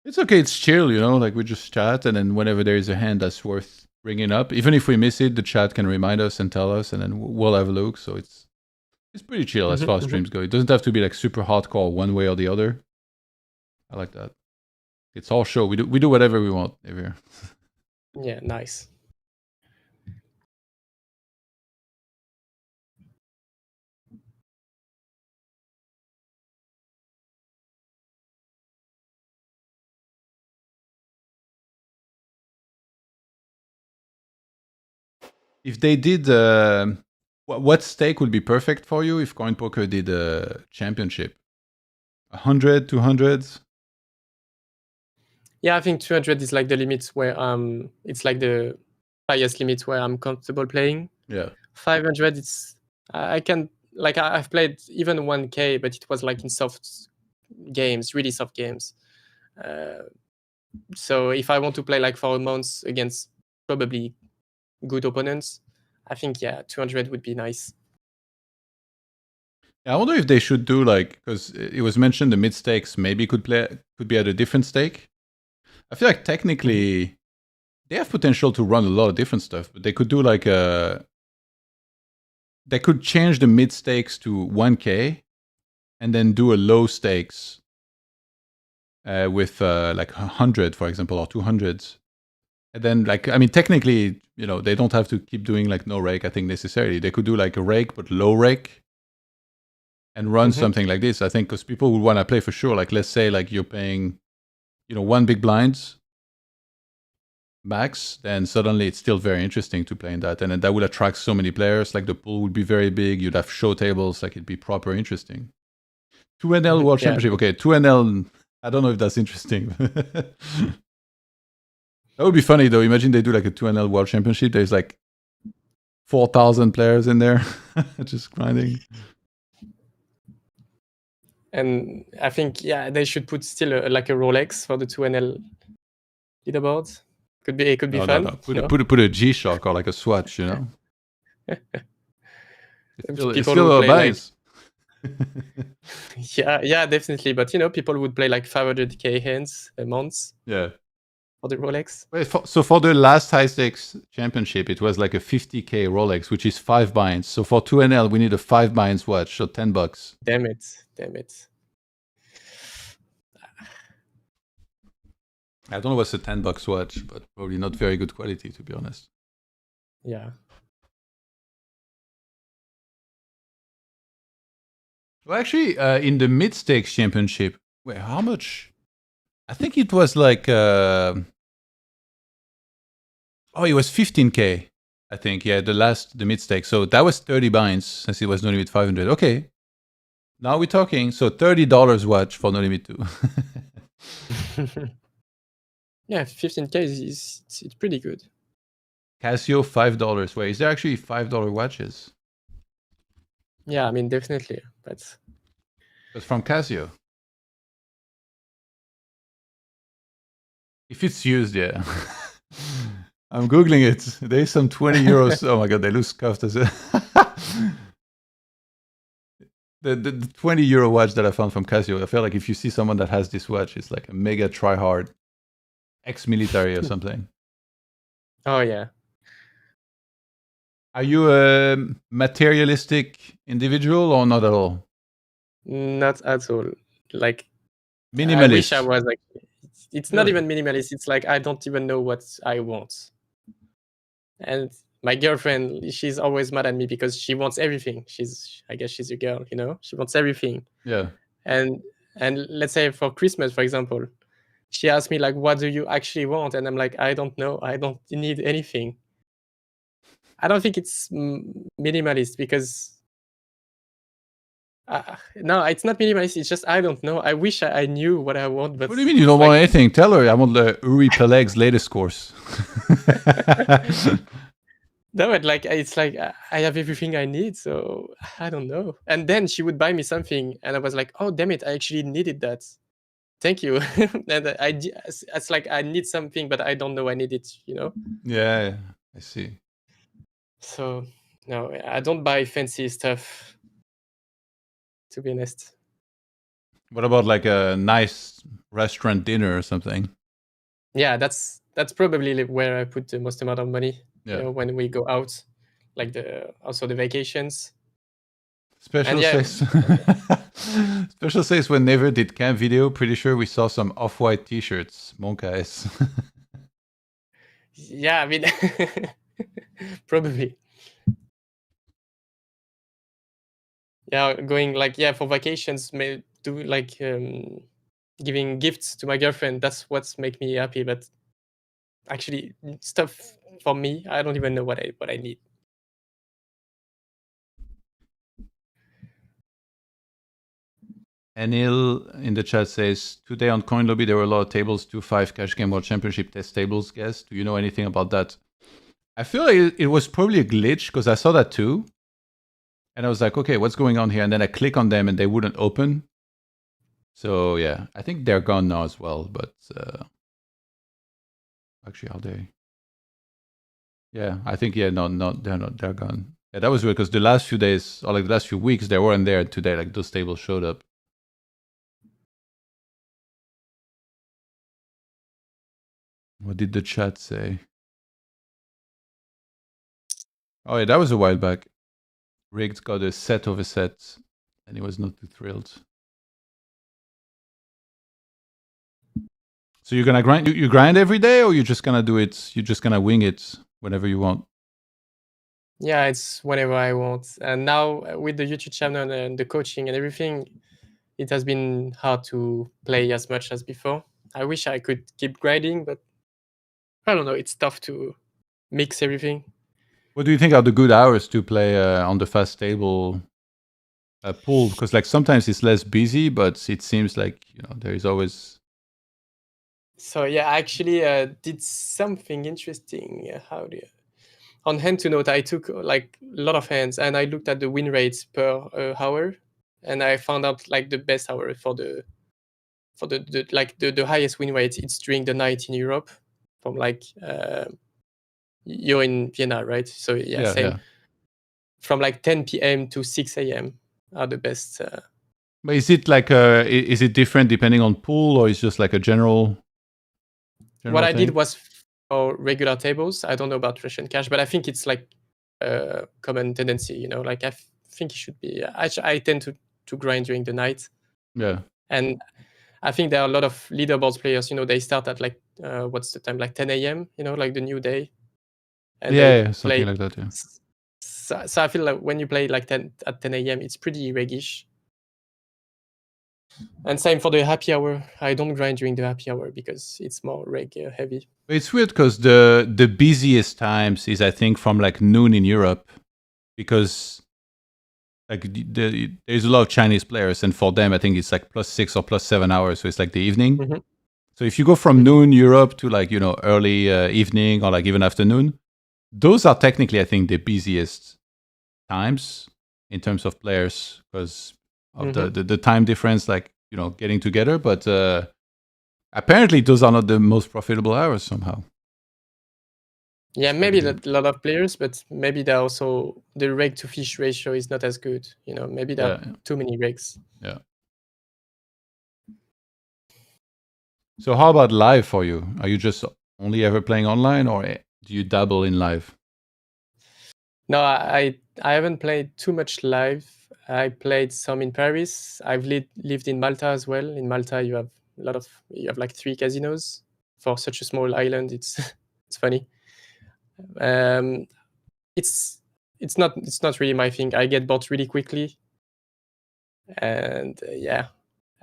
It's okay, it's chill, like we just chat, and then whenever there is a hand that's worth bringing up, even if we miss it, the chat can remind us and tell us, and then we'll have a look. So it's pretty chill as far as streams go. It doesn't have to be like super hardcore one way or the other. I like that. It's all show. We do whatever we want here. Yeah, nice. If they did, what stake would be perfect for you if CoinPoker did a championship? 100, 200? Yeah, I think 200 is like the limit where it's like the highest limit where I'm comfortable playing. Yeah. 500, I can, like, I've played even 1K, but it was like in soft games, really soft games. So if I want to play like for a month against probably good opponents, I think 200 would be nice. I wonder if they should do because it was mentioned the mid stakes maybe could be at a different stake. I feel like technically they have potential to run a lot of different stuff, but they could do like they could change the mid stakes to 1K and then do a low stakes with like 100, for example, or 200. And then, like, I mean, technically, you know, they don't have to keep doing like no rake, I think, necessarily. They could do like a rake, but low rake and run something like this, I think, because people would want to play for sure. Like, let's say like you're paying, you know, 1 big blind max, then suddenly it's still very interesting to play in that. And then that would attract so many players. Like the pool would be very big. You'd have show tables. Like it'd be proper interesting. 2NL World Championship. Okay, 2NL. I don't know if that's interesting. That would be funny though. Imagine they do like a 2NL World Championship. There's like 4,000 players in there just grinding. And I think, yeah, they should put still like a Rolex for the 2NL leaderboard. It could be fun. No. Put a G-Shock or like a Swatch, you know? It's still nice. Yeah, definitely. But, you know, people would play like 500K hands a month. Yeah. For the Rolex. Wait, so for the last high stakes championship, it was like a 50K Rolex, which is 5 buyins. So for 2NL, we need a 5 buyins watch, so $10. Damn it. I don't know what's a $10 watch, but probably not very good quality, to be honest. Yeah. Well, actually, in the mid stakes championship, wait, how much? I think it was like, it was 15K. I think, yeah, the mid stakes. So that was 30 buyins since it was No Limit 500. Okay, now we're talking. So $30 watch for No Limit 2. Yeah, 15K is it's pretty good. Casio $5. Wait, is there actually $5 watches? Yeah, I mean, definitely. But it's from Casio. If it's used, yeah. I'm Googling it. There's some 20 euros. Oh my God, they lose scuffed as well. The 20 euro watch that I found from Casio, I feel like if you see someone that has this watch, it's like a mega try-hard ex-military or something. Oh, yeah. Are you a materialistic individual or not at all? Not at all. Like, minimalist. I wish I was like, it's not even minimalist. It's like, I don't even know what I want. And my girlfriend, she's always mad at me because she wants everything. I guess she's a girl, you know? She wants everything. Yeah. And let's say for Christmas, for example, she asked me like, what do you actually want? And I'm like, I don't know. I don't need anything. I don't think it's minimalist because no, it's not minimalist. It's just I don't know. I wish I knew what I want. But what do you mean you don't want anything? Tell her I want the Uri Peleg's latest course. No, but like it's like I have everything I need, so I don't know. And then she would buy me something, and I was like, oh damn it, I actually needed that. Thank you. And it's like I need something, but I don't know I need it. You know? Yeah, I see. So no, I don't buy fancy stuff. To be honest. What about like a nice restaurant dinner or something? Yeah, that's probably where I put the most amount of money. Yeah. You know, when we go out, like also the vacations. Special says when Never did camp video, pretty sure we saw some off-white t-shirts. Monkey's. Yeah, I mean, probably. Yeah, going like for vacations, may do like giving gifts to my girlfriend. That's what's make me happy. But actually, stuff for me, I don't even know what I need. Anil in the chat says, today on Coin Lobby, there were a lot of tables, 2-5 Cash Game World Championship test tables, guess. Do you know anything about that? I feel like it was probably a glitch because I saw that too. And I was like, okay, what's going on here? And then I click on them and they wouldn't open. So yeah, I think they're gone now as well. But actually, are they? Yeah, I think, yeah, no, they're gone. Yeah, that was weird because the last few days, or like the last few weeks, they weren't there. And today, like those tables showed up. What did the chat say? Oh yeah, that was a while back. Rigged got a set of a set, and he was not too thrilled. So you're gonna grind. You grind every day, or you're just gonna do it? You're just gonna wing it whenever you want. Yeah, it's whenever I want. And now with the YouTube channel and the coaching and everything, it has been hard to play as much as before. I wish I could keep grinding, but I don't know. It's tough to mix everything. What do you think are the good hours to play on the fast table pool? Because like sometimes it's less busy, but it seems like there is always. So yeah, I actually did something interesting. How do you... On hand to note, I took like a lot of hands and I looked at the win rates per hour, and I found out like the best hour for the highest win rate. It's during the night in Europe, from like you're in Vienna, right? So yeah, same. Yeah. From like 10 p.m. to 6 a.m. are the best. But is it like is it different depending on pool, or is just like a general? What I thing? did was for regular tables. I don't know about Russian cash, but I think it's like a common tendency. Like I think it should be. I tend to grind during the night. Yeah. And I think there are a lot of leaderboards players. They start at like what's the time? Like 10 a.m. Like the new day. And yeah, something like that. Yeah. So I feel like when you play like 10 a.m., it's pretty reggish. And same for the happy hour. I don't grind during the happy hour because it's more reg heavy. It's weird because the busiest times is I think from like noon in Europe, because like there's a lot of Chinese players, and for them I think it's like +6 or +7 hours, so it's like the evening. Mm-hmm. So if you go from noon Europe to like early evening or like even afternoon, those are technically I think the busiest times in terms of players because of the time difference, like getting together. But apparently those are not the most profitable hours somehow. Yeah, maybe a lot of players, but maybe there also the reg to fish ratio is not as good. Maybe there are too many regs. Yeah. So how about live for you? Are you just only ever playing online, or do you dabble in live? No, I haven't played too much live. I played some in Paris. I've lived in Malta as well. In Malta, you have like 3 casinos for such a small island. It's it's funny. It's not really my thing. I get bored really quickly, and yeah.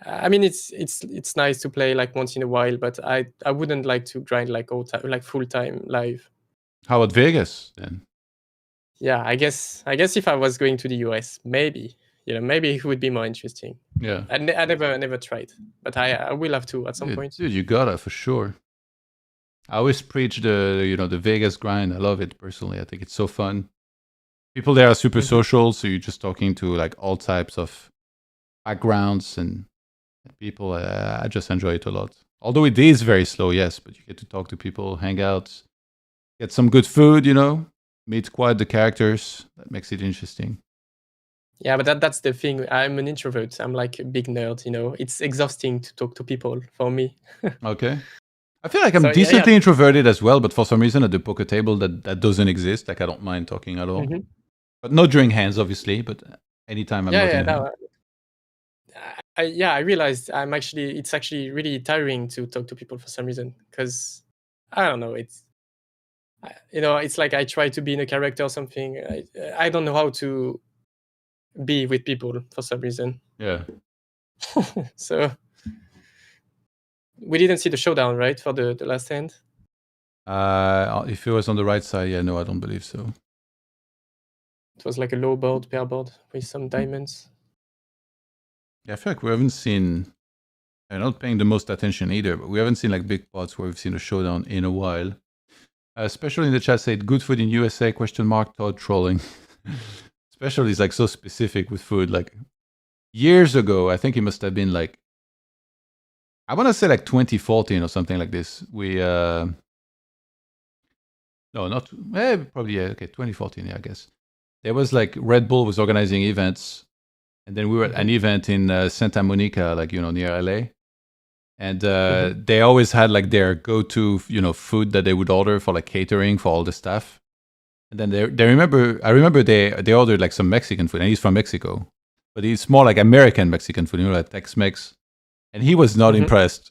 I mean, it's nice to play like once in a while, but I wouldn't like to grind like all time, like full time live. How about Vegas then? Yeah, I guess if I was going to the US, maybe it would be more interesting. Yeah, I never tried, but I will have to at some point. Dude, you gotta for sure. I always preach the Vegas grind. I love it personally. I think it's so fun. People there are super social, so you're just talking to like all types of backgrounds and people. I just enjoy it a lot. Although it is very slow, yes, but you get to talk to people, hang out, get some good food, meet quite the characters. That makes it interesting. Yeah, but that's the thing. I'm an introvert. I'm like a big nerd, It's exhausting to talk to people for me. Okay. I feel like I'm decently introverted as well, but for some reason at the poker table that doesn't exist. Like I don't mind talking at all. But not during hands, obviously, but anytime I'm not in hand. I realized it's actually really tiring to talk to people for some reason, because I don't know, it's like I try to be in a character or something. I don't know how to be with people for some reason. Yeah. So we didn't see the showdown, right, for the last hand? If it was on the right side, yeah, no, I don't believe so. It was like a low board, pair board with some diamonds. Yeah, I feel like we haven't seen. I'm not paying the most attention either, but we haven't seen like big pots where we've seen a showdown in a while. Especially in the chat said, good food in USA, ? Todd trolling. Especially is like so specific with food. Like years ago, I think it must have been like, I want to say like 2014 or something like this. We, no, not, probably, yeah, okay, 2014, yeah, I guess. There was like, Red Bull was organizing events, and then we were at an event in Santa Monica, like, near LA. And they always had like their go-to, food that they would order for like catering for all the staff. And then I remember they ordered like some Mexican food, and he's from Mexico, but it's more like American Mexican food, like Tex-Mex. And he was not impressed.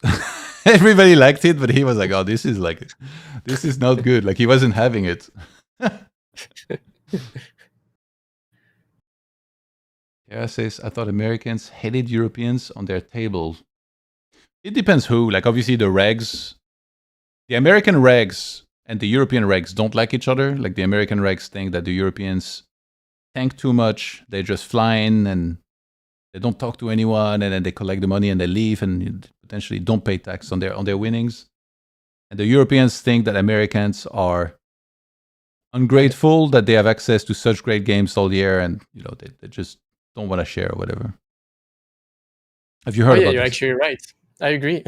Everybody liked it, but he was like, "Oh, this is not good." Like he wasn't having it. Yeah, says I thought Americans hated Europeans on their table. It depends who. Like obviously the regs, the American regs and the European regs don't like each other. Like the American regs think that the Europeans tank too much. They just fly in and they don't talk to anyone, and then they collect the money and they leave and potentially don't pay tax on their winnings. And the Europeans think that Americans are ungrateful, that they have access to such great games all year, and they just don't want to share or whatever. Have you heard about you're this? actually right. I agree.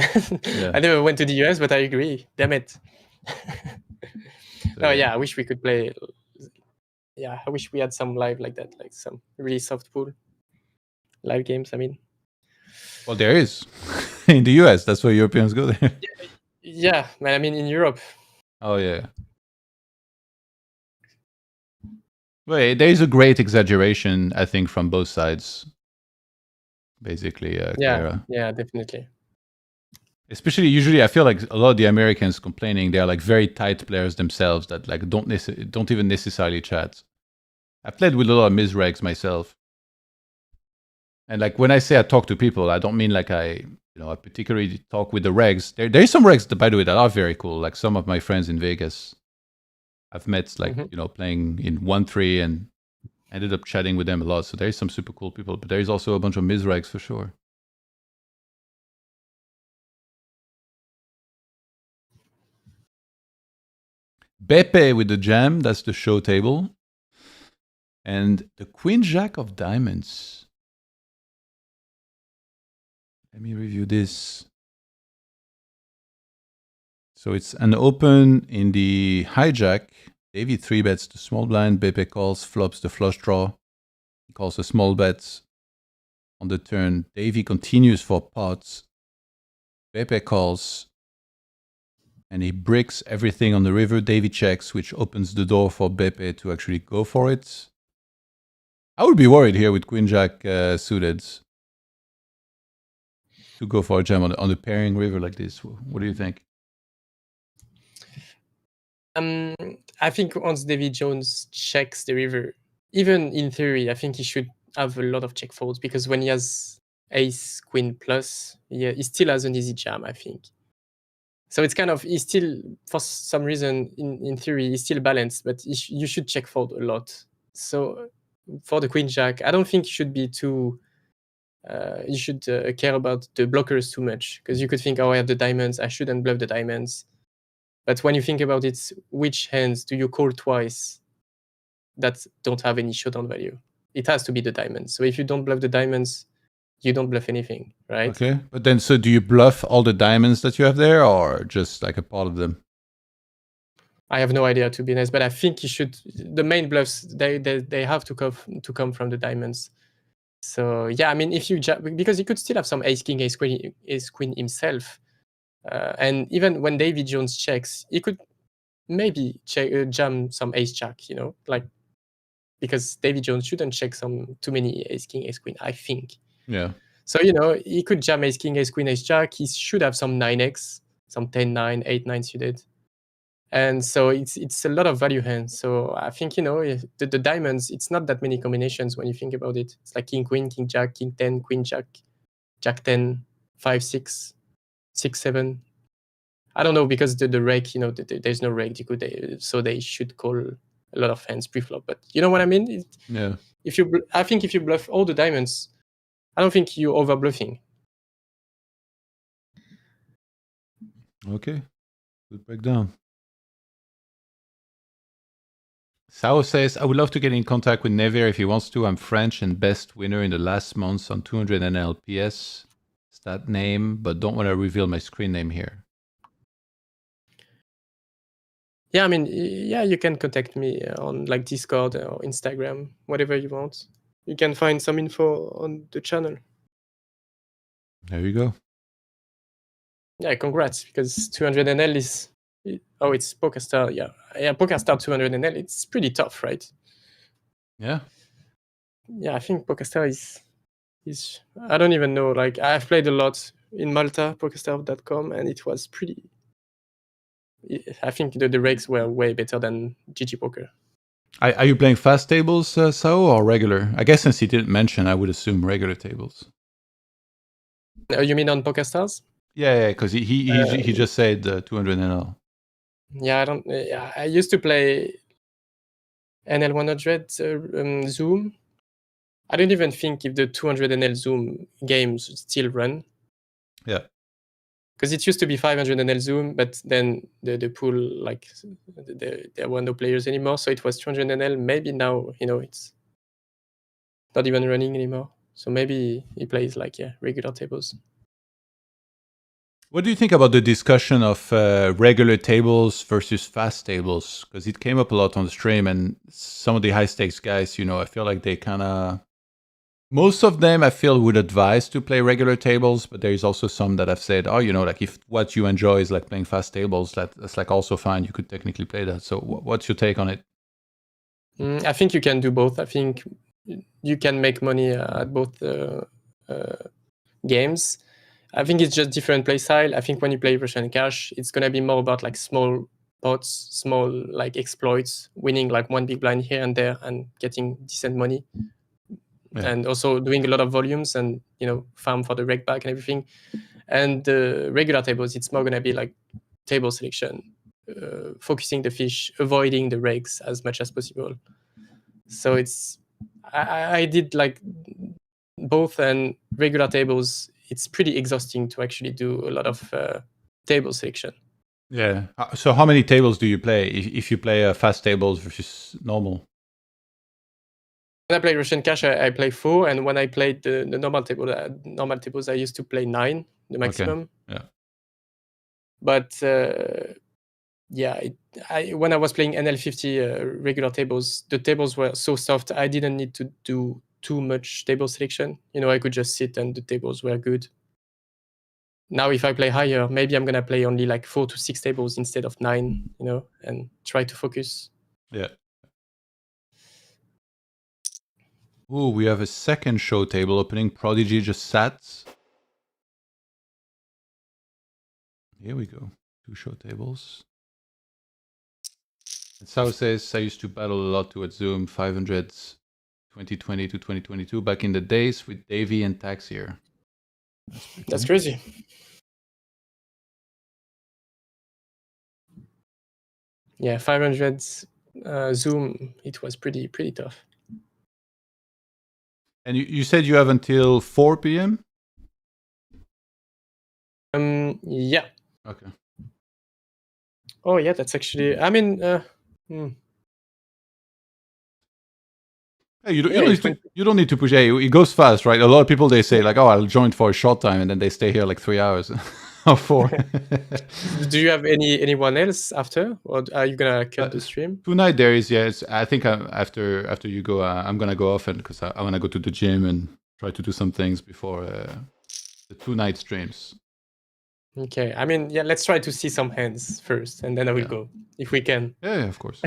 Yeah. I never went to the US, but I agree. Damn it. So, yeah, I wish we could play. Yeah, I wish we had some live like that, like some really soft pool live games. I mean, well, there is in the US. That's why Europeans go there. Yeah, man. I mean, in Europe. Oh yeah. Well, there is a great exaggeration, I think, from both sides. Basically, Yeah, definitely. Especially, usually, I feel like a lot of the Americans complaining they are like very tight players themselves that like don't even necessarily chat. I've played with a lot of misregs myself, and like when I say I talk to people, I don't mean like I particularly talk with the regs. There's some regs, by the way, that are very cool. Like some of my friends in Vegas, I've met like playing in 1-3 and ended up chatting with them a lot. So there's some super cool people, but there's also a bunch of misregs for sure. Beppe with the jam, that's the show table. And the Queen Jack of Diamonds. Let me review this. So it's an open in the hijack. Davy 3-bets the small blind. Beppe calls, flops the flush draw. He calls a small bet on the turn. Davy continues for pots. Beppe calls, and he bricks everything on the river. Davy checks, which opens the door for Beppe to actually go for it. I would be worried here with Queen Jack suited to go for a jam on the pairing river like this. What do you think? I think once Davy Jones checks the river, even in theory, I think he should have a lot of check folds, because when he has ace queen plus, he still has an easy jam, I think. So it's kind of, he's still, for some reason, in theory, he's still balanced, but you should check fold a lot. So for the Queen Jack, I don't think you should be too, you should care about the blockers too much, because you could think, oh, I have the diamonds, I shouldn't bluff the diamonds. But when you think about it, which hands do you call twice that don't have any showdown value? It has to be the diamonds. So if you don't bluff the diamonds, you don't bluff anything, right? Okay, but then so do you bluff all the diamonds that you have there, or just like a part of them? I have no idea, to be honest, but I think you should. The main bluffs they have to come from the diamonds. So yeah, I mean, if you because you could still have some ace king, ace queen himself, and even when Davy Jones checks, he could maybe jam some ace jack, like, because Davy Jones shouldn't check too many ace king, ace queen, I think. Yeah. So he could jam ace king, ace queen, ace jack. He should have some 9x, some 10-9, 8-9 suited. And so it's a lot of value hands. So I think, the diamonds, it's not that many combinations when you think about it. It's like king, queen, king, jack, king 10, queen, jack, jack 10, 5, 6, 6, 7. I don't know, because the reg, there's no reg. So they should call a lot of hands pre-flop. But you know what I mean? Yeah. I think if you bluff all the diamonds, I don't think you're over bluffing. Okay. Good breakdown. Sao says, I would love to get in contact with Never if he wants to. I'm French and best winner in the last month on 200 NLPS. It's that name, but don't want to reveal my screen name here. Yeah, I mean, yeah, you can contact me on like Discord or Instagram, whatever you want. You can find some info on the channel. There you go. Yeah, congrats, because 200 NL is Oh, it's PokerStar. Yeah, PokerStar 200 NL. It's pretty tough, right? Yeah. Yeah, I think PokerStar is. I don't even know. Like, I've played a lot in Malta, PokerStrategy.com, and it was pretty. I think the regs were way better than GG Poker. Are you playing fast tables, Sao, or regular? I guess since he didn't mention, I would assume regular tables. You mean on PokerStars? Yeah, because he just said 200 NL. Yeah, I don't. I used to play NL 100 Zoom. I don't even think if the 200 NL Zoom games still run. Yeah. Because it used to be 500 NL Zoom, but then the pool, like, there were no players anymore, so it was 200 NL. Maybe now, it's not even running anymore. So maybe he plays like regular tables. What do you think about the discussion of regular tables versus fast tables? Because it came up a lot on the stream, and some of the high stakes guys, I feel like they kind of. Most of them, I feel, would advise to play regular tables, but there's also some that have said, oh, like if what you enjoy is like playing fast tables, that's like also fine. You could technically play that. So what's your take on it? I think you can do both. I think you can make money at both games. I think it's just different play style. I think when you play Russian Cash, it's gonna be more about like small pots, small like exploits, winning like one big blind here and there and getting decent money. Yeah. And also doing a lot of volumes and farm for the reg back and everything. And the regular tables, it's more gonna be like table selection, focusing the fish, avoiding the regs as much as possible. So it's I did like both, and regular tables, it's pretty exhausting to actually do a lot of table selection. Yeah. So how many tables do you play if you play fast tables versus normal? When I play Russian Cash, I play 4, and when I played the normal tables, I used to play 9, the maximum. Okay. Yeah. But when I was playing NL50 regular tables, the tables were so soft, I didn't need to do too much table selection. I could just sit and the tables were good. Now, if I play higher, maybe I'm gonna play only like 4 to 6 tables instead of 9, and try to focus. Yeah. Ooh, we have a second show table opening. Prodigy just sat. Here we go. 2 show tables. And Sao says, I used to battle a lot towards Zoom 500s 2020 to 2022 back in the days with Davy and TaxHere. That's crazy. Yeah, 500s Zoom, it was pretty tough. And you said you have until 4 p.m.? Yeah. Okay. Oh, yeah, that's actually, I mean, Hey, you don't need to push. Hey, it goes fast, right? A lot of people, they say like, oh, I'll join for a short time, and then they stay here like 3 hours or 4. Do you have anyone else after, or are you gonna cut the stream? Tonight there is, yes. I think after you go, I'm gonna go off, and because I want to go to the gym and try to do some things before the 2 night streams. Okay, I mean, yeah, let's try to see some hands first, and then I will go if we can. Yeah, of course.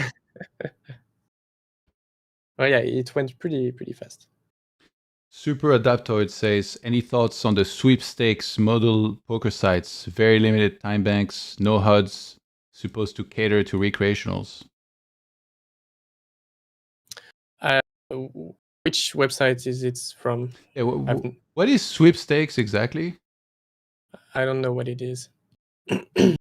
Oh yeah, it went pretty fast. Super Adaptoid says, any thoughts on the sweepstakes model poker sites? Very limited time banks, no HUDs, supposed to cater to recreationals. Which website is it from? Yeah, what is sweepstakes exactly? I don't know what it is. And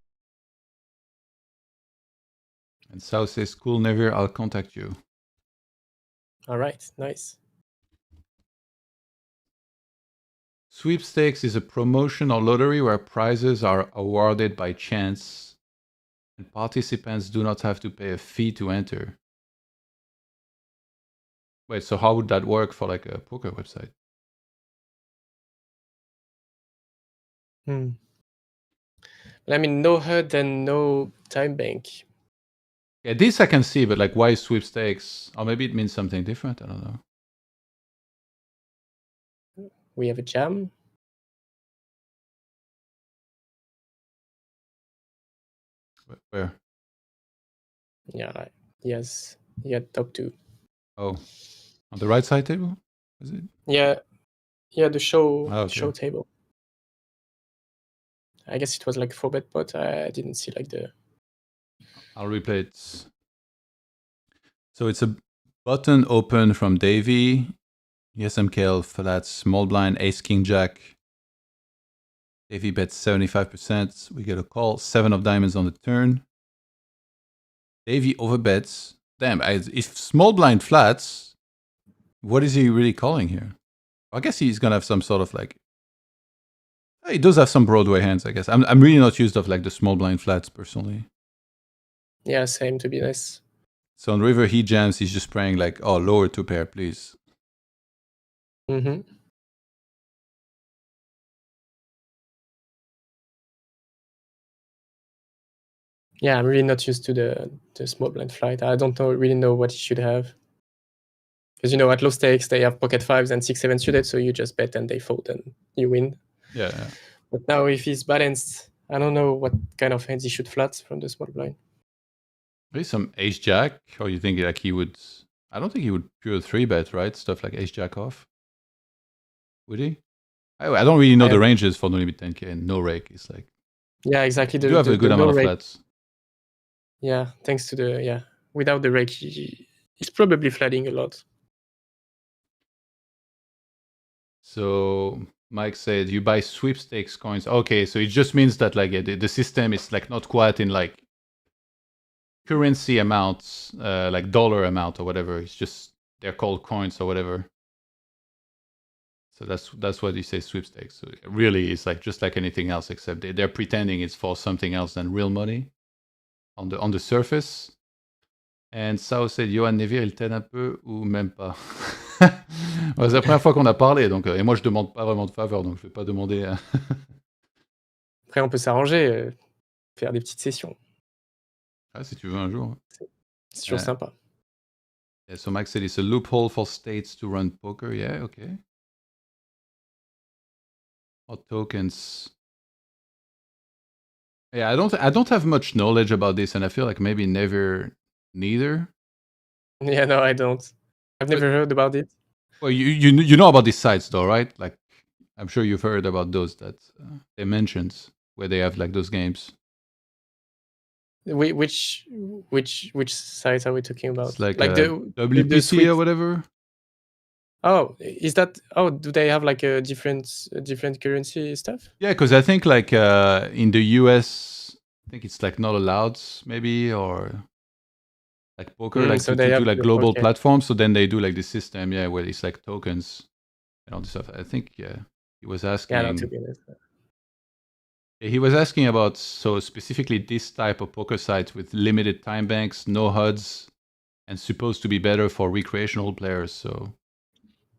Sao says, cool, Nevir, I'll contact you. All right, nice. Sweepstakes is a promotion or lottery where prizes are awarded by chance and participants do not have to pay a fee to enter. Wait, so how would that work for like a poker website? I mean, no HUD and no time bank. Yeah, this I can see, but like why sweepstakes? Or maybe it means something different, I don't know. We have a jam. Where? Yeah, he had top 2. Oh, on the right side table, is it? Yeah, the show Oh, okay. show table. I guess it was like 4-bet pot. I didn't see like the. I'll replay it. So it's a button open from Davy. SMKL flats, small blind, ace, king, jack. Davy bets 75%. We get a call. 7 of diamonds on the turn. Davy overbets. Damn, if small blind flats, what is he really calling here? I guess he's gonna have some sort of like. He does have some Broadway hands, I guess. I'm really not used of like the small blind flats personally. Yeah, same, to be honest. So on river he jams, he's just praying like, oh, lower 2 pair, please. Mm-hmm. Yeah, I'm really not used to the small blind flight. I don't really know what he should have. Because at low stakes they have pocket 5s and 6-7 suited, so you just bet and they fold and you win. Yeah. But now if he's balanced, I don't know what kind of hands he should flat from the small blind. Maybe some ace jack, or you think like he would? I don't think he would pure 3-bet, right? Stuff like ace jack off. Would he? I don't really know the ranges for no limit 10k and no rake. It's like yeah, exactly. You do have a good amount of flats. Yeah, thanks to the without the rake, he's probably flatting a lot. So Mike said you buy sweepstakes coins. Okay, so it just means that like the system is like not quite in like currency amounts, like dollar amount or whatever. It's just they're called coins or whatever. So that's what you say sweepstakes. So really, it's like just like anything else, except they're pretending it's for something else than real money on the surface. And Sao said Johan Nevir, il t'aide un peu ou même pas. C'est la première fois qu'on a parlé, donc et moi je demande pas vraiment de faveur, donc je vais pas demander. Après, on peut s'arranger, faire des petites sessions. Ah, si tu veux un jour. C'est toujours sympa. Yeah, so Mike said it's a loophole for states to run poker. Yeah, okay. Hot tokens. Yeah, I don't have much knowledge about this, and I feel like maybe neither. Yeah, no, I don't. I've never heard about it. Well, you know about these sites though, right? Like, I'm sure you've heard about those that they mentioned where they have like those games. Which sites are we talking about? It's like the WPC or whatever. Oh, is that? Oh, do they have like a different currency stuff? Yeah, because I think like in the US, I think it's like not allowed, maybe, or like poker, like so to do like global platforms. So then they do like the system, yeah, where it's like tokens and all this stuff. I think, yeah, he was asking. Yeah, to be honest. He was asking about so specifically this type of poker sites with limited time banks, no HUDs, and supposed to be better for recreational players. So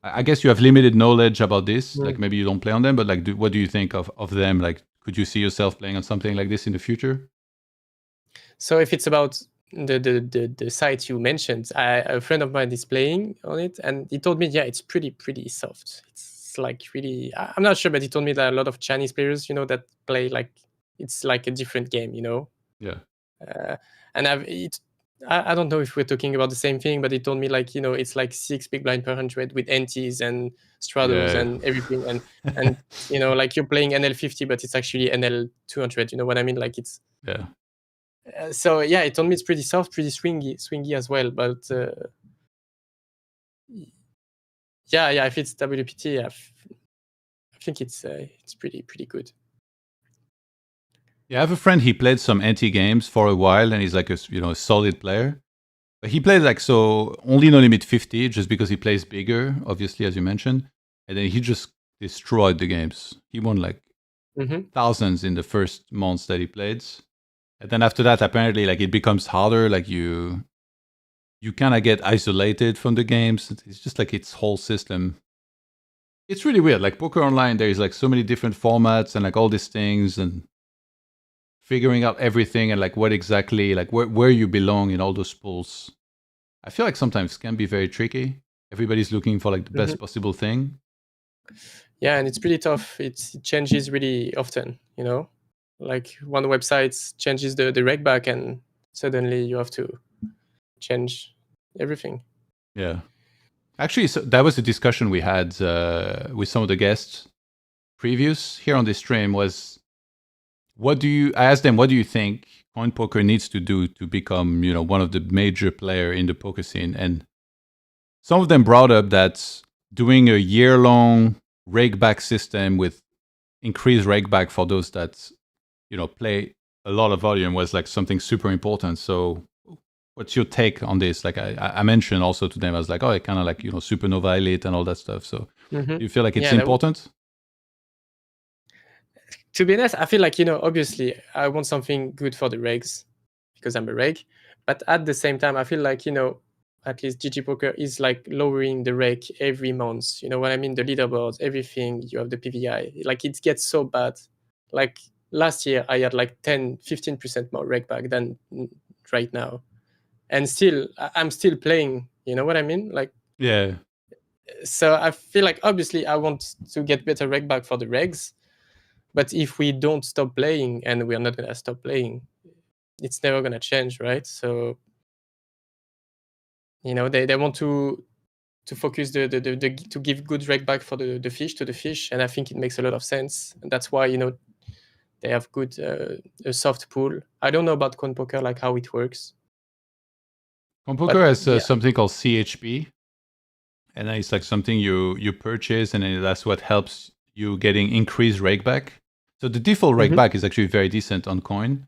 I guess you have limited knowledge about this. Like maybe you don't play on them, but like, what do you think of them? Like, could you see yourself playing on something like this in the future? So if it's about the site you mentioned, a friend of mine is playing on it, and he told me, yeah, it's pretty soft. It's like really, I'm not sure, but he told me that a lot of Chinese players, that play like it's like a different game, Yeah. And I don't know if we're talking about the same thing, but he told me like, it's like 6 big blind per 100 with NTs and straddles and everything. And like you're playing NL50, but it's actually NL200. You know what I mean? Like it's. Yeah. So yeah, he told me it's pretty soft, pretty swingy as well. But yeah, if it's WPT, I think it's pretty good. Yeah, I have a friend. He played some NT games for a while, and he's like a solid player. But he played like only no limit 50, just because he plays bigger, obviously, as you mentioned. And then he just destroyed the games. He won like thousands in the first months that he played. And then after that, apparently, like it becomes harder. Like you kind of get isolated from the games. It's just like its whole system. It's really weird. Like poker online, there is like so many different formats and like all these things and figuring out everything and like what exactly, like where you belong in all those pools. I feel like sometimes can be very tricky. Everybody's looking for like the best possible thing. Yeah, and it's pretty tough. It changes really often, Like one website changes the reg back and suddenly you have to change everything. Yeah. Actually, so that was a discussion we had with some of the guests previous here on this stream was, I asked them, what do you think CoinPoker needs to do to become, one of the major player in the poker scene? And some of them brought up that doing a year-long rakeback system with increased rakeback for those that, play a lot of volume was like something super important. So what's your take on this? Like I mentioned also to them, I was like, oh, it kind of like, supernova elite and all that stuff. So do you feel like it's important? To be honest, I feel like, obviously I want something good for the regs because I'm a reg. But at the same time, I feel like, at least GG Poker is like lowering the reg every month. You know what I mean? The leaderboards, everything, you have the PVI. Like it gets so bad. Like last year, I had like 10-15% more reg back than right now. And still, I'm still playing. You know what I mean? Like, yeah. So I feel like obviously I want to get better reg back for the regs. But if we don't stop playing, and we're not going to stop playing, it's never going to change, right? So, they want to focus to give good reg back for the fish to the fish, and I think it makes a lot of sense. And that's why they have good a soft pool. I don't know about CoinPoker, like how it works. CoinPoker has something called CHP, and it's like something you purchase, and then that's what helps you getting increased rakeback. So the default rakeback is actually very decent on Coin.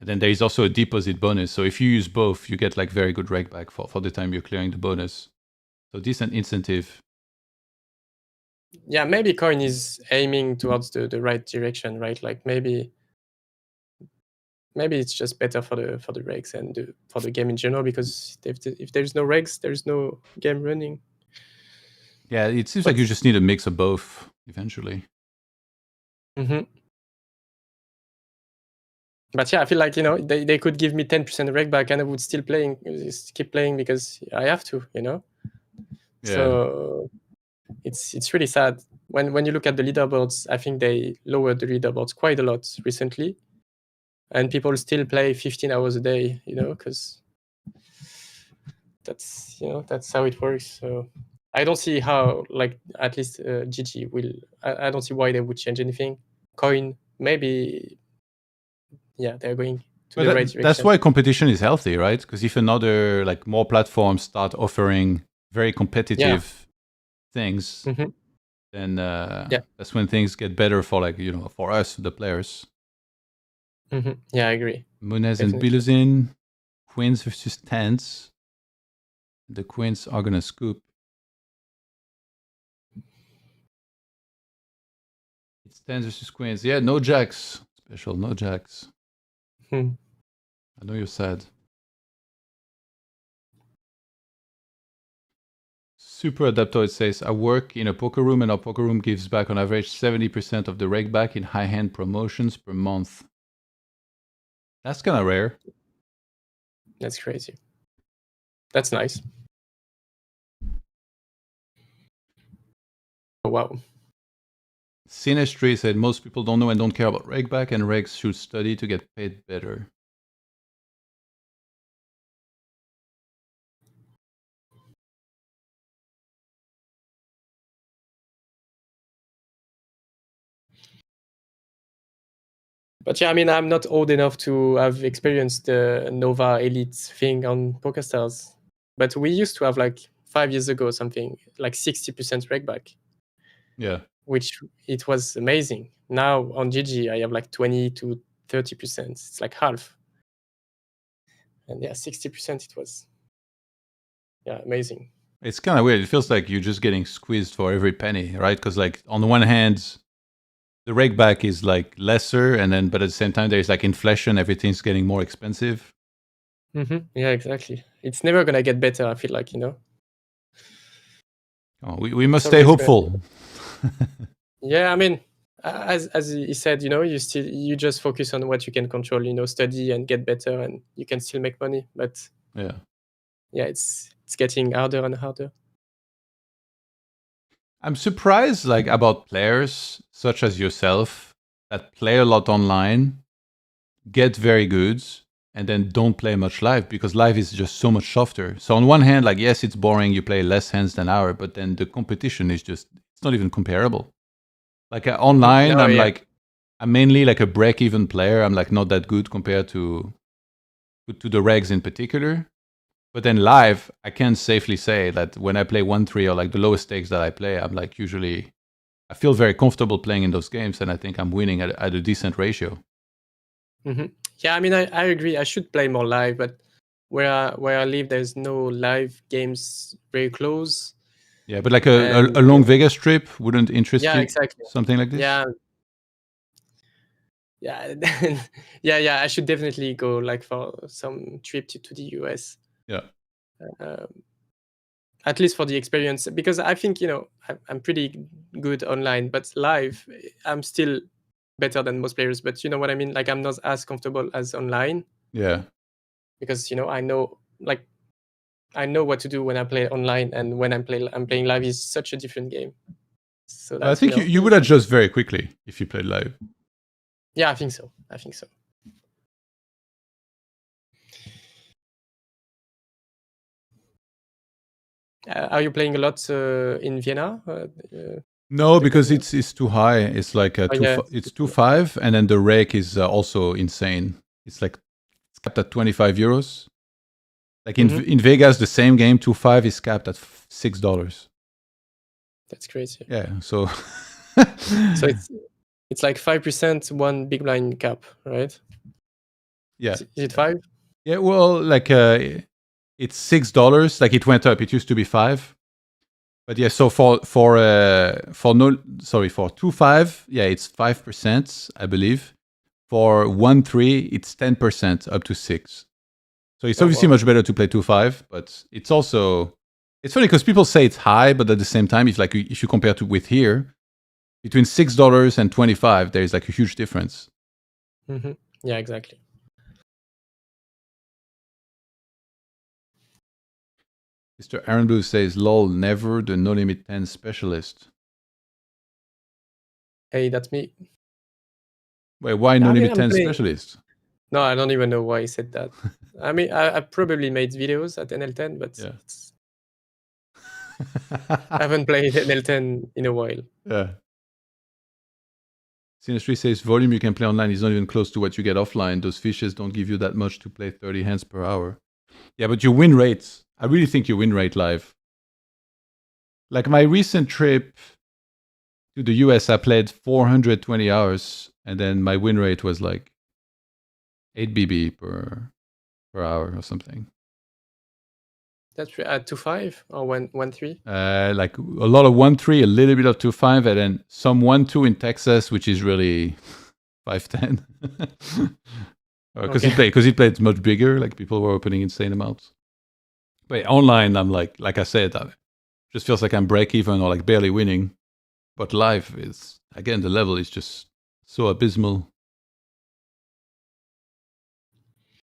And then there is also a deposit bonus. So if you use both, you get like very good rakeback for the time you're clearing the bonus. So decent incentive. Yeah, maybe Coin is aiming towards the right direction, right? Like maybe it's just better for the regs and for the game in general, because if there's no regs, there's no game running. Yeah, it seems like you just need a mix of both eventually. But yeah, I feel like they could give me 10% reg back, and I would still keep playing because I have to, Yeah. So it's really sad when you look at the leaderboards. I think they lowered the leaderboards quite a lot recently, and people still play 15 hours a day, because that's how it works. So I don't see how, like, at least GG will. I don't see why they would change anything. Coin, maybe, yeah, they're going to the right direction. That's why competition is healthy, right? Because if another, like, more platforms start offering very competitive things, then that's when things get better for, like, for us, the players. Yeah, I agree. Munez and Biluzin, queens versus tens. The queens are gonna scoop. It's tens versus queens. Yeah, no jacks. Special, no jacks. I know you're sad. Super Adaptoid says, I work in a poker room, and our poker room gives back on average 70% of the reg back in high hand promotions per month. That's kind of rare. That's crazy. That's nice. Oh, wow. Sinistry said, most people don't know and don't care about reg back, and regs should study to get paid better. But yeah, I mean, I'm not old enough to have experienced the Nova Elite thing on PokerStars. But we used to have, like, 5 years ago, something like 60% reg back. Yeah. Which it was amazing. Now on GG, I have like 20 to 30%. It's like half. And yeah, 60%, it was, amazing. It's kind of weird. It feels like you're just getting squeezed for every penny, right? Because, like, on the one hand, the reg back is like lesser, but at the same time, there's like inflation. Everything's getting more expensive. Yeah, exactly. It's never gonna get better, I feel like, Oh, we must stay hopeful. Yeah, I mean, as he said, you just focus on what you can control, study and get better, and you can still make money. But yeah, it's getting harder and harder. I'm surprised, like, about players such as yourself that play a lot online, get very good, and then don't play much live because live is just so much softer. So on one hand, like, yes, it's boring. You play less hands than hour, but then the competition is just, it's not even comparable. Like online, No, yeah. I'm mainly like a break-even player. I'm like not that good compared to the regs in particular. But then live, I can safely say that when I play 1-3 or like the lowest stakes that I play, I'm like usually, I feel very comfortable playing in those games, and I think I'm winning at a decent ratio. Yeah, I mean, I agree. I should play more live, but where I live, there's no live games very close. Yeah, but like a long Vegas trip wouldn't interest Yeah, you? exactly. Something like this? Yeah. Yeah. I should definitely go like for some trip to the US. Yeah. At least for the experience, because I think, I'm pretty good online, but live, I'm still better than most players. But you know what I mean? Like, I'm not as comfortable as online. Yeah. Because I know what to do when I play online, and when I'm playing live is such a different game. So I that's think you would adjust very quickly if you played live. Yeah, I think so. Are you playing a lot in Vienna? No, because it's too high. It's like it's 2.5, and then the rake is also insane. It's like it's capped at 25 euros. Like in Vegas, the same game 2.5 is capped at $6. That's crazy. Yeah, so so it's like 5% one big blind cap, right? Yeah. Is it 5? Yeah, well, like it's $6. Like it went up. It used to be 5. But yeah, so for 2.5, yeah, it's 5%, I believe. For 1.3, it's 10% up to 6. So it's obviously much better to play 2.5, but it's also, it's funny because people say it's high, but at the same time, if you compare to with here, between $6 and 25, there is like a huge difference. Yeah, exactly. Mr. Aaron Blue says, lol, never the no limit 10 specialist. Hey, that's me. Wait, why no limit 10 specialist? No, I don't even know why he said that. I mean, I probably made videos at NL10, but I haven't played NL10 in a while. Yeah. Sinistry says, volume you can play online is not even close to what you get offline. Those fishes don't give you that much to play 30 hands per hour. Yeah, but your win rates, I really think you win rate live. Like my recent trip to the US, I played 420 hours, and then my win rate was like 8 BB per hour or something. That's at 2.5 or 1.3? Like a lot of 1.3, a little bit of 2.5, and then some 1.2 in Texas, which is really 5.10. Because he played much bigger, like people were opening insane amounts. But online, I'm like I said, it just feels like I'm break even or like barely winning. But live is, again, the level is just so abysmal.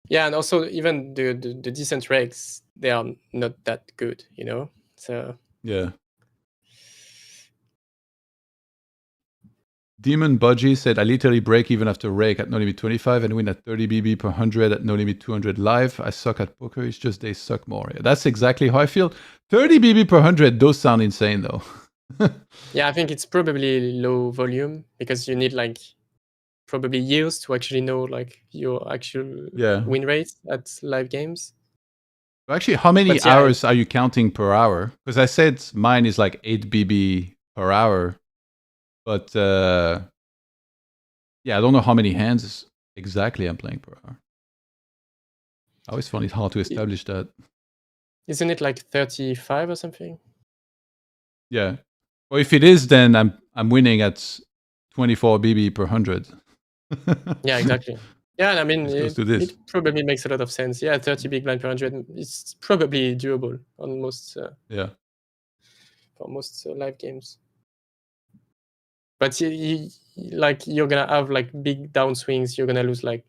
Yeah, and also even the decent regs, they are not that good, So yeah. Demon Budgie said, I literally break even after rake at no limit 25 and win at 30 BB per 100 at no limit 200 live. I suck at poker. It's just they suck more. Yeah, that's exactly how I feel. 30 BB per 100 does sound insane though. Yeah, I think it's probably low volume because you need like probably years to actually know like your actual win rate at live games. Actually, how many hours are you counting per hour? Because I said mine is like 8 BB per hour. But yeah, I don't know how many hands exactly I'm playing per hour. I always find it hard to establish that. Isn't it like 35 or something? Yeah. Well, if it is, then I'm winning at 24 BB per 100. Yeah, exactly. Yeah, I mean, it probably makes a lot of sense. Yeah, 30 big blind per 100. It's probably doable on most. For most live games. But you're gonna have like big downswings. You're gonna lose like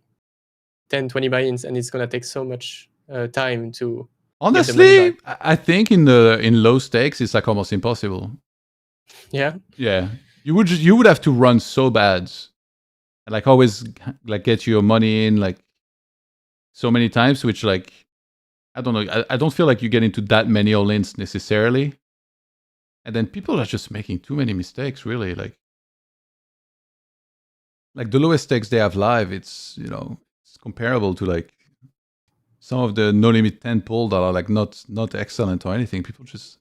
10, 20 buy-ins, and it's gonna take so much time to. Honestly, I think in low stakes, it's like almost impossible. Yeah. Yeah, you would have to run so bad, and like always like get your money in. Like so many times, which like, I don't know. I don't feel like you get into that many all-ins necessarily. And then people are just making too many mistakes, really. Like the lowest stakes they have live, it's, you know, it's comparable to like some of the no limit 10 pool that are like not excellent or anything. People just,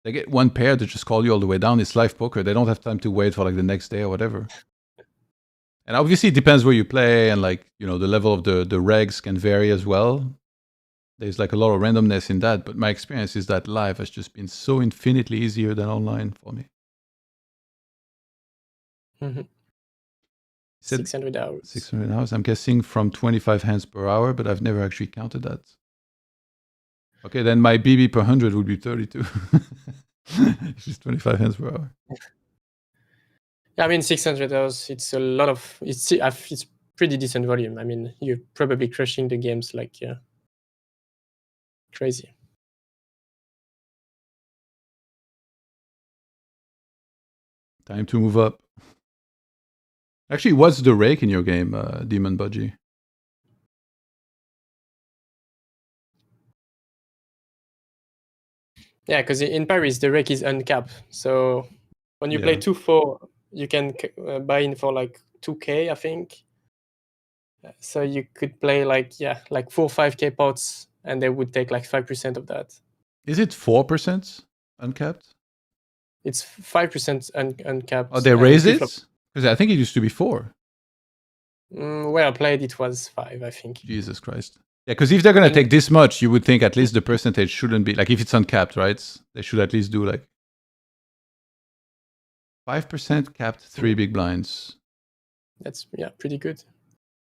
they get one pair to just call you all the way down. It's live poker. They don't have time to wait for like the next day or whatever. And obviously it depends where you play, and like, you know, the level of the regs can vary as well. There's like a lot of randomness in that, but my experience is that live has just been so infinitely easier than online for me. 600 hours. 600 hours. I'm guessing from 25 hands per hour, but I've never actually counted that. Okay, then my BB per 100 would be 32. It's 25 hands per hour. Yeah, I mean 600 hours. It's a lot of. It's pretty decent volume. I mean, you're probably crushing the games like crazy. Time to move up. Actually, what's the rake in your game, Demon Budgie? Yeah, because in Paris the rake is uncapped. So when you play 2-4, you can buy in for like 2K, I think. So you could play like 4-5K pots, and they would take like 5% of that. Is it 4% uncapped? It's 5% uncapped. Oh, they raised it? Because I think it used to be 4. Where I played, it was 5, I think. Jesus Christ. Yeah, because if they're going to take this much, you would think at least the percentage shouldn't be, like if it's uncapped, right? They should at least do like 5% capped 3 big blinds. That's, pretty good.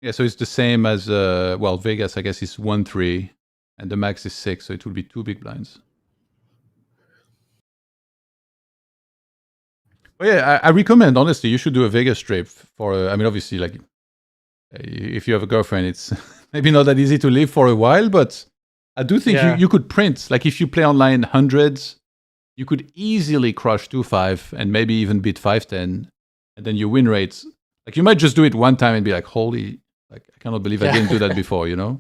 Yeah, so it's the same as, well, Vegas, I guess, is 1-3, and the max is 6, so it would be 2 big blinds. But yeah, I recommend, honestly, you should do a Vegas trip for, I mean, obviously, like, if you have a girlfriend, it's maybe not that easy to live for a while, but I do think you could print. Like, if you play online hundreds, you could easily crush 2-5 and maybe even beat 5-10, and then your win rates, like, you might just do it one time and be like, holy, like, I cannot believe I didn't do that before, you know?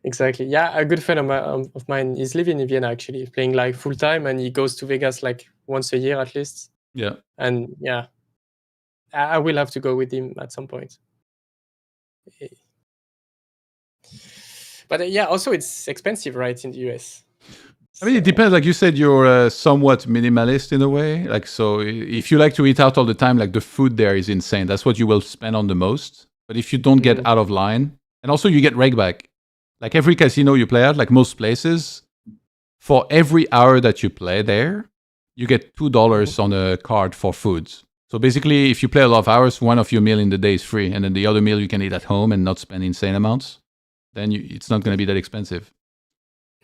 Exactly. Yeah, a good friend of mine is living in Vienna, actually, playing like full time, and he goes to Vegas like once a year at least. Yeah. And I will have to go with him at some point. But also it's expensive, right, in the US? I mean, it depends. Like you said, you're somewhat minimalist in a way. Like, so if you like to eat out all the time, like the food there is insane. That's what you will spend on the most. But if you don't get out of line, and also you get rake back. Like every casino you play at, like most places, for every hour that you play there, you get $2 on a card for food. So basically, if you play a lot of hours, one of your meal in the day is free, and then the other meal you can eat at home and not spend insane amounts. Then it's not going to be that expensive.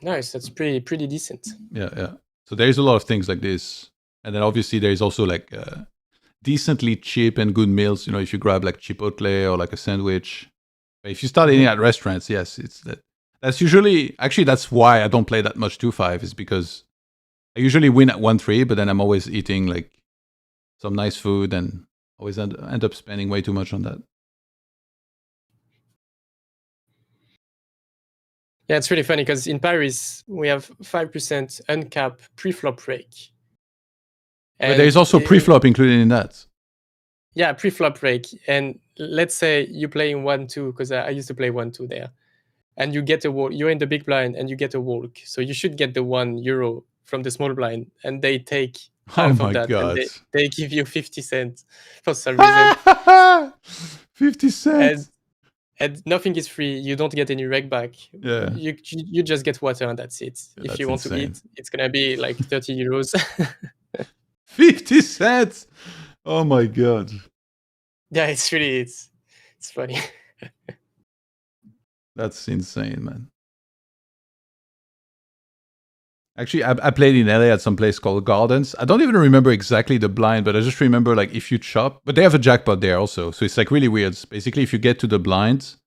Nice, that's pretty decent. Yeah. So there is a lot of things like this, and then obviously there is also like decently cheap and good meals. You know, if you grab like Chipotle or like a sandwich. But if you start eating at restaurants, yes, it's that. That's usually that's why I don't play that much 2-5, is because I usually win at 1-3, but then I'm always eating like some nice food and always end up spending way too much on that. Yeah, it's really funny because in Paris we have 5% uncapped pre-flop rake. But there is also pre-flop included in that. Yeah, pre-flop rake. And let's say you play in 1-2, because I used to play 1-2 there. And you get a walk, you're in the big blind and you get a walk. So you should get the €1 from the small blind, and they take half of that. God. And they give you 50 cents for some reason. 50 cents. And nothing is free. You don't get any rake back. Yeah. You just get water, and that's it. Yeah, if you want insane. to eat, it's gonna be like €30. 50 cents. Oh my God. Yeah, it's really it's funny. That's insane, man. Actually, I played in LA at some place called Gardens. I don't even remember exactly the blind, but I just remember like if you chop, but they have a jackpot there also. So it's like really weird. Basically, if you get to the blinds,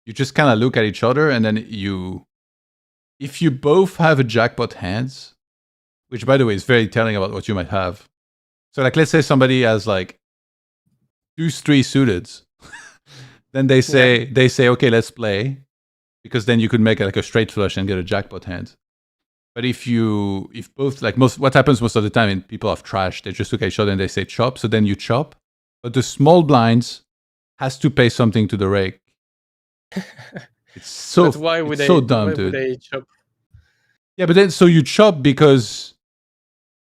you just kind of look at each other, and then if you both have a jackpot hands, which by the way is very telling about what you might have. So like, let's say somebody has like 2-3 suited. Then they say, okay, let's play. because then you could make like a straight flush and get a jackpot hand. But if both, like what happens most of the time, and people have trash, they just look at each other and they say chop, so then you chop. But the small blinds has to pay something to the rake. It's so dumb, dude. Would they chop? Yeah, but then so you chop because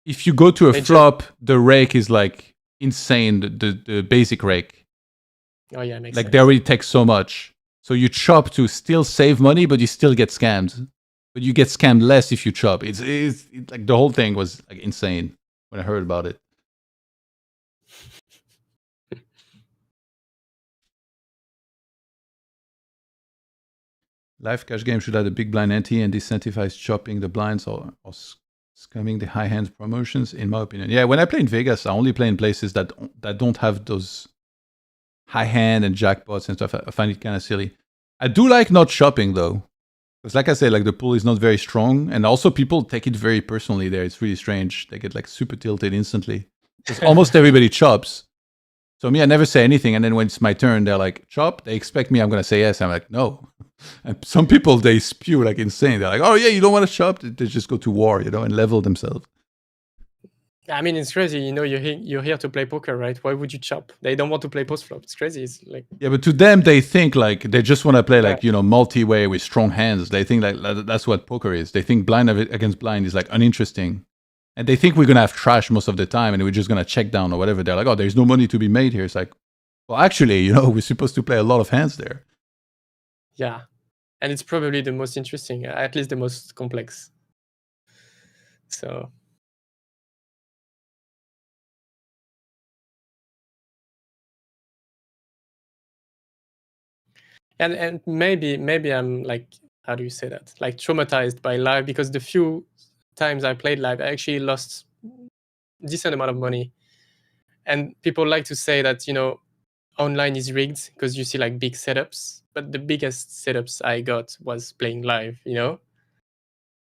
if you go to a flop, the rake is like insane. The basic rake. Oh yeah, makes like sense. They already take so much, so you chop to still save money, but you still get scammed. But you get scammed less if you chop. It's like the whole thing was like insane when I heard about it. Live cash game should have a big blind ante and disincentivize chopping the blinds or scamming the high hand promotions, in my opinion. Yeah, when I play in Vegas, I only play in places that don't have those high hand and jackpots and stuff. I find it kind of silly. I do like not chopping though. Because like I said, like the pool is not very strong, and also people take it very personally there. It's really strange. They get like super tilted instantly. Because almost everybody chops. So me, I never say anything, and then when it's my turn, they're like, chop? They expect me, I'm going to say yes. I'm like, no. And some people, they spew like insane. They're like, oh yeah, you don't want to chop? They just go to war, and level themselves. I mean, it's crazy. You're here to play poker, right? Why would you chop? They don't want to play post flop. It's crazy. It's like, yeah, but to them, they think like they just want to play like multi-way with strong hands. They think like that's what poker is. They think blind against blind is like uninteresting, and they think we're gonna have trash most of the time, and we're just gonna check down or whatever. They're like, oh, there's no money to be made here. It's like, well, actually, we're supposed to play a lot of hands there. Yeah, and it's probably the most interesting, at least the most complex. So. And maybe I'm like, how do you say that? Like traumatized by live, because the few times I played live, I actually lost a decent amount of money. And people like to say that, online is rigged because you see like big setups. But the biggest setups I got was playing live,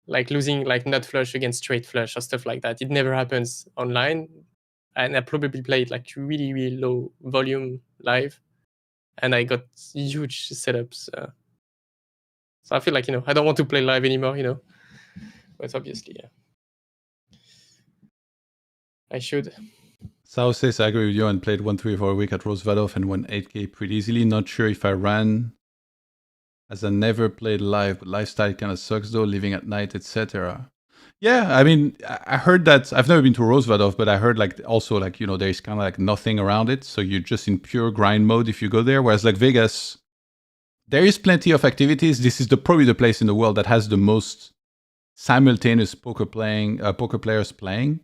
like losing like nut flush against straight flush or stuff like that. It never happens online. And I probably played like really, really low volume live. And I got huge setups. So I feel like, I don't want to play live anymore, But obviously, yeah, I should. Sao says, I agree with you, and played 1-3 for a week at Rosvadov and won 8K pretty easily. Not sure if I ran, as I never played live, but lifestyle kind of sucks though, living at night, etc. Yeah, I mean, I heard that, I've never been to Rosvadov, but I heard like also like, there's kind of like nothing around it. So you're just in pure grind mode if you go there. Whereas like Vegas, there is plenty of activities. This is probably the place in the world that has the most simultaneous poker players playing.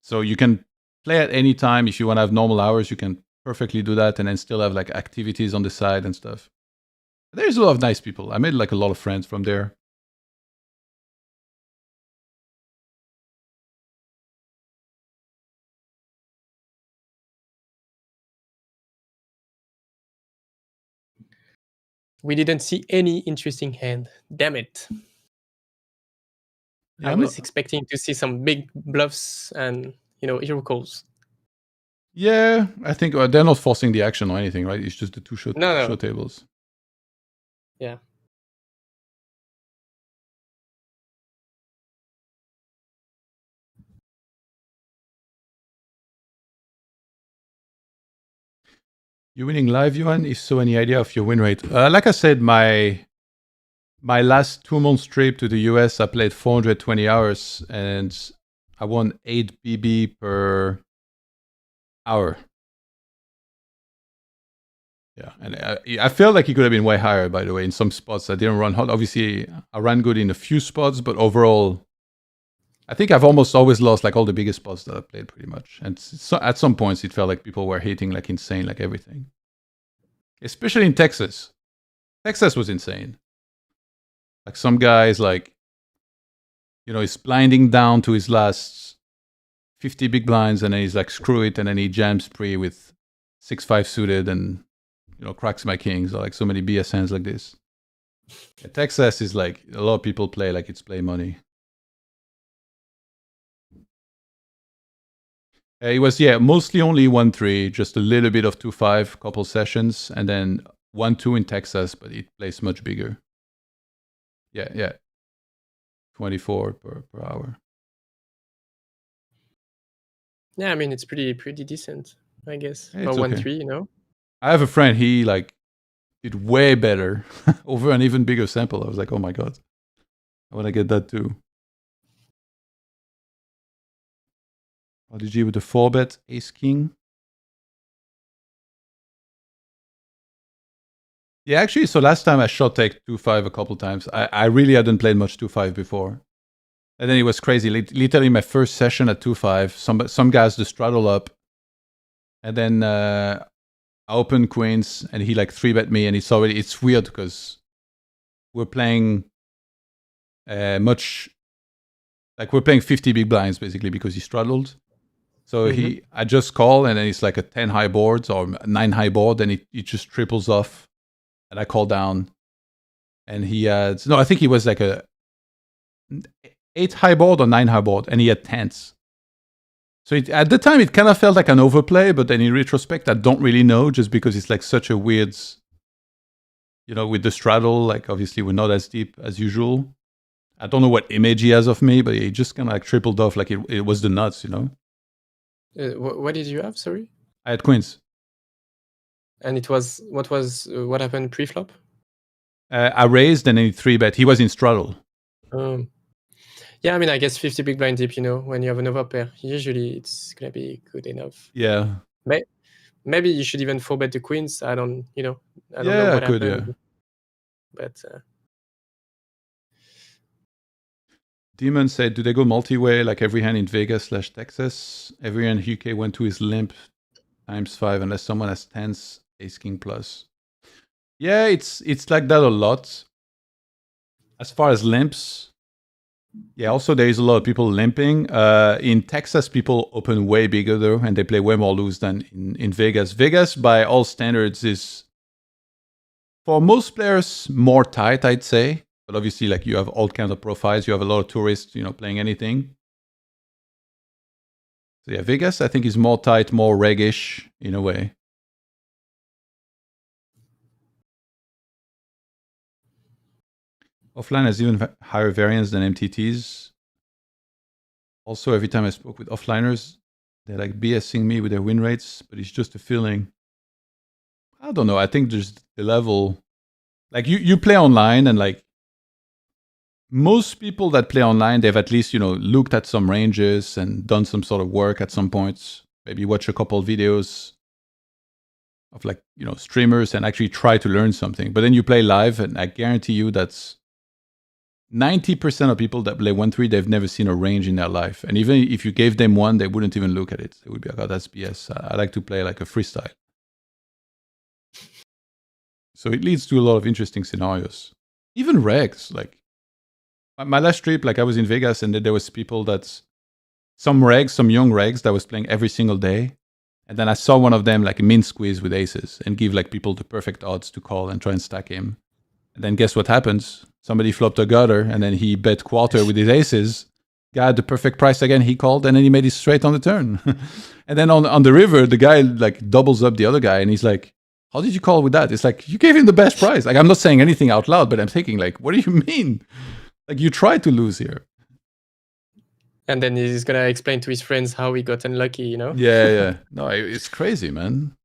So you can play at any time. If you want to have normal hours, you can perfectly do that and then still have like activities on the side and stuff. There's a lot of nice people. I made like a lot of friends from there. We didn't see any interesting hand. Damn it. Yeah, I was expecting to see some big bluffs and, hero calls. Yeah, I think they're not forcing the action or anything, right? It's just the two show tables. Yeah. You winning live, Johan? If so, any idea of your win rate? Like I said, my last 2-month trip to the US, I played 420 hours and I won 8 BB per hour. Yeah, and I felt like it could have been way higher, by the way, in some spots. I didn't run hot. Obviously, I ran good in a few spots, but overall, I think I've almost always lost like all the biggest spots that I played pretty much. And so at some points, it felt like people were hitting like insane, like everything. Especially in Texas. Texas was insane. Like some guys like, he's blinding down to his last 50 big blinds and then he's like, screw it. And then he jams pre with 6-5 suited and, cracks my kings, or like so many BS hands like this. Yeah, Texas is like, a lot of people play like it's play money. It was, mostly only 1-3, just a little bit of 2-5, couple sessions, and then 1-2 in Texas, but it plays much bigger. Yeah. 24 per hour. Yeah, I mean it's pretty decent, I guess. Yeah, For it's okay. 1-3, you know. I have a friend, he like did way better over an even bigger sample. I was like, oh my God, I want to get that too. RDG with the 4-bet, ace king. Yeah, actually, so last time I shot take 2-5 a couple times. I really hadn't played much 2-5 before. And then it was crazy. Literally my first session at 2-5, some guys just straddle up. And then I open queens and he like 3-bet me, and it's weird because we're playing we're playing 50 big blinds basically because he straddled. So I just call, and then it's like a 10 high board or 9 high board, and it just triples off. And I call down, and he had, no, I think he was like a 8 high board or 9 high board, and he had tens. So at the time, it kind of felt like an overplay, but then in retrospect, I don't really know, just because it's like such a weird, with the straddle, like obviously we're not as deep as usual. I don't know what image he has of me, but he just kind of like tripled off like it was the nuts, What did you have? Sorry. I had queens. And what happened pre-flop? I raised, and then he 3-bet. He was in straddle. Yeah, I mean, I guess 50 big blind deep, when you have an overpair, usually it's gonna be good enough. Yeah. Maybe you should even 4-bet the queens. I don't know what could, happened. yeah. But Demon said, do they go multi-way like every hand in Vegas/Texas? Every hand UK went to his limp ×5 unless someone has tens, ace king plus. Yeah, it's like that a lot. As far as limps, yeah, also there is a lot of people limping. In Texas, people open way bigger though, and they play way more loose than in Vegas. Vegas, by all standards, is for most players more tight, I'd say. But obviously, like, you have all kinds of profiles. You have a lot of tourists, playing anything. So yeah, Vegas, I think, is more tight, more reg-ish in a way. Offline has even higher variance than MTTs. Also, every time I spoke with offliners, they're like BSing me with their win rates, but it's just a feeling. I don't know. I think there's the level. Like, you play online, and like most people that play online, they've at least, looked at some ranges and done some sort of work at some points. Maybe watch a couple of videos of like, streamers and actually try to learn something. But then you play live, and I guarantee you that's 90% of people that play 1-3, they've never seen a range in their life. And even if you gave them one, they wouldn't even look at it. They would be like, oh, that's BS. I like to play like a freestyle. So it leads to a lot of interesting scenarios. Even regs, like my last trip, like I was in Vegas, and then there was people some young regs that was playing every single day. And then I saw one of them like min squeeze with aces and give like people the perfect odds to call and try and stack him. And then guess what happens? Somebody flopped a gutter, and then he bet quarter with his aces. Got the perfect price again, he called, and then he made it straight on the turn. And then on the river, the guy like doubles up the other guy, and he's like, how did you call with that? It's like, you gave him the best price. Like, I'm not saying anything out loud, but I'm thinking like, what do you mean? Like, you tried to lose here. And then he's gonna explain to his friends how he got unlucky, Yeah. No, it's crazy, man.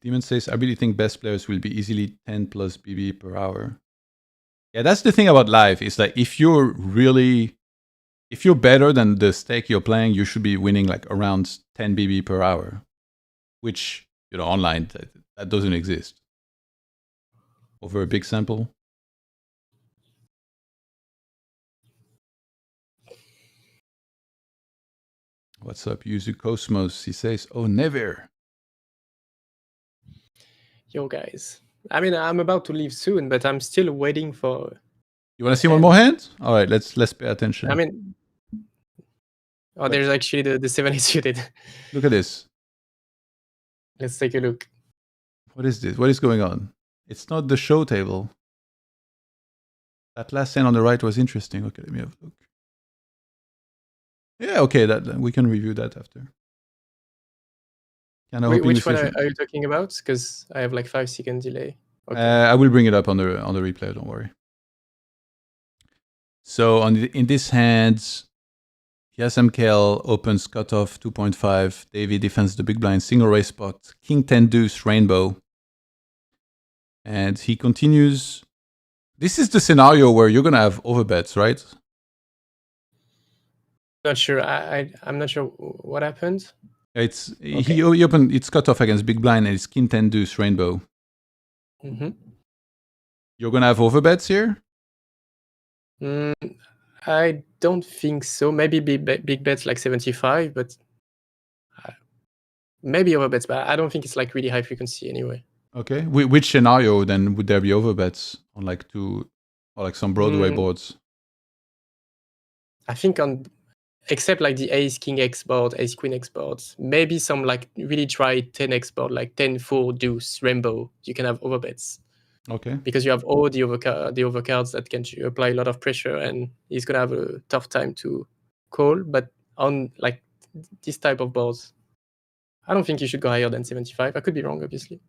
Demon says, I really think best players will be easily 10 plus BB per hour. Yeah, that's the thing about live. It's like, if you're better than the stake you're playing, you should be winning like around 10 BB per hour, which, online, that doesn't exist. Over a big sample. What's up, Yuzu Cosmos? He says, oh, never. Yo, guys. I mean, I'm about to leave soon, but I'm still waiting for... You want to see one more hand? All right, let's pay attention. I mean... Oh, there's actually the 7 is suited. Look at this. Let's take a look. What is this? What is going on? It's not the show table. That last hand on the right was interesting. Okay, let me have a look. Yeah, okay, that we can review that after. Which one are you talking about? Because I have like 5-second delay. Okay. I will bring it up on the replay. Don't worry. So in this hand, MKL opens cutoff 2.5. Davy defends the big blind single raise spot. King 10 deuce rainbow, and he continues. This is the scenario where you're gonna have overbets, right? Not sure. I'm not sure what happened. It's okay. He opened. It's cutoff against big blind, and it's King 10 deuce rainbow. You're gonna have overbets here. I don't think so. Maybe big bets like 75, but maybe overbets. But I don't think it's like really high frequency anyway. Okay. Which scenario then would there be overbets on like some Broadway boards? I think on, except like the ace king X board, ace queen X boards, maybe some like really dry 10x board, like 10-4 deuce rainbow, you can have overbets. Okay. Because you have all the overcards that can apply a lot of pressure, and he's gonna have a tough time to call. But on like this type of boards, I don't think you should go higher than 75. I could be wrong, obviously.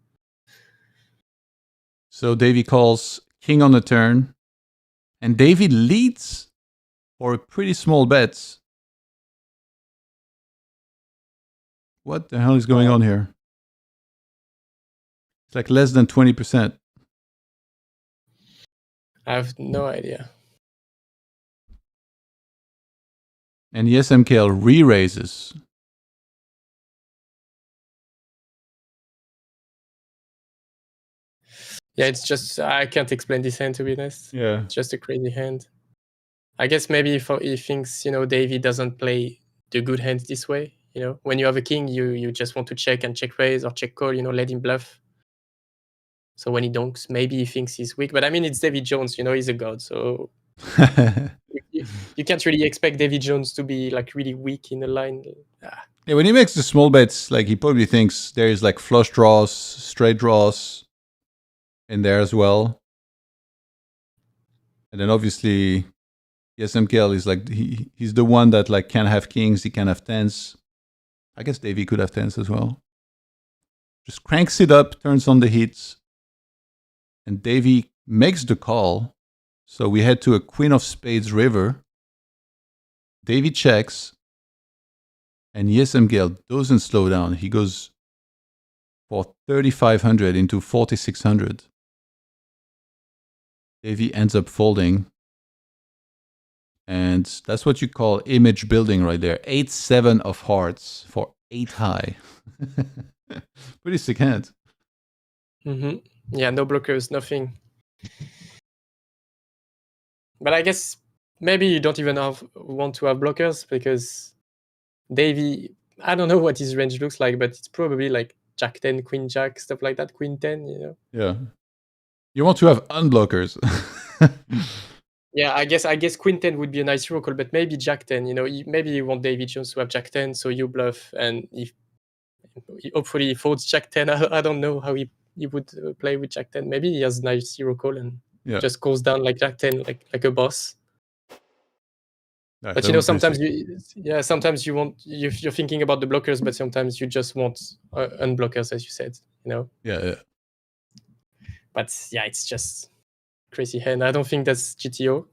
So Davy calls king on the turn, and Davy leads for a pretty small bet. What the hell is going on here? It's like less than 20%. I have no idea. And MKL re-raises. Yeah, it's just, I can't explain this hand, to be honest. Yeah. It's just a crazy hand. I guess maybe he thinks, Davy doesn't play the good hands this way. When you have a king, you just want to check and check raise or check call, let him bluff. So when he donks, maybe he thinks he's weak. But I mean, it's Davy Jones, he's a god. So you can't really expect Davy Jones to be like really weak in the line. Yeah, when he makes the small bets, like he probably thinks there is like flush draws, straight draws in there as well. And then obviously, MKL is like, he's the one that like can have kings, he can have tens. I guess Davy could have tens as well. Just cranks it up, turns on the hits. And Davy makes the call. So we head to a queen of spades river. Davy checks. And MKL doesn't slow down. He goes for 3,500 into 4,600. Davy ends up folding. And that's what you call image building right there. 8-7 of hearts for 8 high. Pretty sick hand. Yeah, no blockers, nothing. But I guess maybe you don't even want to have blockers, because Davy, I don't know what his range looks like, but it's probably like Jack 10, Queen Jack, stuff like that, Queen 10, Yeah. You want to have unblockers. Yeah, I guess Queen 10 would be a nice hero call, but maybe Jack 10, maybe you want Davy Jones to have Jack 10, so you bluff, and hopefully he folds Jack 10. I don't know how he would play with Jack 10. Maybe he has a nice hero call and just goes down like Jack 10, like a boss. But sometimes sometimes you're thinking about the blockers, but sometimes you just want unblockers, as you said, Yeah. But yeah, it's just crazy hand. I don't think that's GTO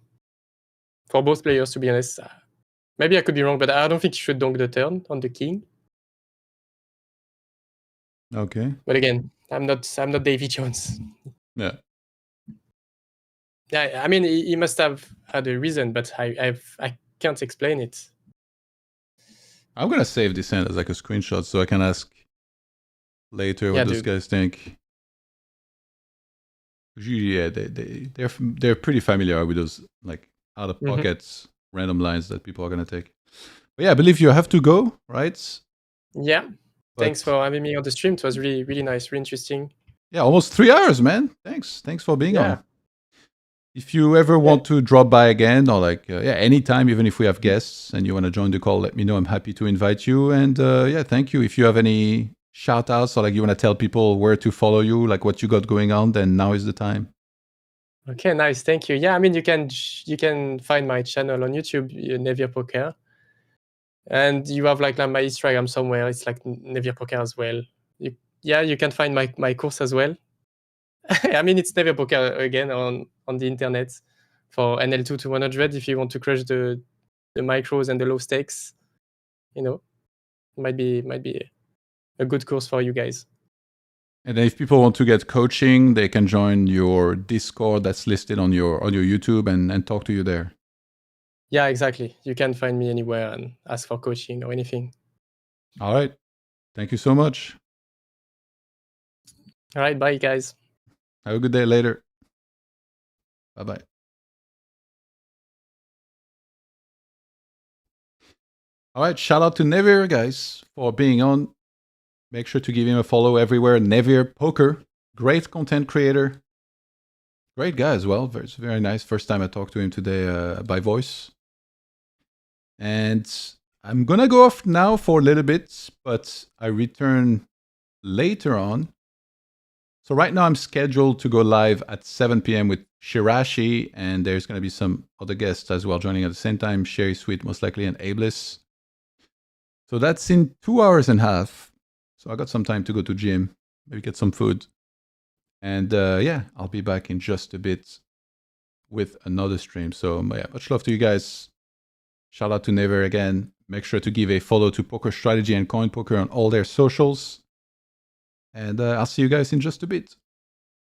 for both players, to be honest. Maybe I could be wrong, but I don't think you should donk the turn on the king. Okay. But again, I'm not Davy Jones. Yeah. Yeah, I mean, he must have had a reason, but I can't explain it. I'm gonna save this hand as like a screenshot so I can ask later what those guys think. Yeah, they're pretty familiar with those like out of pockets random lines that people are gonna take. But yeah, I believe you have to go, right? Yeah. Thanks for having me on the stream. It was really, really nice, really interesting. Yeah, almost 3 hours, man. Thanks for being on. If you ever want to drop by again, or like anytime, even if we have guests and you want to join the call, let me know. I'm happy to invite you. And thank you. If you have any shout outs, or like you want to tell people where to follow you, like what you got going on, then now is the time. Okay, nice. Thank you. Yeah, I mean, you can find my channel on YouTube, Nevia Poker. And you have like my Instagram somewhere. It's like Nevia Poker as well. yeah, you can find my course as well. I mean, it's never poker again on the internet for NL2 to 100 if you want to crush the micros and the low stakes. You know, might be a good course for you guys. And if people want to get coaching, they can join your Discord that's listed on your YouTube and talk to you there. Yeah, exactly. You can find me anywhere and ask for coaching or anything. All right. Thank you so much. All right, bye guys. Have a good day later. Bye-bye. All right, shout out to Nevir, guys, for being on. Make sure to give him a follow everywhere. Nevir Poker, great content creator. Great guy as well. It's very nice. First time I talked to him today by voice. And I'm going to go off now for a little bit, but I return later on. So right now I'm scheduled to go live at 7 p.m. with Shirashi, and there's going to be some other guests as well joining at the same time. Sherry Sweet, most likely, and Ablis. So that's in 2 hours and a half. So I got some time to go to gym, maybe get some food. And yeah, I'll be back in just a bit with another stream. So yeah, much love to you guys. Shout out to Never again. Make sure to give a follow to Poker Strategy and CoinPoker on all their socials. And I'll see you guys in just a bit.